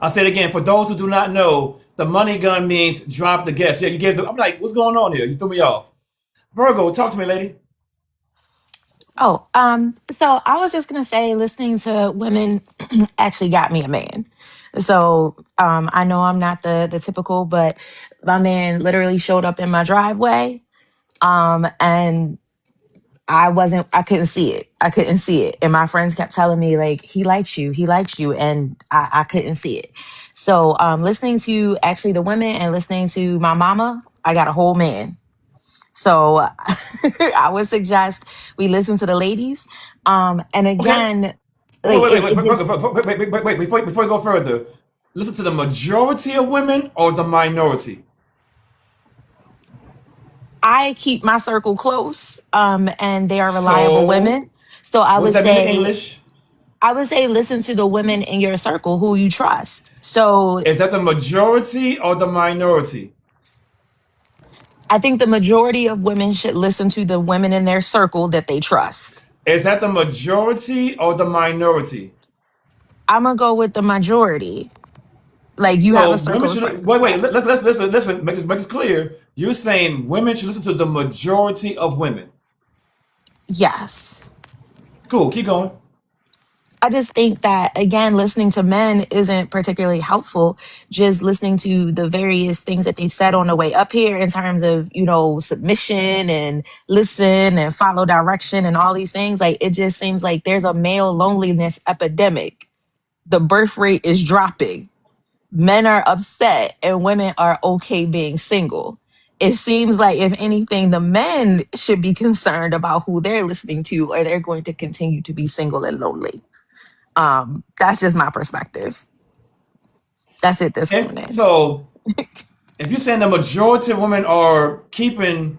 I'll say it again. For those who do not know, the money gun means drop the guest. Yeah, you gave I'm like, what's going on here? You threw me off. Virgo, talk to me, lady. Oh, so I was just gonna say, listening to women actually got me a man. So I know I'm not the typical, but my man literally showed up in my driveway, and I couldn't see it. I couldn't see it, and my friends kept telling me like, he likes you, and I couldn't see it. So listening to actually the women and listening to my mama, I got a whole man. So I would suggest we listen to the ladies. And again, like Wait, it just, before you go further, listen to the majority of women or the minority? I keep my circle close, and they are reliable women. So what does that mean in English? I would say listen to the women in your circle who you trust. So is that the majority or the minority? I think the majority of women should listen to the women in their circle that they trust. Is that the majority or the minority? I'm gonna go with the majority. Like you have So a circle women of should friends. wait. Let's listen. Make this clear. You're saying women should listen to the majority of women. Yes. Cool. Keep going. I just think that again, listening to men isn't particularly helpful. Just listening to the various things that they've said on the way up here in terms of, submission and listen and follow direction and all these things. Like it just seems like there's a male loneliness epidemic. The birth rate is dropping. Men are upset and women are okay being single. It seems like, if anything, the men should be concerned about who they're listening to, or they're going to continue to be single and lonely. That's just my perspective. That's it this And morning. so, if you're saying the majority of women are keeping,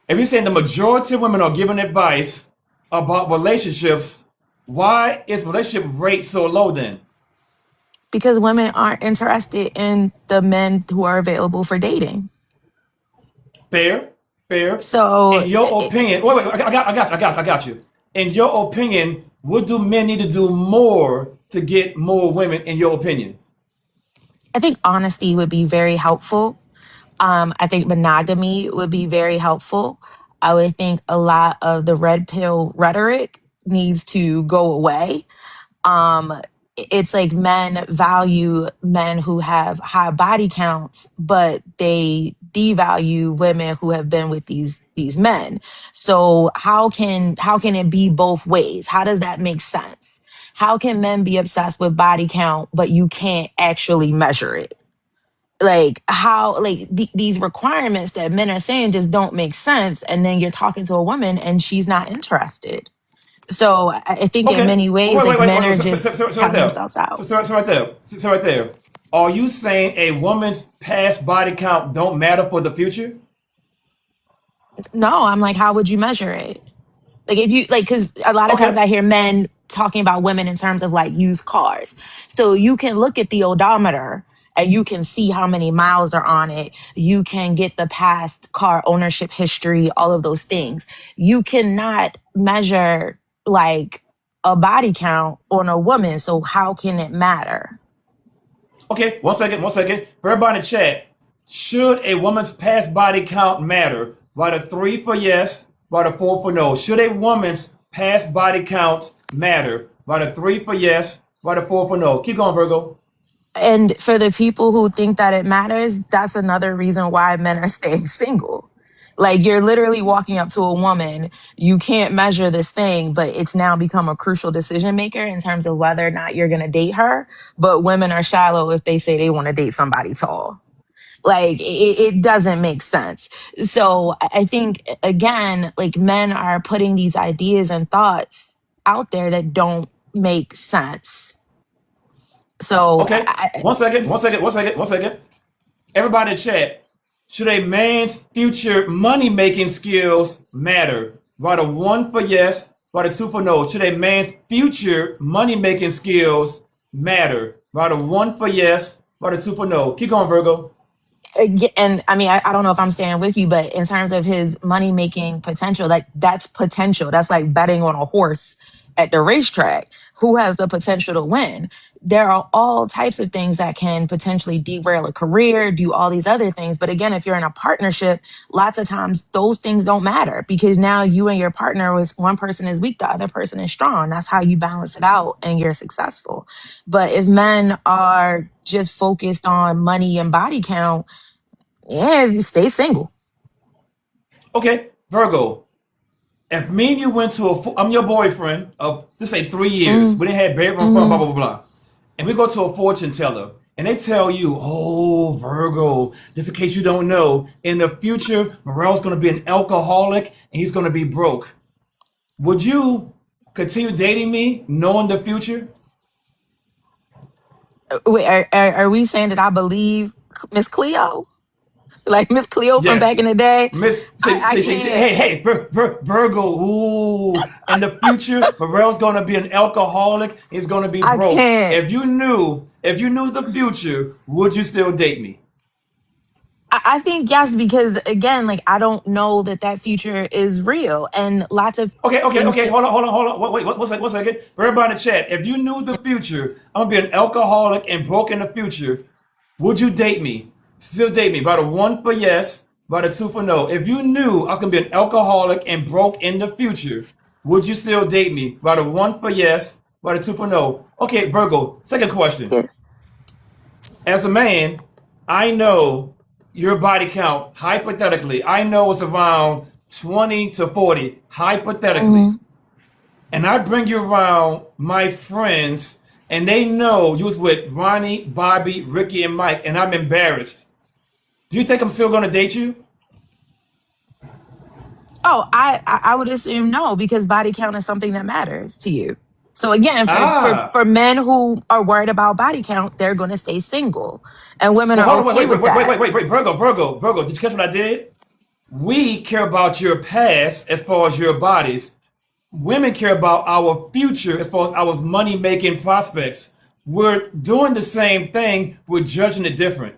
if you're saying the majority of women are giving advice about relationships, why is relationship rate so low then? Because women aren't interested in the men who are available for dating. Fair, fair. So In your opinion, wait, I got you. In your opinion, what do men need to do more to get more women? In your opinion, I think honesty would be very helpful. I think monogamy would be very helpful. I would think a lot of the red pill rhetoric needs to go away. um it's like men value men who have high body counts, but they devalue women who have been with these men. So how can it be both ways? How does that make sense? How can men be obsessed with body count but you can't actually measure it? Like how, like these requirements that men are saying just don't make sense, and then you're talking to a woman and she's not interested. So I think in okay. many ways, like men Wait. are just So right counting there. themselves out. So right there. Are you saying a woman's past body count don't matter for the future? No, I'm like, how would you measure it? Like if you like, because a lot of times Okay. I hear men talking about women in terms of like used cars. So you can look at the odometer and you can see how many miles are on it. You can get the past car ownership history, all of those things. You cannot measure like a body count on a woman. So how can it matter? Okay. 1 second. For everybody in the chat, should a woman's past body count matter? Write a 3 for yes. Write a 4 for no. Should a woman's past body count matter? Write a 3 for yes. Write a 4 for no. Keep going, Virgo. And for the people who think that it matters, that's another reason why men are staying single. Like you're literally walking up to a woman, you can't measure this thing, but it's now become a crucial decision maker in terms of whether or not you're going to date her. But women are shallow if they say they want to date somebody tall. Like it doesn't make sense. So I think, again, like men are putting these ideas and thoughts out there that don't make sense. So Okay. 1 second. Everybody in chat, should a man's future money making skills matter? Write a 1 for yes, write a 2 for no. Should a man's future money making skills matter? Write a 1 for yes, write a 2 for no. Keep going, Virgo. And I mean, I don't know if I'm staying with you, but in terms of his money making potential, like that's potential. That's like betting on a horse at the racetrack. Who has the potential to win? There are all types of things that can potentially derail a career, do all these other things. But again, if you're in a partnership, lots of times those things don't matter because now you and your partner was one person is weak, the other person is strong. That's how you balance it out and you're successful. But if men are just focused on money and body count, yeah, you stay single. Okay, Virgo. If me and you went to I'm your boyfriend of, let's say, 3 years. We didn't have bedroom fun, blah, Mm-hmm. blah, blah, blah. And we go to a fortune teller and they tell you, oh, Virgo, just in case you don't know, in the future, Morel's going to be an alcoholic and he's going to be broke. Would you continue dating me knowing the future? Wait, are we saying that I believe Miss Cleo? Like Miss Cleo from back Yes. in the day? Miss, I can't. hey, Virgo, ooh, in the future, Morel's going to be an alcoholic. He's going to be I broke. can't. If you knew the future, would you still date me? I think yes, because again, like I don't know that future is real, and lots of things Okay. can. Hold on. Wait, one second. For everybody in the chat, if you knew the future, I'm gonna be an alcoholic and broke in the future. Would you date me? Still date me? By the 1 for yes, by the 2 for no. If you knew I was gonna be an alcoholic and broke in the future, would you still date me? By the 1 for yes, by the 2 for no. Okay, Virgo. Second question. Yeah. As a man, I know your body count, hypothetically, I know it's around 20 to 40, hypothetically. Mhm. And I bring you around my friends, and they know you was with Ronnie, Bobby, Ricky, and Mike, and I'm embarrassed. Do you think I'm still gonna date you? Oh, I would assume no, because body count is something that matters to you. So again, Ah. for men who are worried about body count, they're going to stay single, and women Well, are hold on, okay with that. Virgo. Did you catch what I did? We care about your past as far as your bodies. Women care about our future as far as our money making prospects. We're doing the same thing, we're judging it different.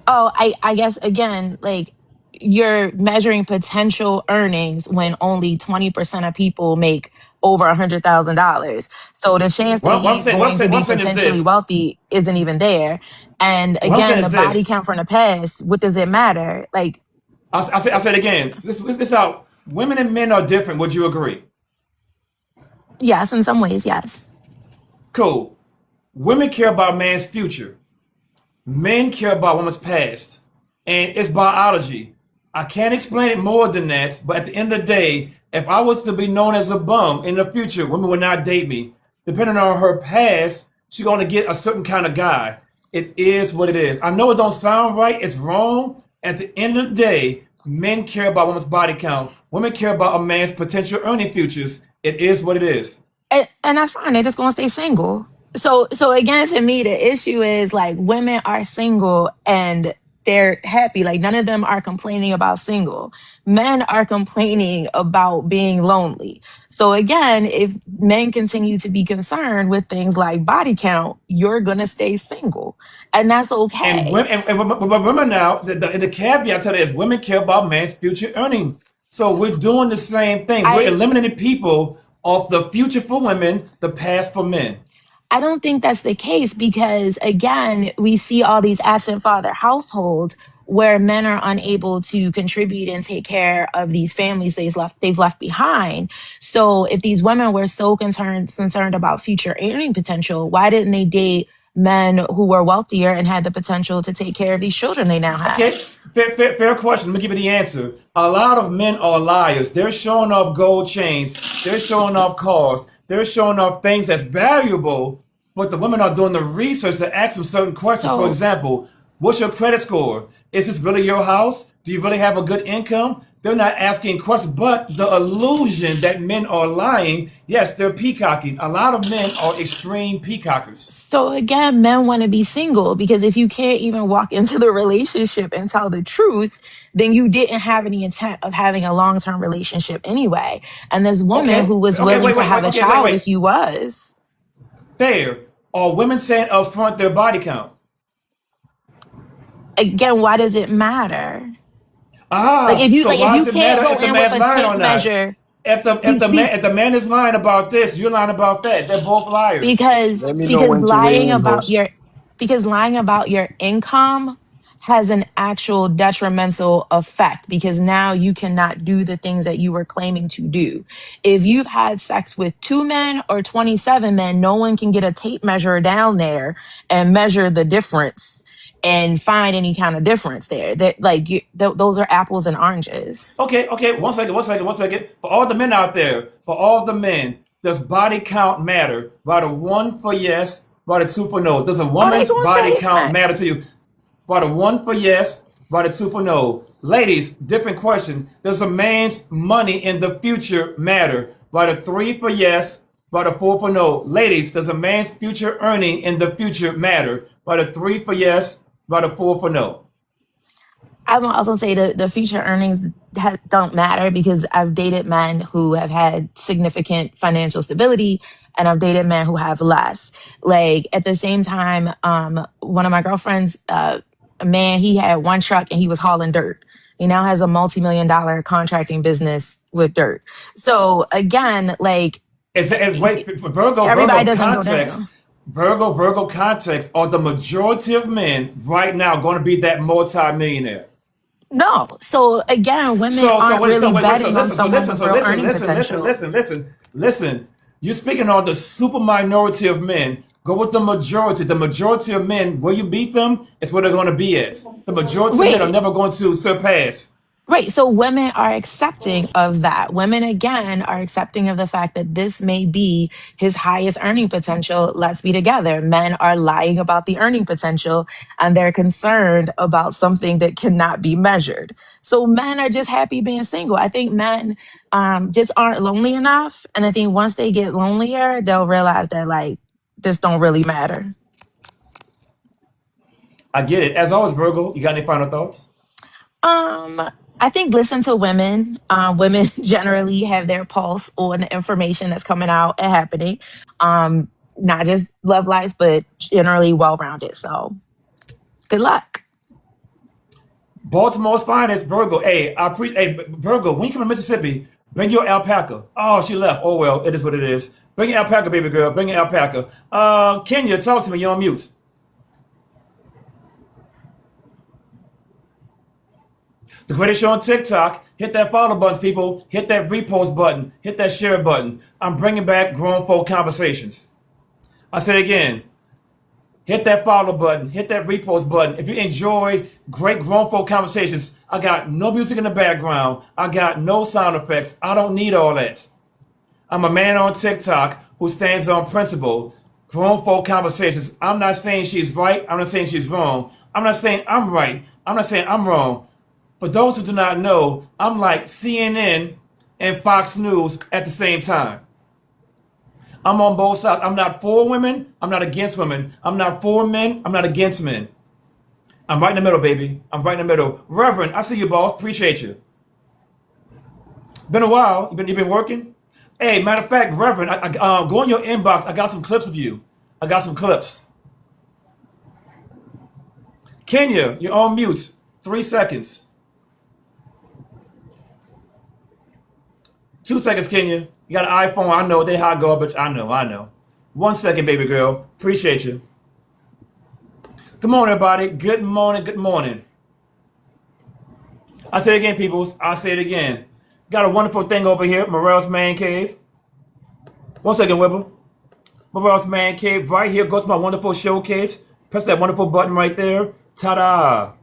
Oh, I guess again, like you're measuring potential earnings when only 20% of people make over $100,000. So the chance that What I'm he's saying, what I'm going to saying, what be I'm saying is potentially this. wealthy isn't even there. And What I'm again, saying the is body this. count from the past, what does it matter? Like, I said again. This out. Women and men are different. Would you agree? yes, in some ways, yes. Cool. Women care about man's future. Men care about women's past. And it's biology. I can't explain it more than that, but at the end of the day, if I was to be known as a bum in the future, women would not date me. Depending on her past, she's gonna get a certain kind of guy. It is what it is. I know it don't sound right, it's wrong. At the end of the day, men care about women's body count. Women care about a man's potential earning futures. It is what it is. And that's fine. They're just gonna stay single. So again, to me, the issue is like women are single and they're happy. Like none of them are complaining about single. Men are complaining about being lonely. So again, if men continue to be concerned with things like body count, you're gonna stay single, and that's And okay. women, but women now, the caveat to that is women care about man's future earning. So we're doing the same thing. We're I eliminating people off the future for women, the past for men. I don't think that's the case because, again, we see all these absent father households where men are unable to contribute and take care of these families they've left behind. So, if these women were so concerned about future earning potential, why didn't they date men who were wealthier and had the potential to take care of these children they now have? Okay, fair question. Let me give you the answer. A lot of men are liars. They're showing off gold chains. They're showing off cars. They're showing off things that's valuable, but the women are doing the research to ask them certain questions. For So, example, what's your credit score? Is this really your house? Do you really have a good income? They're not asking questions, but the illusion that men are lying, yes, they're peacocking. A lot of men are extreme peacockers. So again, men want to be single because if you can't even walk into the relationship and tell the truth, then you didn't have any intent of having a long-term relationship anyway. And this woman who was willing to have a child with you was. Fair. Are women saying up front their body count? Again, why does it matter? Like Ah, so if why you does it can't matter go if the in with man's a lying tape or not? measure, If the man is lying about this, you're lying about that. They're both liars. because Let me know because when to lying weigh in, about boss. your because lying about your income has an actual detrimental effect because now you cannot do the things that you were claiming to do. If you've had sex with 2 men or 27 men, no one can get a tape measure down there and measure the difference and find any kind of difference there. That like those are apples and oranges. Okay. One second. For all the men out there, for all the men, does body count matter? By the 1 for yes, by the 2 for no. Does a Oh, they woman's gonna say body it's count not. matter to you? By the 1 for yes, by the 2 for no. Ladies, different question. Does a man's money in the future matter? By the 3 for yes, by the 4 for no. Ladies, does a man's future earning in the future matter? By the 3 for yes, by the 4 for no. I will also say the future earnings don't matter because I've dated men who have had significant financial stability and I've dated men who have less. Like at the same time, one of my girlfriends a man, he had one truck and he was hauling dirt. He now has a multi-million-dollar contracting business with dirt. So again, like Wait, everybody Virgo doesn't go context. down. Virgo context. Are the majority of men right now going to be that multi-millionaire? No. So again, women aren't really betting on someone with real earning potential. Listen. You're speaking on the super minority of men. Go with the majority. The majority of men, where you beat them, is where they're going to be at. The majority of men are Wait, never going to surpass. right. So women are accepting of that. Women, again, are accepting of the fact that this may be his highest earning potential. Let's be together. Men are lying about the earning potential and they're concerned about something that cannot be measured. So men are just happy being single. I think men just aren't lonely enough. And I think once they get lonelier, they'll realize that, like, this don't really matter. I get it. As always, Virgo, you got any final thoughts? I think listen to women. Women generally have their pulse on the information that's coming out and happening. Not just love lives, but generally well-rounded. So good luck. Baltimore's finest, Virgo. Hey, Virgo, when you come to Mississippi, bring your alpaca. Oh, she left. Oh, well, it is what it is. Bring your alpaca, baby girl. Bring your alpaca. Kenya, talk to me. You're on mute. The greatest show on TikTok. Hit that follow button, people. Hit that repost button. Hit that share button. I'm bringing back grown folk conversations. I said it again. Hit that follow button. Hit that repost button. If you enjoy great grown folk conversations, I got no music in the background. I got no sound effects. I don't need all that. I'm a man on TikTok who stands on principle. Grown folk conversations. I'm not saying she's right. I'm not saying she's wrong. I'm not saying I'm right. I'm not saying I'm wrong. For those who do not know, I'm like CNN and Fox News at the same time. I'm on both sides. I'm not for women. I'm not against women. I'm not for men. I'm not against men. I'm right in the middle, baby. I'm right in the middle. Reverend, I see you, boss. Appreciate you. Been a while. You've been working? Hey, matter of fact, Reverend, go in your inbox. I got some clips of you. I got some clips. Kenya, you're on mute. 3 seconds. 2 seconds, Kenya. You got an iPhone. I know they hot garbage. I know. 1 second, baby girl. Appreciate you. Good morning, everybody. Good morning. I say it again, peoples. I say it again. Got a wonderful thing over here, Morel's Man Cave. 1 second, Wibble. Morel's Man Cave. Right here goes my wonderful showcase. Press that wonderful button right there. Ta-da.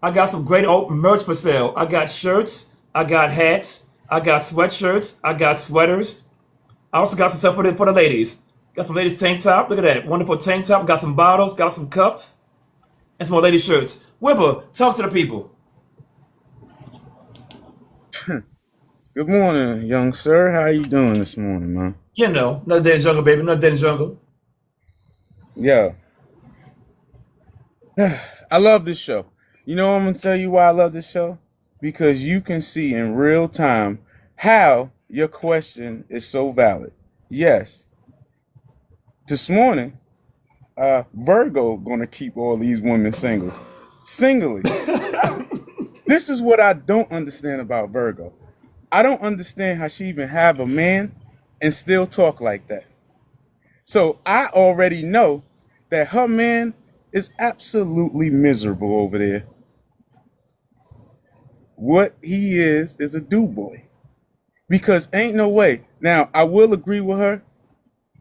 I got some great old merch for sale. I got shirts. I got hats. I got sweatshirts. I got sweaters. I also got some stuff for the ladies. Got some ladies tank top. Look at that. Wonderful tank top. Got some bottles. Got some cups. And some more ladies shirts. Wibble, talk to the people. Good morning, young sir. How you doing this morning, man? You know, another day in the jungle, baby. Another day in the jungle. Yeah. I love this show. You know I'm going to tell you why I love this show? Because you can see in real time how your question is so valid. Yes. This morning, Virgo going to keep all these women single. Singly. This is what I don't understand about Virgo. I don't understand how she even have a man and still talk like that. So I already know that her man is absolutely miserable over there. What he is a do-boy. Because ain't no way. Now, I will agree with her.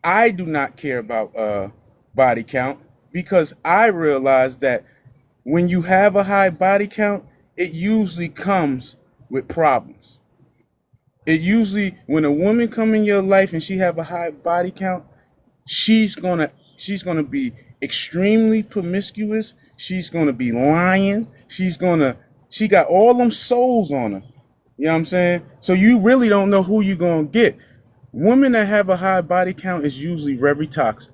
I do not care about body count because I realize that when you have a high body count, it usually comes with problems. It usually, when a woman come in your life and she have a high body count, she's gonna be extremely promiscuous. She's gonna be lying. She got all them souls on her. You know what I'm saying? So you really don't know who you're gonna get. Women that have a high body count is usually very toxic.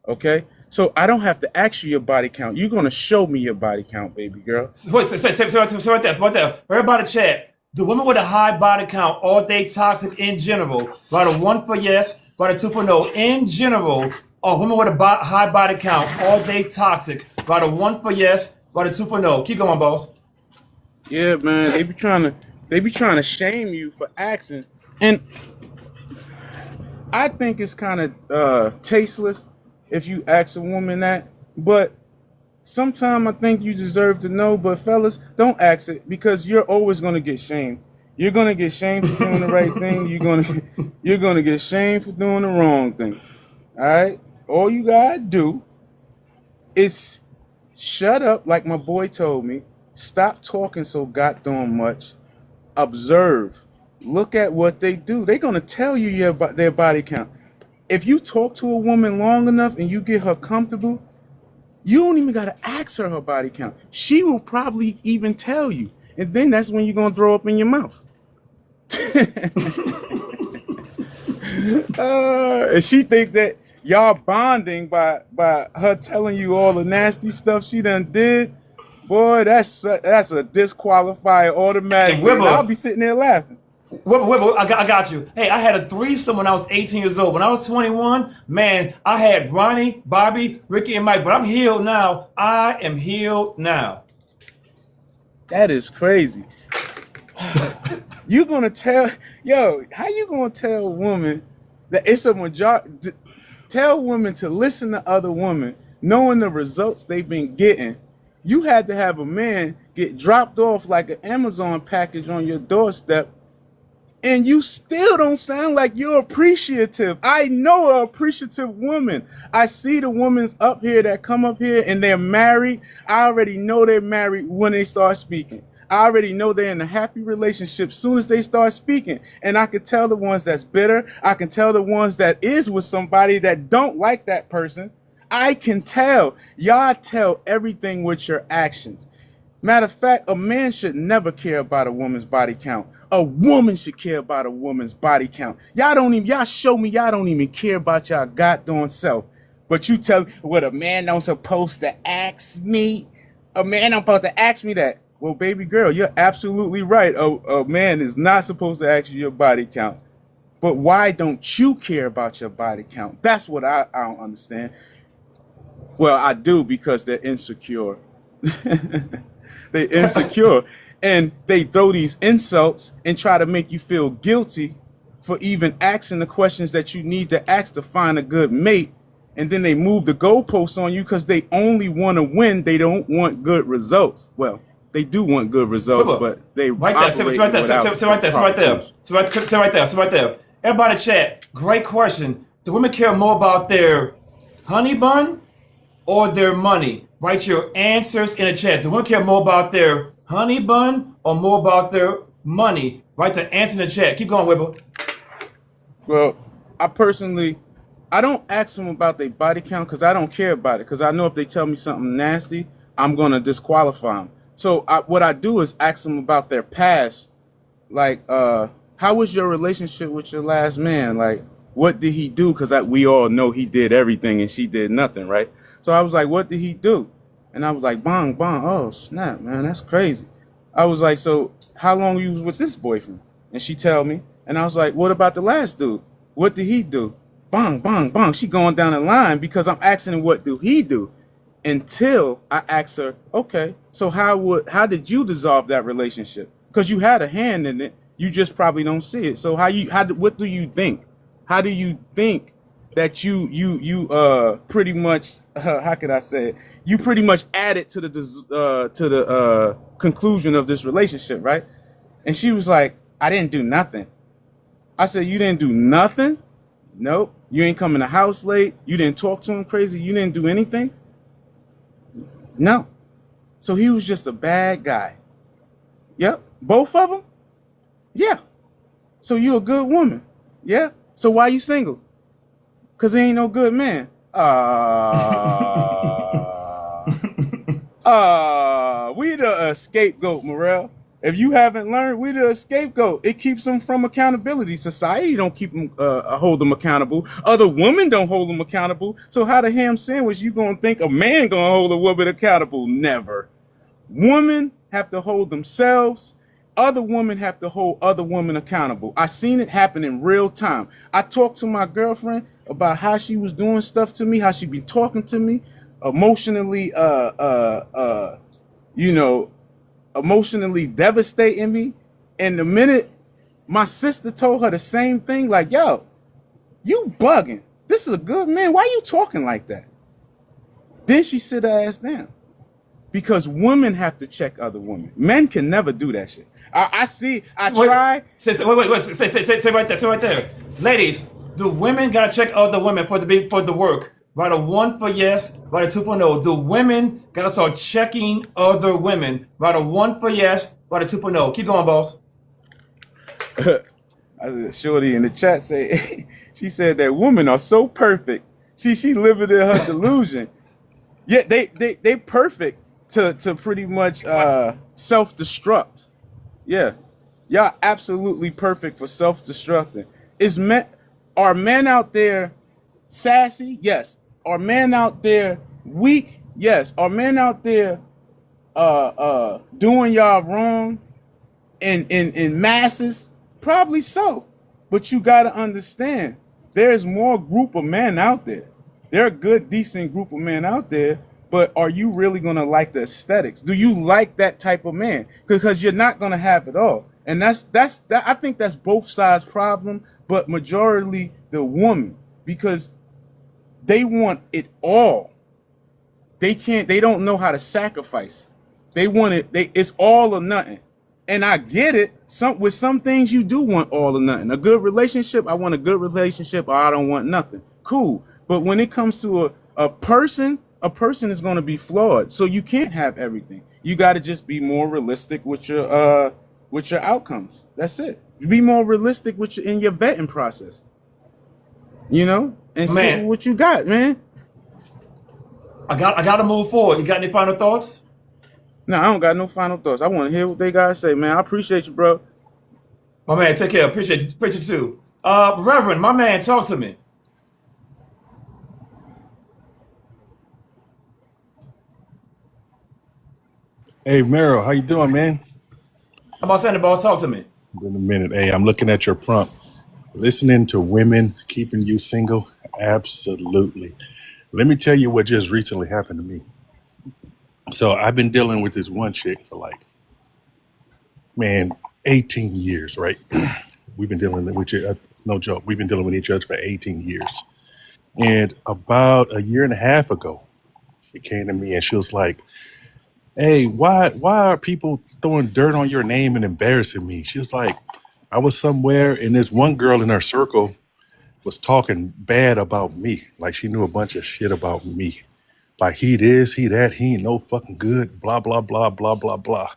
Okay? So I don't have to ask you your body count. You're gonna show me your body count, baby girl. Wait, say right there. Everybody chat. Do women with a high body count, are they toxic in general? Write a 1 for yes, write a 2 for no. In general, are women with a high body count, are they toxic? Write a 1 for yes, By the 2.0. Keep going, boss. Yeah, man, they be trying to shame you for asking, and I think it's kind of tasteless if you ask a woman that. But sometimes I think you deserve to know. But fellas, don't ask it because you're always gonna get shamed. You're gonna get shamed for doing the right thing. You're gonna get shamed for doing the wrong thing. All right. All you gotta do is shut up, like my boy told me. Stop talking so goddamn much. Observe. Look at what they do. They're gonna tell you their body count. If you talk to a woman long enough and you get her comfortable, you don't even gotta ask her body count. She will probably even tell you, and then that's when you're gonna throw up in your mouth. And she think that y'all bonding by her telling you all the nasty stuff she done did. Boy, that's a disqualifier automatically. Hey, Wibble. I'll be sitting there laughing. Wibble, I got you. Hey, I had a threesome when I was 18 years old. When I was 21, man, I had Ronnie, Bobby, Ricky, and Mike. But I'm healed now. I am healed now. That is crazy. You gonna tell, how you gonna tell a woman that it's a majority? Tell women to listen to other women, knowing the results they've been getting. You had to have a man get dropped off like an Amazon package on your doorstep, and you still don't sound like you're appreciative. I know an appreciative woman. I see the women up here that come up here and they're married. I already know they're married when they start speaking. I already know they're in a happy relationship soon as they start speaking. And I can tell the ones that's bitter. I can tell the ones that is with somebody that don't like that person. I can tell. Y'all tell everything with your actions. Matter of fact, a man should never care about a woman's body count. A woman should care about a woman's body count. Y'all show me y'all don't even care about y'all goddamn self. But you tell me, what, a man don't supposed to ask me? A man don't supposed to ask me that. Well, baby girl, you're absolutely right. A man is not supposed to ask you your body count. But why don't you care about your body count? That's what I don't understand. Well, I do, because they're insecure. They're insecure. And they throw these insults and try to make you feel guilty for even asking the questions that you need to ask to find a good mate. And then they move the goalposts on you because they only want to win. They don't want good results. Well, they do want good results, but they right there. Sit right there. Everybody chat. Great question. Do women care more about their honey bun or their money? Write your answers in the chat. Do women care more about their honey bun or more about their money? Write the answer in the chat. Keep going, Wibble. Well, I don't ask them about their body count because I don't care about it. Because I know if they tell me something nasty, I'm going to disqualify them. So what I do is ask them about their past. Like, how was your relationship with your last man? Like, what did he do? Because we all know he did everything and she did nothing, right? So I was like, what did he do? And I was like, bong, bong. Oh, snap, man, that's crazy. I was like, so how long you was with this boyfriend? And she tell me. And I was like, what about the last dude? What did he do? Bong, bong, bong. She going down the line because I'm asking her, what do he do? Until I ask her, okay, so how did you dissolve that relationship? Because you had a hand in it, you just probably don't see it. So what do you think? How do you think that you pretty much how could I say it? You pretty much added to the conclusion of this relationship, right? And she was like, I didn't do nothing. I said, you didn't do nothing? Nope. You ain't come in the house late. You didn't talk to him crazy. You didn't do anything? No. So he was just a bad guy. Yep. Both of them? Yeah. So you a good woman? Yeah. So why you single? Because he ain't no good man. We the scapegoat, Morel. If you haven't learned, we the scapegoat. It keeps them from accountability. Society don't keep them, hold them accountable. Other women don't hold them accountable. So how the ham sandwich you gonna think a man gonna hold a woman accountable? Never. Women have to hold themselves. Other women have to hold other women accountable. I seen it happen in real time. I talked to my girlfriend about how she was doing stuff to me, how she been talking to me, emotionally you know, emotionally devastating me. And the minute my sister told her the same thing, like, yo, you bugging. This is a good man. Why you talking like that? Then she sit her ass down. Because women have to check other women. Men can never do that shit. I try. Say right there. Ladies, do women gotta check other women for the work? Write a 1 for yes, write a 2 for no. Do women gotta start checking other women? Write a 1 for yes, write a 2 for no. Keep going, boss. Shorty in the chat say, she said that women are so perfect. She living in her delusion. Yeah, they perfect to pretty much self-destruct. Yeah. Y'all absolutely perfect for self-destructing. Are men out there sassy? Yes. Are men out there weak? Yes. Are men out there doing y'all wrong in masses? Probably so. But you gotta understand, there's more group of men out there. There are a good, decent group of men out there, but are you really gonna like the aesthetics? Do you like that type of man? Because you're not gonna have it all. And that's I think that's both sides' problem, but majority the woman, because they want it all. They don't know how to sacrifice. They want it, it's all or nothing. And I get it. With some things you do want all or nothing. A good relationship, I want a good relationship, or I don't want nothing. Cool. But when it comes to a person is going to be flawed. So you can't have everything. You got to just be more realistic with your outcomes. That's it. Be more realistic in your vetting process. You know, and see what you got, man. I got to move forward. You got any final thoughts? No, I don't got no final thoughts. I want to hear what they got to say, man. I appreciate you, bro. My man, take care. Appreciate you too. Reverend, my man, talk to me. Hey, Meryl, how you doing, man? How about Sandy Ball? Talk to me. In a minute. Hey, I'm looking at your prompt. Listening to women keeping you single? Absolutely. Let me tell you what just recently happened to me. So I've been dealing with this one chick for 18 years, right? We've been dealing with you, no joke. We've been dealing with each other for 18 years. And about a year and a half ago, she came to me and she was like, hey, why are people throwing dirt on your name and embarrassing me? She was like, I was somewhere and this one girl in her circle was talking bad about me. Like she knew a bunch of shit about me. Like he this, he that, he ain't no fucking good, blah, blah, blah, blah, blah, blah.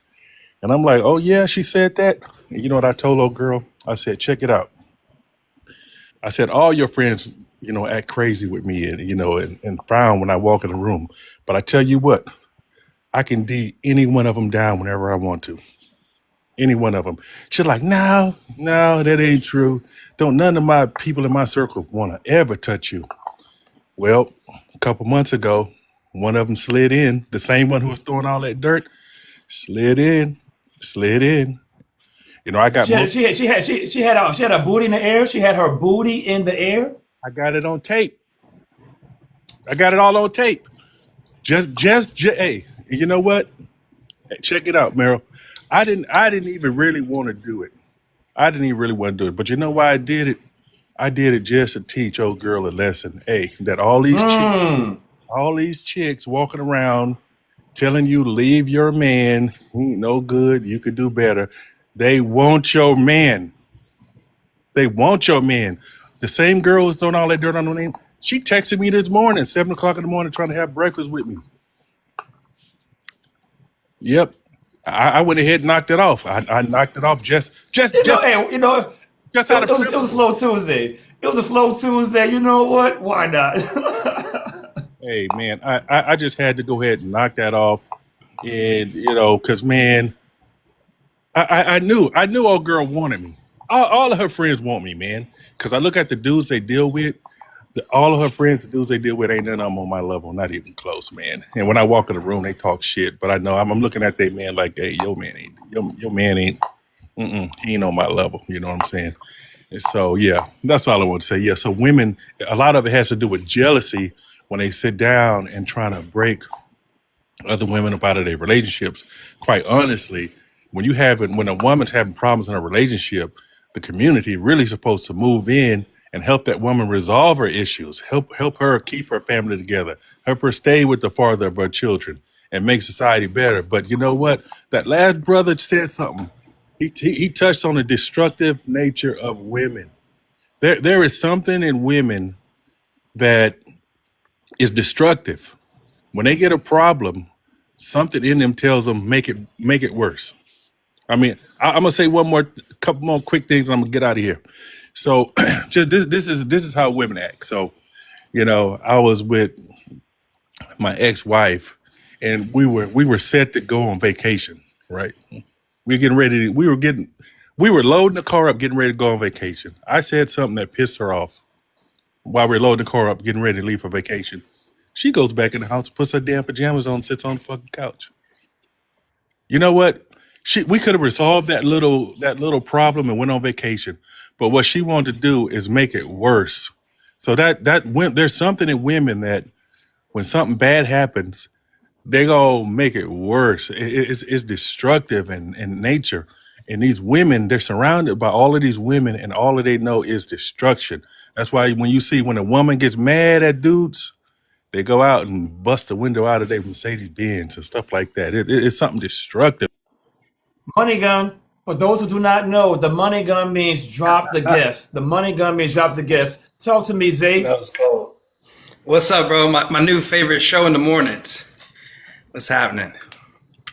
And I'm like, oh yeah, she said that? And you know what I told old girl? I said, check it out. I said, all your friends, act crazy with me and frown when I walk in the room. But I tell you what, I can D any one of them down whenever I want to. Any one of them. She's like, no, that ain't true. Don't none of my people in my circle want to ever touch you. Well, a couple months ago, one of them slid in. The same one who was throwing all that dirt slid in. I got. She had her booty in the air. She had her booty in the air. I got it on tape. I got it all on tape. Just hey, you know what? Hey, check it out, Meryl. I didn't even really want to do it. But you know why I did it? I did it just to teach old girl a lesson. Hey, that all these chicks walking around telling you leave your man, he ain't no good, you could do better. They want your man. The same girl who's throwing all that dirt on her name, she texted me this morning, 7 o'clock in the morning, trying to have breakfast with me. Yep. I went ahead and knocked it off. I knocked it off just out of it was a slow Tuesday. It was a slow Tuesday. You know what? Why not? Hey, man, I just had to go ahead and knock that off. And, because, man, I knew old girl wanted me. All of her friends want me, man. Because I look at the dudes they deal with. All of her friends, the dudes they deal with, ain't none of them on my level, not even close, man. And when I walk in the room, they talk shit. But I know I'm looking at that man like, hey, your man ain't, he ain't on my level. You know what I'm saying? And so, yeah, that's all I want to say. Yeah, so women, a lot of it has to do with jealousy when they sit down and trying to break other women up out of their relationships. Quite honestly, when a woman's having problems in a relationship, the community really supposed to move in and help that woman resolve her issues, help her keep her family together, help her stay with the father of her children, and make society better. But you know what? That last brother said something. He touched on the destructive nature of women. There is something in women that is destructive. When they get a problem, something in them tells them make it worse. I mean, I'm gonna say couple more quick things, and I'm gonna get out of here. So, just this is how women act. So, I was with my ex-wife, and we were set to go on vacation. Right? We were getting ready. We were loading the car up, getting ready to go on vacation. I said something that pissed her off while we are loading the car up, getting ready to leave for vacation. She goes back in the house, puts her damn pajamas on, sits on the fucking couch. You know what? We could have resolved that little problem and went on vacation. But what she wanted to do is make it worse. So there's something in women that when something bad happens, they gonna make it worse. It's destructive in nature. And these women, they're surrounded by all of these women, and all that they know is destruction. That's why when a woman gets mad at dudes, they go out and bust the window out of their Mercedes Benz and stuff like that. It's something destructive. Money gun. For those who do not know, the money gun means drop the guess. The money gun means drop the guess. Talk to me, Zay. That was cold. What's up, bro? My new favorite show in the mornings. What's happening?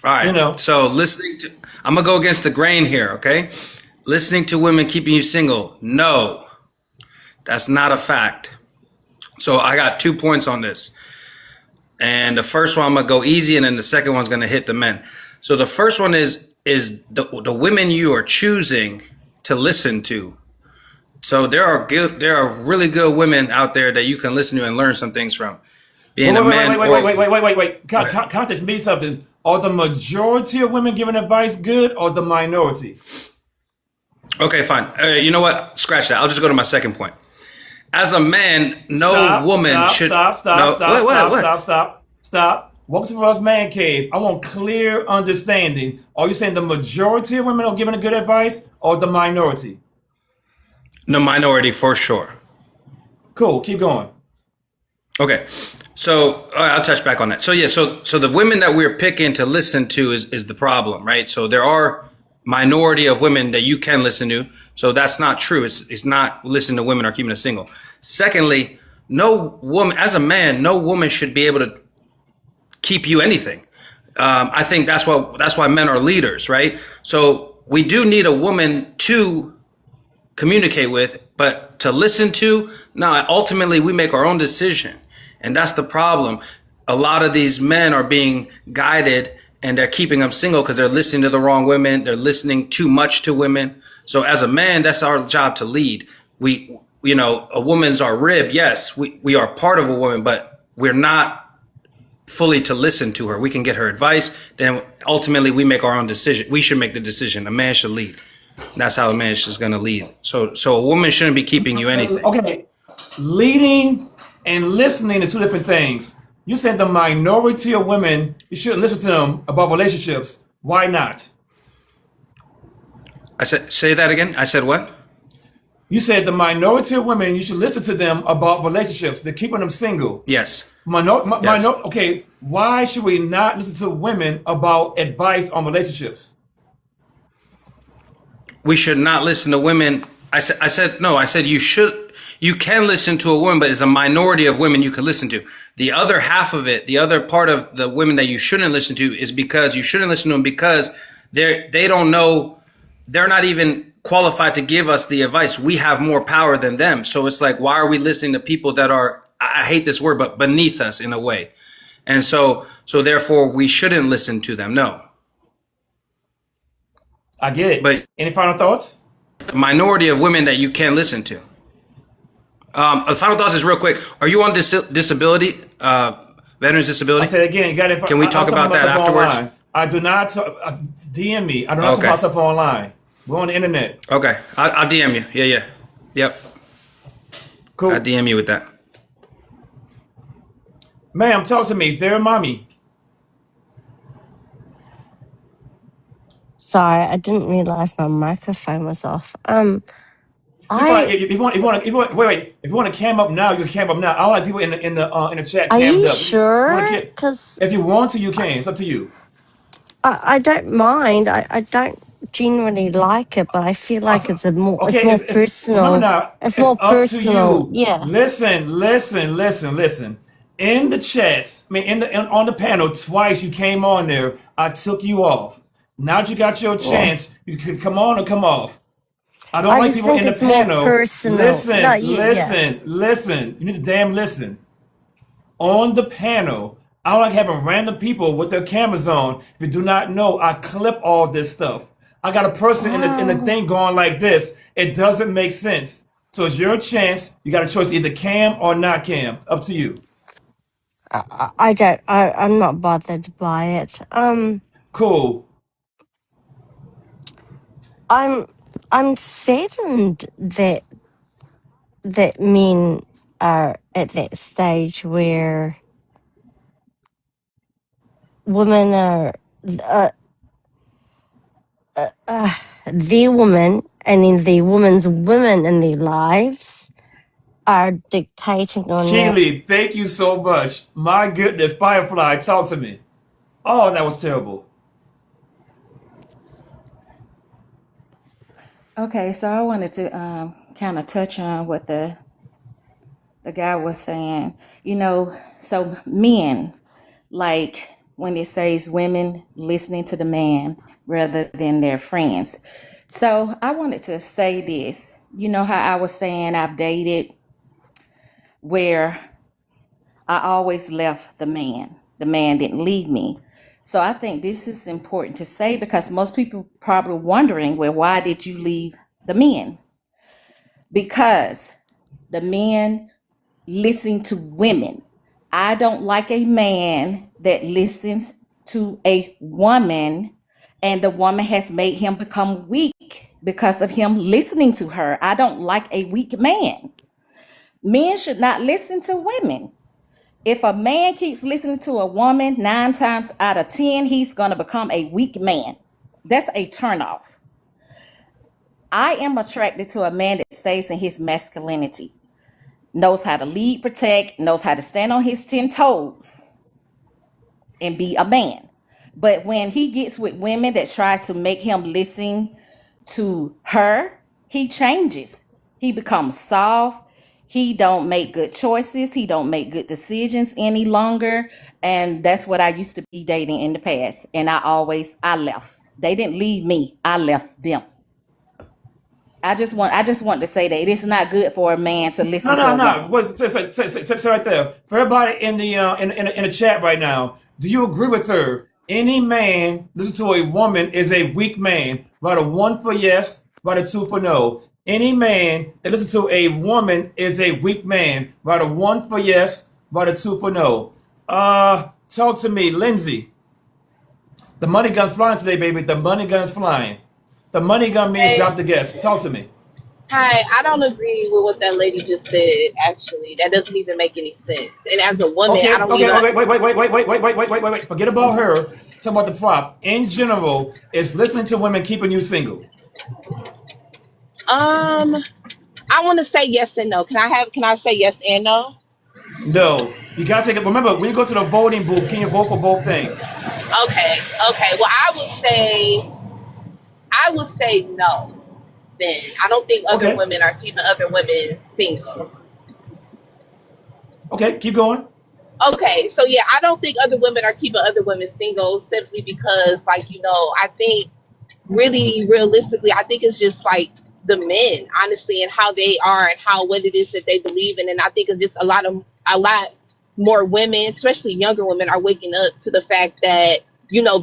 All right. So I'm going to go against the grain here, okay? Listening to women keeping you single. No, that's not a fact. So I got 2 points on this. And the first one, I'm going to go easy, and then the second one's going to hit the men. So the first one is the women you are choosing to listen to. So there are really good women out there that you can listen to and learn some things from. Being a man. Wait. Context means something. Are the majority of women giving advice good, or the minority? Okay, fine. You know what? Scratch that. I'll just go to my second point. As a man, no woman should. Stop. Welcome to Russ Man Cave. I want clear understanding. Are you saying the majority of women are giving good advice, or the minority? The minority for sure. Cool. Keep going. Okay. So I'll touch back on that. So so the women that we're picking to listen to is the problem, right? So there are minority of women that you can listen to. So that's not true. It's not listening to women are keeping us single. Secondly, no woman, as a man, no woman should be able to keep you anything. I think that's why men are leaders, right? So we do need a woman to communicate with, but to listen to, no, ultimately we make our own decision. And that's the problem. A lot of these men are being guided and they're keeping them single because they're listening to the wrong women. They're listening too much to women. So as a man, that's our job to lead. A woman's our rib. Yes, we are part of a woman, but we're not fully to listen to her. We can get her advice. Then ultimately we make our own decision. We should make the decision. A man should lead. That's how a man is going to lead. So a woman shouldn't be keeping you anything. Okay. Leading and listening are two different things. You said the minority of women, you shouldn't listen to them about relationships. Why not? I said, say that again. I said what? You said the minority of women, you should listen to them about relationships. They're keeping them single. Yes. Yes. Okay, why should we not listen to women about advice on relationships? We should not listen to women. I said you can listen to a woman, but it's a minority of women you can listen to. The other half of it, the other part of the women that you shouldn't listen to is because you shouldn't listen to them because they don't know, they're not even qualified to give us the advice. We have more power than them. So it's like, why are we listening to people that are, I hate this word, but beneath us in a way. And so therefore we shouldn't listen to them. No. I get it. But any final thoughts? The minority of women that you can listen to. The final thoughts is real quick. Are you on disability, veterans disability? I said again, you got it. Can we talk about that afterwards? Online. I do not DM me. I do not talk about stuff online. We're on the internet. Okay, I'll DM you. Yeah. Yep. Cool. I'll DM you with that. Ma'am, talk to me. There, mommy. Sorry, I didn't realize my microphone was off. I If you want, wait. If you want to cam up now, you can cam up now. I don't like people in the chat are cammed you up. If you want sure? to, Because if you want to, you can. It's up to you. I don't mind. I don't genuinely like it, but I feel like it's Okay, more it's remember personal. now. It's It's more up to personal. you. Yeah. Listen. In the chats, I mean, on the panel twice you came on there. I took you off. Now that you got your Yeah. chance, you can come on or come off. I don't I like just people think in the it's more panel. personal. No, yeah. Listen. You need to damn listen. On the panel, I don't like having random people with their cameras on. If you do not know, I clip all this stuff. I got a person in the Oh, thing going like this. It doesn't make sense. So it's your chance. You got a choice, either cam or not cam. It's up to you. I don't. I'm not bothered by it. Cool. I'm saddened that men are at that stage where women are uh, their woman, and then the woman's women in their lives are dictating on that. Keely, thank you so much. My goodness, Firefly, talk to me. Oh, that was terrible. Okay, so I wanted to kind of touch on what the guy was saying. So men, like when it says women listening to the man rather than their friends. So I wanted to say this. You know how I was saying I've dated where I always left the man. The man didn't leave me. So I think this is important to say because most people probably wondering, well, why did you leave the men? Because the men listen to women. I don't like a man that listens to a woman and the woman has made him become weak because of him listening to her. I don't like a weak man. Men should not listen to women. If a man keeps listening to a woman 9 times out of 10, he's going to become a weak man. That's a turnoff. I am attracted to a man that stays in his masculinity, knows how to lead, protect, knows how to stand on his 10 toes and be a man. But when he gets with women that try to make him listen to her, he changes. He becomes soft. He don't make good choices. He don't make good decisions any longer. And that's what I used to be dating in the past. And I left. They didn't leave me. I left them. I just want to say that it is not good for a man to listen to a No. woman. Wait, say right there. For everybody in the in the chat right now, do you agree with her? Any man listen to a woman is a weak man. Write a 1 for yes, write a 2 for no. Any man that listens to a woman is a weak man. Write a 1 for yes, write a 2 for no. Talk to me, Lindsay. The money gun's flying today, baby. The money gun's flying. The money gun means Hey, drop the guest. Talk to me. hi, I don't agree with what that lady just said, actually. That doesn't even make any sense. And as a woman, I don't even. Wait. Forget about her. Talk about the prop. In general, is listening to women keeping you single? I want to say yes and no. Can I say yes and no? No. You gotta take it. Remember, when you go to the voting booth, can you vote for both things? Okay, okay. Well, I would say no. Then I don't think other Okay. women are keeping other women single. Okay, keep going. Okay, so yeah, I don't think other women are keeping other women single simply because, like, I think really realistically, I think it's just like the men, honestly, and how they are and what it is that they believe in. And I think it's just a lot more women, especially younger women, are waking up to the fact that,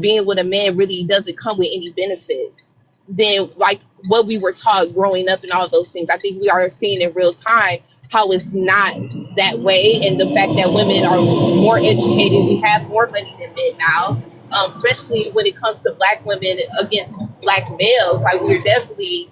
being with a man really doesn't come with any benefits than like what we were taught growing up and all those things. I think we are seeing in real time how it's not that way, and the fact that women are more educated, we have more money than men now, especially when it comes to black women against black males. Like, we're definitely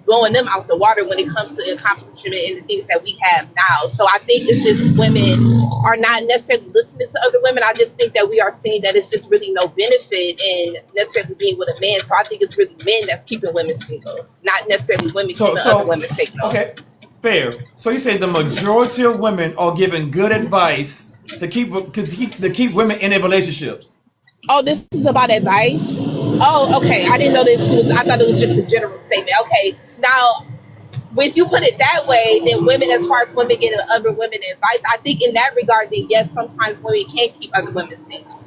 blowing them out the water when it comes to accomplishment and the things that we have now. So I think it's just women are not necessarily listening to other women. I just think that we are seeing that it's just really no benefit in necessarily being with a man. So I think it's really men that's keeping women single, not necessarily women keeping other women single. Okay, fair. So you say the majority of women are giving good advice to keep women in a relationship. Oh, this is about advice? Oh, okay. I didn't know this was, I thought it was just a general statement. Okay. Now, when you put it that way, then women, as far as women getting other women advice, I think in that regard, then yes, sometimes women can keep other women single.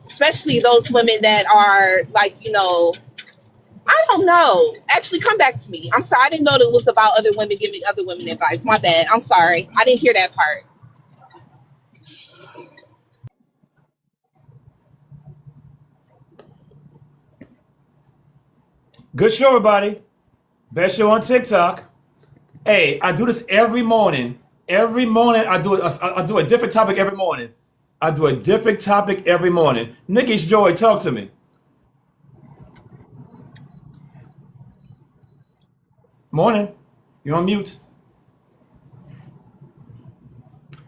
Especially those women that are like, I don't know. Actually, come back to me. I'm sorry. I didn't know that it was about other women giving other women advice. My bad. I'm sorry. I didn't hear that part. Good show, everybody. Best show on TikTok. Hey, I do this every morning. Every morning, I do a different topic every morning. I do a different topic every morning. Nikki's Joy, talk to me. Morning. You're on mute.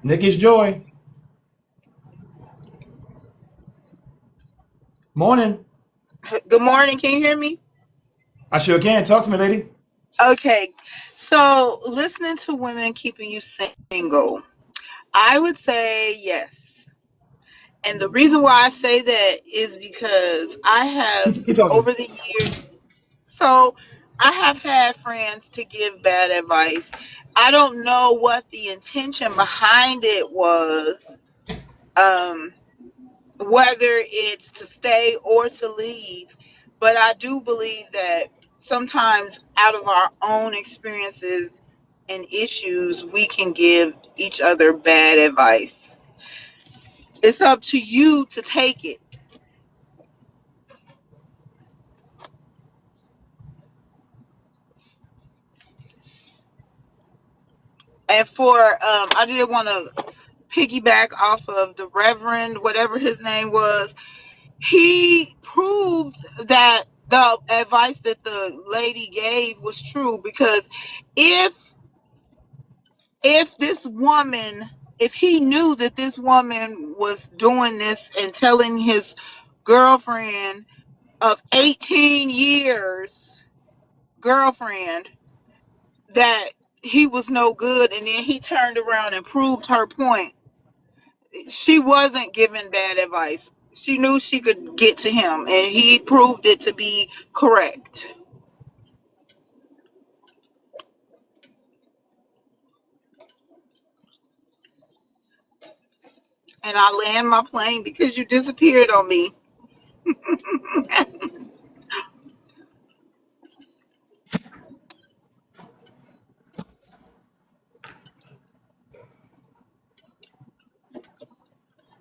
Nikki's Joy. Morning. Good morning. Can you hear me? I sure can. Talk to me, lady. Okay. So, listening to women keeping you single, I would say yes. And the reason why I say that is because I have, Keep talking. over the years, so I have had friends to give bad advice. I don't know what the intention behind it was, whether it's to stay or to leave. But I do believe that sometimes out of our own experiences and issues, we can give each other bad advice. It's up to you to take it. And I did want to piggyback off of the Reverend, whatever his name was. He proved that the advice that the lady gave was true, because if he knew that this woman was doing this and telling his girlfriend of 18 years girlfriend that he was no good, and then he turned around and proved her point, she wasn't giving bad advice. She knew she could get to him, and he proved it to be correct. And I land my plane because you disappeared on me.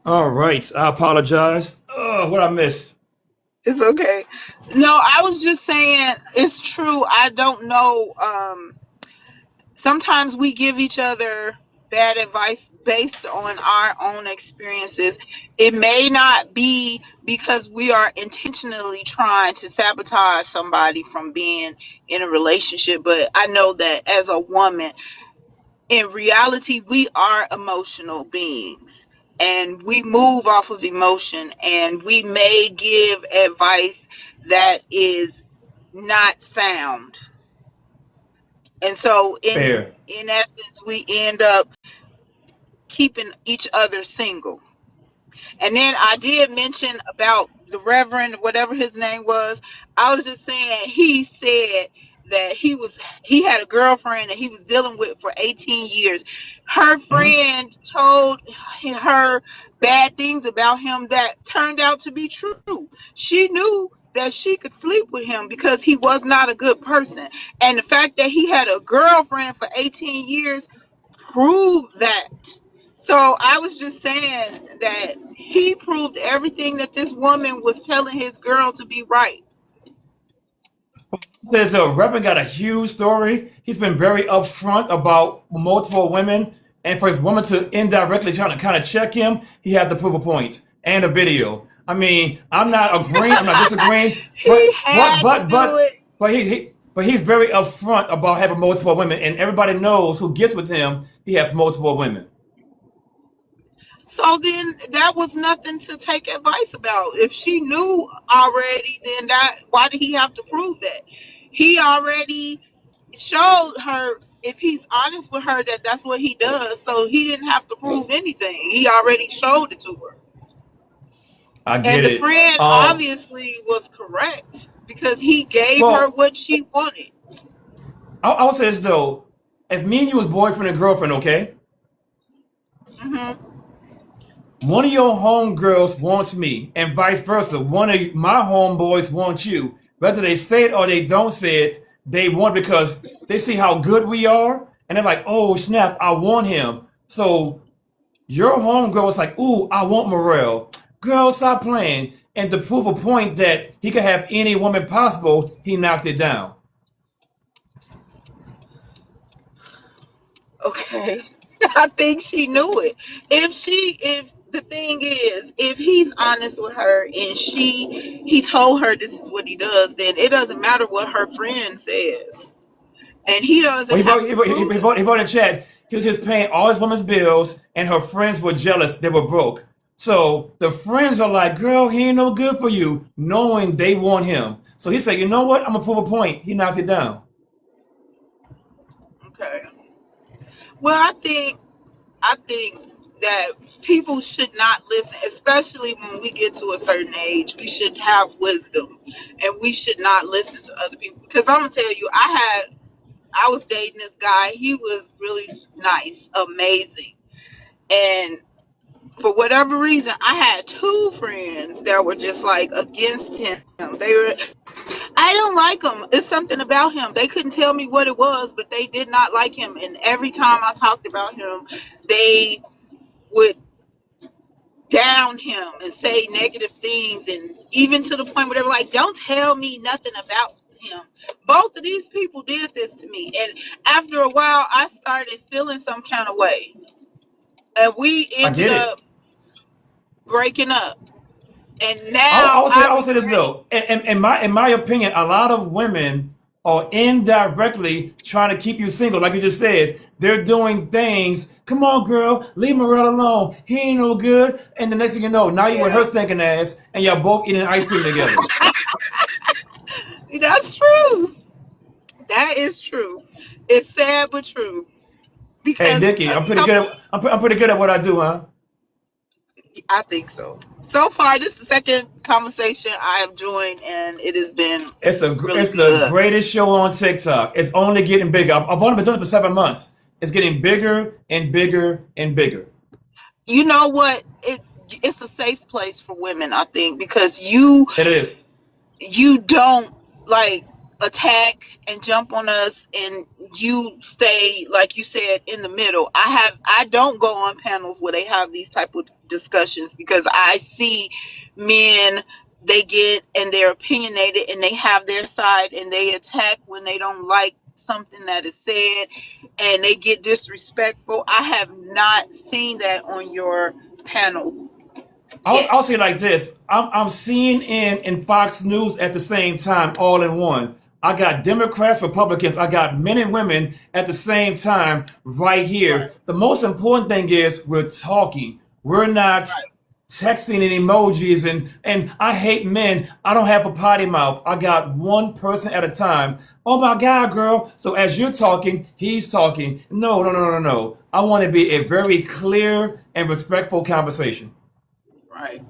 All right. I apologize. Oh, what I missed? It's okay. No, I was just saying it's true. I don't know. Sometimes we give each other bad advice based on our own experiences. It may not be because we are intentionally trying to sabotage somebody from being in a relationship, but I know that as a woman, in reality, we are emotional beings, and we move off of emotion, and we may give advice that is not sound. And so Fair. in essence, we end up keeping each other single. And then I did mention about the Reverend, whatever his name was. I was just saying, he said that he had a girlfriend that he was dealing with for 18 years. Her friend told her bad things about him that turned out to be true. She knew that she could sleep with him because he was not a good person. And the fact that he had a girlfriend for 18 years proved that. So I was just saying that he proved everything that this woman was telling his girl to be right. There's a Reverend got a huge story. He's been very upfront about multiple women, and for his woman to indirectly trying to kind of check him, he had to prove a point and a video. I mean, I'm not agreeing, I'm not disagreeing, He had to do it. but he's very upfront about having multiple women, and everybody knows who gets with him. He has multiple women. So then that was nothing to take advice about. If she knew already, then that why did he have to prove that? He already showed her, if he's honest with her, that that's what he does. So he didn't have to prove anything. He already showed it to her. I And get the it. friend obviously was correct because he gave her Well, what she wanted. I would say this though: if me and you was boyfriend and girlfriend, okay, Hmm. one of your homegirls wants me, and vice versa. One of my homeboys wants you. Whether they say it or they don't say it, they want because they see how good we are, and they're like, "Oh snap, I want him." So your homegirl was like, "Ooh, I want Morel." Girl, stop playing. And to prove a point that he could have any woman possible, he knocked it down. Okay. I think she knew it. If the thing is, if he's honest with her and he told her this is what he does, then it doesn't matter what her friend says. And he Well, doesn't have to prove it. he wrote in chat. He was just paying all his woman's bills, and her friends were jealous. They were broke. So the friends are like, "Girl, he ain't no good for you," knowing they want him. So he said, "You know what? I'm gonna prove a point." He knocked it down. Okay. Well, I think that people should not listen, especially when we get to a certain age. We should have wisdom, and we should not listen to other people. Because I'm gonna tell you, I was dating this guy. He was really nice, amazing, and for whatever reason, I had two friends that were just like against him. They were, I don't like him. It's something about him. They couldn't tell me what it was, but they did not like him. And every time I talked about him, they would down him and say negative things, and even to the point where they were like, "Don't tell me nothing about him." Both of these people did this to me, and after a while, I started feeling some kind of way, and we I ended get it. up breaking up. And now I I would say this regret it. though. In my opinion, a lot of women are indirectly trying to keep you single, like you just said. They're doing things. Come on, girl, leave Morel alone. He ain't no good. And the next thing you know, now you with her Yeah, stinking ass, and y'all both eating ice cream together. that's true. That is true. It's sad but true Hey, because Nikki, I'm pretty some. good. I'm pretty good at what I do, huh? I think so. So far, this is the second conversation I have joined, and it has been really It's the good. greatest show on TikTok. It's only getting bigger. I've only been doing it for 7 months. It's getting bigger and bigger and bigger. You know what? It's a safe place for women, I think, because It is. you don't like attack and jump on us, and you stay, like you said, in the middle. I don't go on panels where they have these type of discussions because I see men, they get and they're opinionated and they have their side and they attack when they don't like something that is said, and they get disrespectful. I have not seen that on your panel yet. I'll say it like this. I'm seeing in Fox News at the same time, all in one. I got Democrats, Republicans. I got men and women at the same time right Right, here. The most important thing is we're talking. We're not right. texting and emojis and I hate men. I don't have a potty mouth. I got one person at a time. Oh my God, girl. So as you're talking, he's talking. No, no, no, no, no. I want to be a very clear and respectful conversation. Right.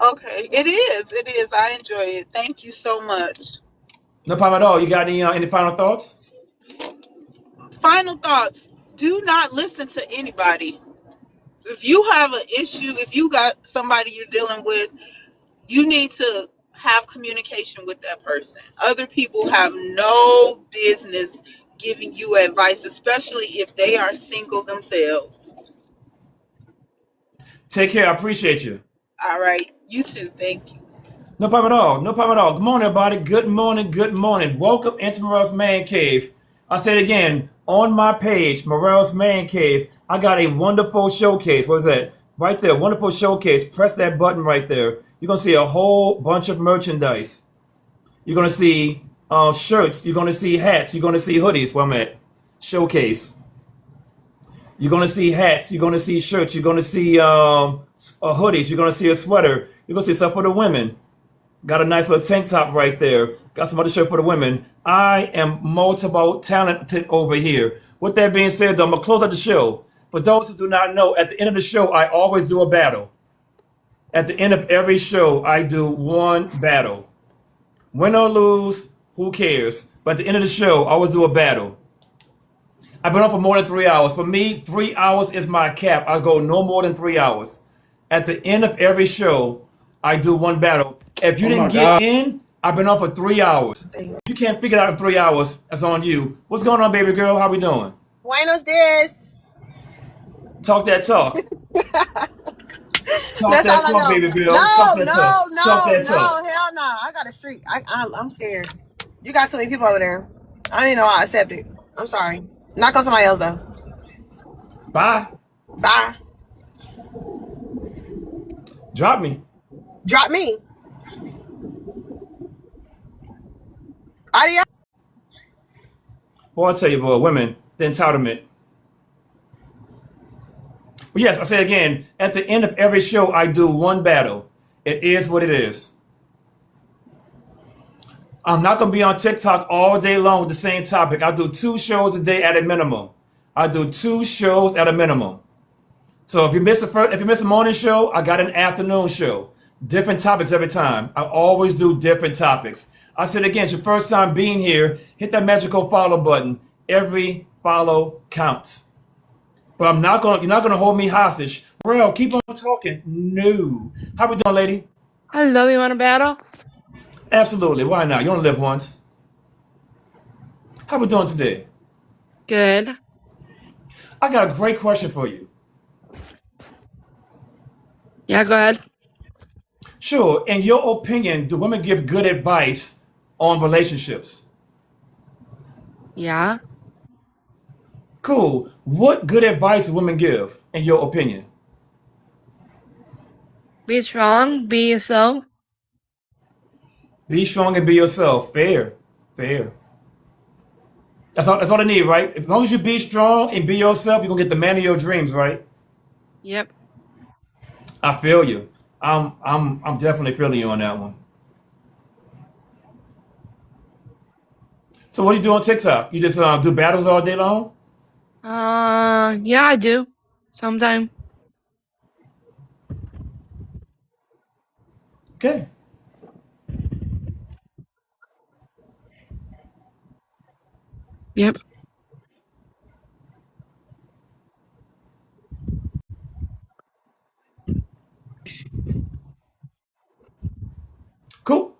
Okay, it is. It is. I enjoy it. Thank you so much. No problem at all. You got any final thoughts? Final thoughts. Do not listen to anybody. If you have an issue, if you got somebody you're dealing with, you need to have communication with that person. Other people have no business giving you advice, especially if they are single themselves. Take care. I appreciate you. All right. You too. Thank you. No problem at all. No problem at all. Good morning, everybody. Good morning. Good morning. Welcome into Morel's Man Cave. I said it again, on my page, Morel's Man Cave, I got a wonderful showcase. What is that? Right there, wonderful showcase. Press that button right there. You're gonna see a whole bunch of merchandise. You're gonna see shirts. You're gonna see hats. You're gonna see hoodies. Where I'm at, showcase. You're gonna see hats. You're gonna see shirts. You're gonna see hoodies. You're gonna see a sweater. You're gonna see stuff for the women. Got a nice little tank top right there. Got some other shirt for the women. I am multiple talented over here. With that being said, though, I'm gonna close out the show. For those who do not know, at the end of the show, I always do a battle. At the end of every show, I do one battle. Win or lose, who cares? But at the end of the show, I always do a battle. I've been on for more than 3 hours. For me, 3 hours is my cap. I go no more than 3 hours. At the end of every show, I do one battle. If you didn't get in, I've been on for 3 hours. If you can't figure it out in 3 hours, that's on you. What's going on, baby girl? How we doing? Buenos dias. Talk that talk. Talk That's that all I talk, know. baby girl. No, Talk that no, talk. no, Talk that no, talk. hell no. I got a streak. I'm scared. You got too many people over there. I didn't know I accept it. I'm sorry. Knock on somebody else though. Bye. Bye. Drop me. Drop me. Adios. Well, I'll tell you, boy, women, the entitlement. But yes, I say again, at the end of every show, I do one battle. It is what it is. I'm not going to be on TikTok all day long with the same topic. I do 2 shows a day at a minimum. I do 2 shows at a minimum. So if you miss a morning show, I got an afternoon show. Different topics every time. I always do different topics. I said again, it's your first time being here. Hit that magical follow button. Every follow counts. But you're not gonna hold me hostage. Bro, keep on talking. No. How we doing, lady? Hello, you want a battle? Absolutely. Why not? You only live once. How we doing today? Good. I got a great question for you. Yeah, go ahead. Sure. In your opinion, do women give good advice on relationships? Yeah. Cool. What good advice do women give, in your opinion? Be strong, be yourself. Be strong and be yourself. Fair. Fair. That's all I need, right? As long as you be strong and be yourself, you're gonna get the man of your dreams, right? Yep. I feel you. I'm definitely feeling you on that one. So what do you do on TikTok? You just do battles all day long? Yeah, I do. Sometime. Okay. Yep. Cool.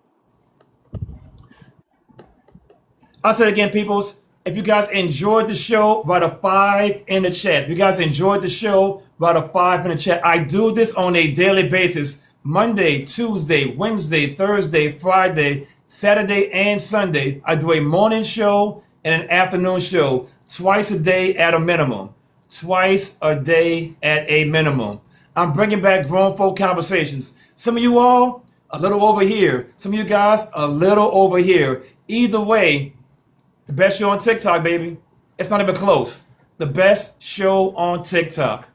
I'll say it again, peoples. If you guys enjoyed the show, write a 5 in the chat. If you guys enjoyed the show, write a 5 in the chat. I do this on a daily basis. Monday, Tuesday, Wednesday, Thursday, Friday, Saturday, and Sunday. I do a morning show and an afternoon show twice a day at a minimum. Twice a day at a minimum. I'm bringing back grown folk conversations. Some of you all, a little over here. Some of you guys, a little over here. Either way, the best show on TikTok, baby. It's not even close. The best show on TikTok.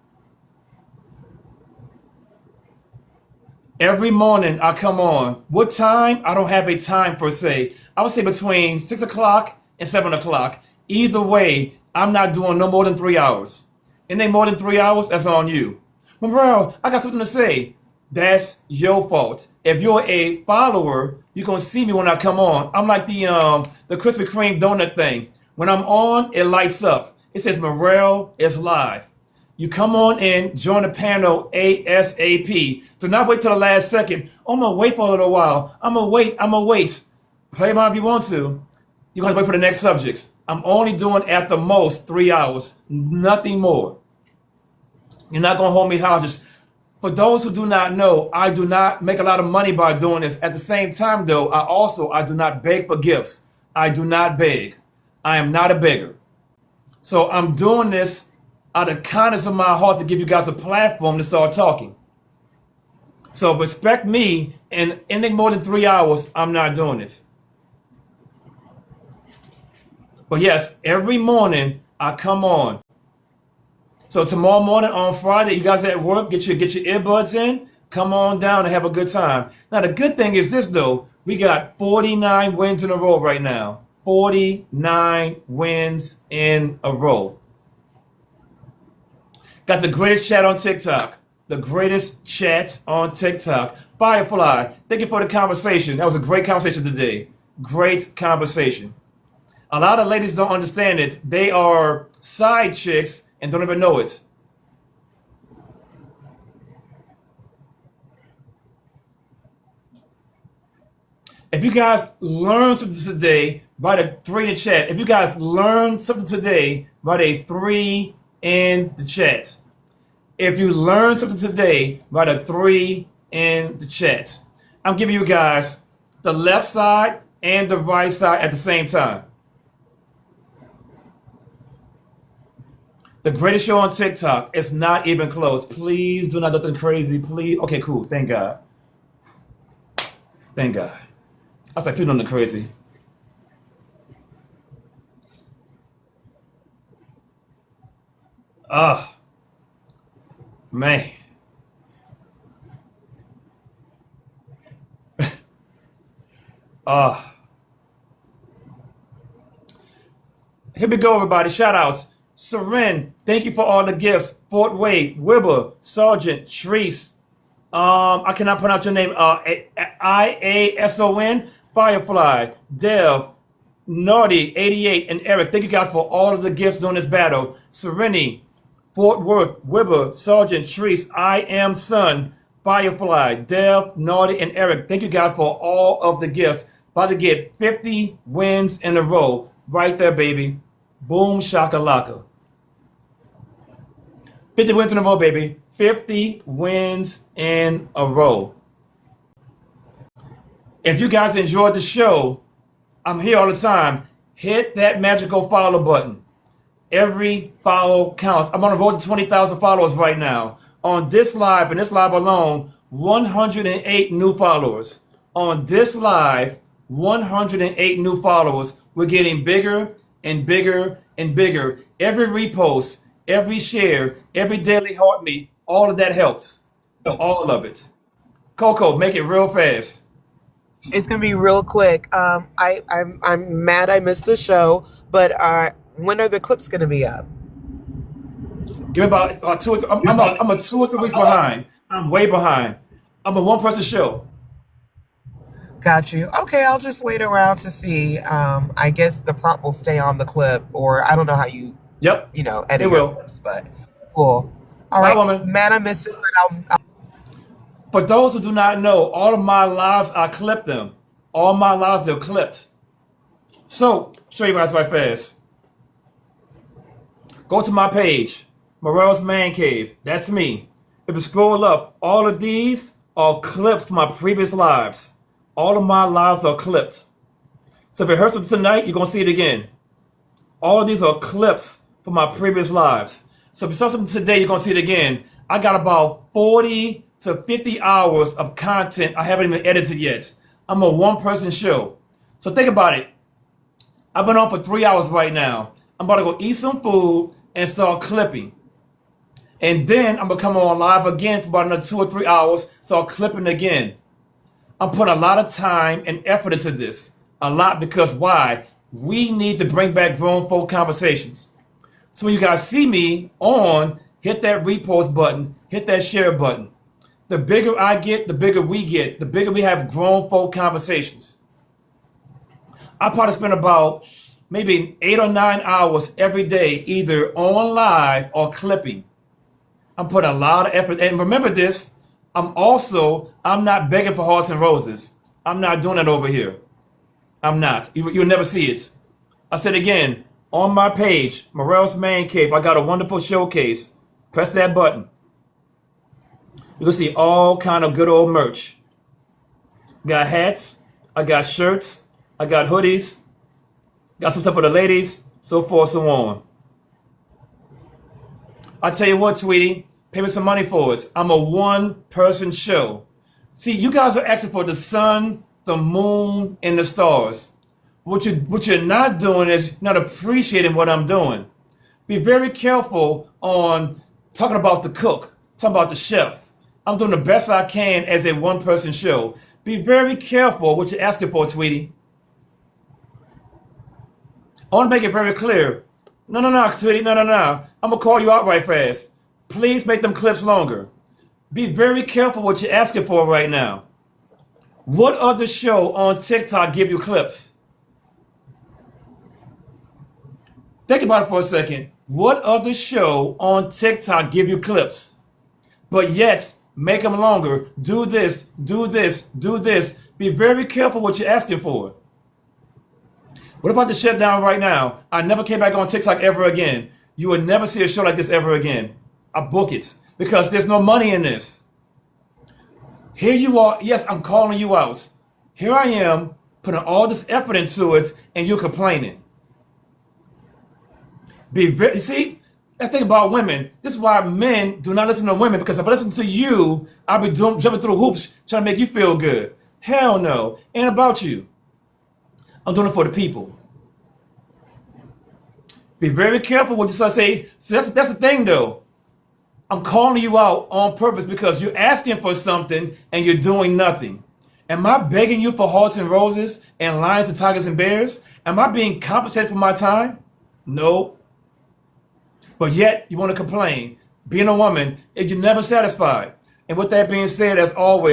Every morning I come on. What time? I don't have a time per se. I would say between 6 o'clock and 7 o'clock. Either way, I'm not doing no more than 3 hours. Any more than 3 hours, that's on you. Monroe, I got something to say. That's your fault. If you're a follower, you're gonna see me when I come on. I'm like the Krispy Kreme donut thing. When I'm on, it lights up. It says Morel is live. You come on in, join the panel ASAP. Do not wait till the last second. Oh, I'm gonna wait for a little while. I'm gonna wait. Play mine if you want to. You're gonna wait for the next subjects. I'm only doing at the most 3 hours, nothing more. You're not gonna hold me hostage. For those who do not know, I do not make a lot of money by doing this. At the same time, though, I do not beg for gifts. I do not beg. I am not a beggar. So I'm doing this out of kindness of my heart to give you guys a platform to start talking. So respect me, and anything more than 3 hours, I'm not doing it. But yes, every morning I come on. So tomorrow morning on Friday, you guys at work, get your earbuds in, come on down and have a good time. Now the good thing is this though, we got 49 wins in a row right now. 49 wins in a row. Got the greatest chat on TikTok. The greatest chats on TikTok. Firefly, thank you for the conversation. That was a great conversation today. Great conversation. A lot of ladies don't understand it. They are side chicks and don't even know it. If you guys learned something today, write a 3 in the chat. If you guys learned something today, write a 3 in the chat. If you learned something today, write a 3 in the chat. I'm giving you guys the left side and the right side at the same time. The greatest show on TikTok. It's not even close. Please do not do nothing crazy. Please. Okay, cool. Thank God. Thank God. I was like, people doing the crazy. Ah, man. Here we go, everybody. Shout outs. Seren, thank you for all the gifts. Fort Wade, Wibber, Sergeant, Treese. I cannot pronounce your name. IASON, Firefly, Dev, Naughty, 88, and Eric. Thank you guys for all of the gifts during this battle. Sereni, Fort Worth, Wibber, Sergeant, Treese, I Am Sun, Firefly, Dev, Naughty, and Eric. Thank you guys for all of the gifts. About to get 50 wins in a row. Right there, baby. Boom shakalaka. 50 wins in a row, baby. 50 wins in a row. If you guys enjoyed the show, I'm here all the time. Hit that magical follow button. Every follow counts. I'm on the road to 20,000 followers right now. On this live, and this live alone, 108 new followers. On this live, 108 new followers. We're getting bigger and bigger and bigger. Every repost, every share, every daily heartbeat, all of that helps. All of it. Coco, make it real fast. It's gonna be real quick. I'm mad I missed the show, but when are the clips gonna be up? Give me about 2 or 3. I'm a 2 or 3 weeks behind. I'm way behind. I'm a one-person show. Got you. Okay, I'll just wait around to see. I guess the prompt will stay on the clip, or I don't know how you. Yep. Edit your clips, but cool. All right, woman. Man, I missed it, but I'll. For those who do not know, all of my lives, I clip them. All my lives, they're clipped. So, show you guys right fast. Go to my page, Morel's Man Cave. That's me. If you scroll up, all of these are clips from my previous lives. All of my lives are clipped. So if you heard something tonight, you're going to see it again. All of these are clips from my previous lives. So if you saw something today, you're going to see it again. I got about 40 to 50 hours of content I haven't even edited yet. I'm a one-person show. So think about it. I've been on for 3 hours right now. I'm about to go eat some food and start clipping. And then I'm going to come on live again for about another 2 or 3 hours, start clipping again. I'm putting a lot of time and effort into this. A lot because why? We need to bring back grown folk conversations. So when you guys see me on, hit that repost button, hit that share button. The bigger I get, the bigger we get, the bigger we have grown folk conversations. I probably spend about maybe 8 or 9 hours every day, either on live or clipping. I'm putting a lot of effort. And remember this, I'm not begging for hearts and roses. I'm not doing that over here. I'm not. You'll never see it. I said again, on my page, Morel's Man Cave, I got a wonderful showcase. Press that button. You can see all kind of good old merch. Got hats, I got shirts, I got hoodies, got some stuff for the ladies, so forth, so on. I tell you what, Tweety, pay me some money for it. I'm a one-person show. See, you guys are asking for the sun, the moon, and the stars. What you're not doing is not appreciating what I'm doing. Be very careful on talking about the cook, talking about the chef. I'm doing the best I can as a one-person show. Be very careful what you're asking for, Tweety. I want to make it very clear. No, Tweety, no. I'm going to call you out right fast. Please make them clips longer. Be very careful what you're asking for right now. What other show on TikTok give you clips? Think about it for a second. What other show on TikTok give you clips? But yet, make them longer. Do this, do this, do this. Be very careful what you're asking for. What about the shutdown right now? I never came back on TikTok ever again. You will never see a show like this ever again. I book it because there's no money in this. Here you are. Yes, I'm calling you out. Here I am putting all this effort into it and you're complaining. See, let's think about women. This is why men do not listen to women, because if I listen to you, I'll be jumping through hoops trying to make you feel good. Hell no. Ain't about you. I'm doing it for the people. Be very careful what you start saying. So that's the thing though. I'm calling you out on purpose because you're asking for something and you're doing nothing. Am I begging you for hearts and roses and lions and tigers and bears? Am I being compensated for my time? No. But yet you want to complain. Being a woman, you're never satisfied. And with that being said, as always,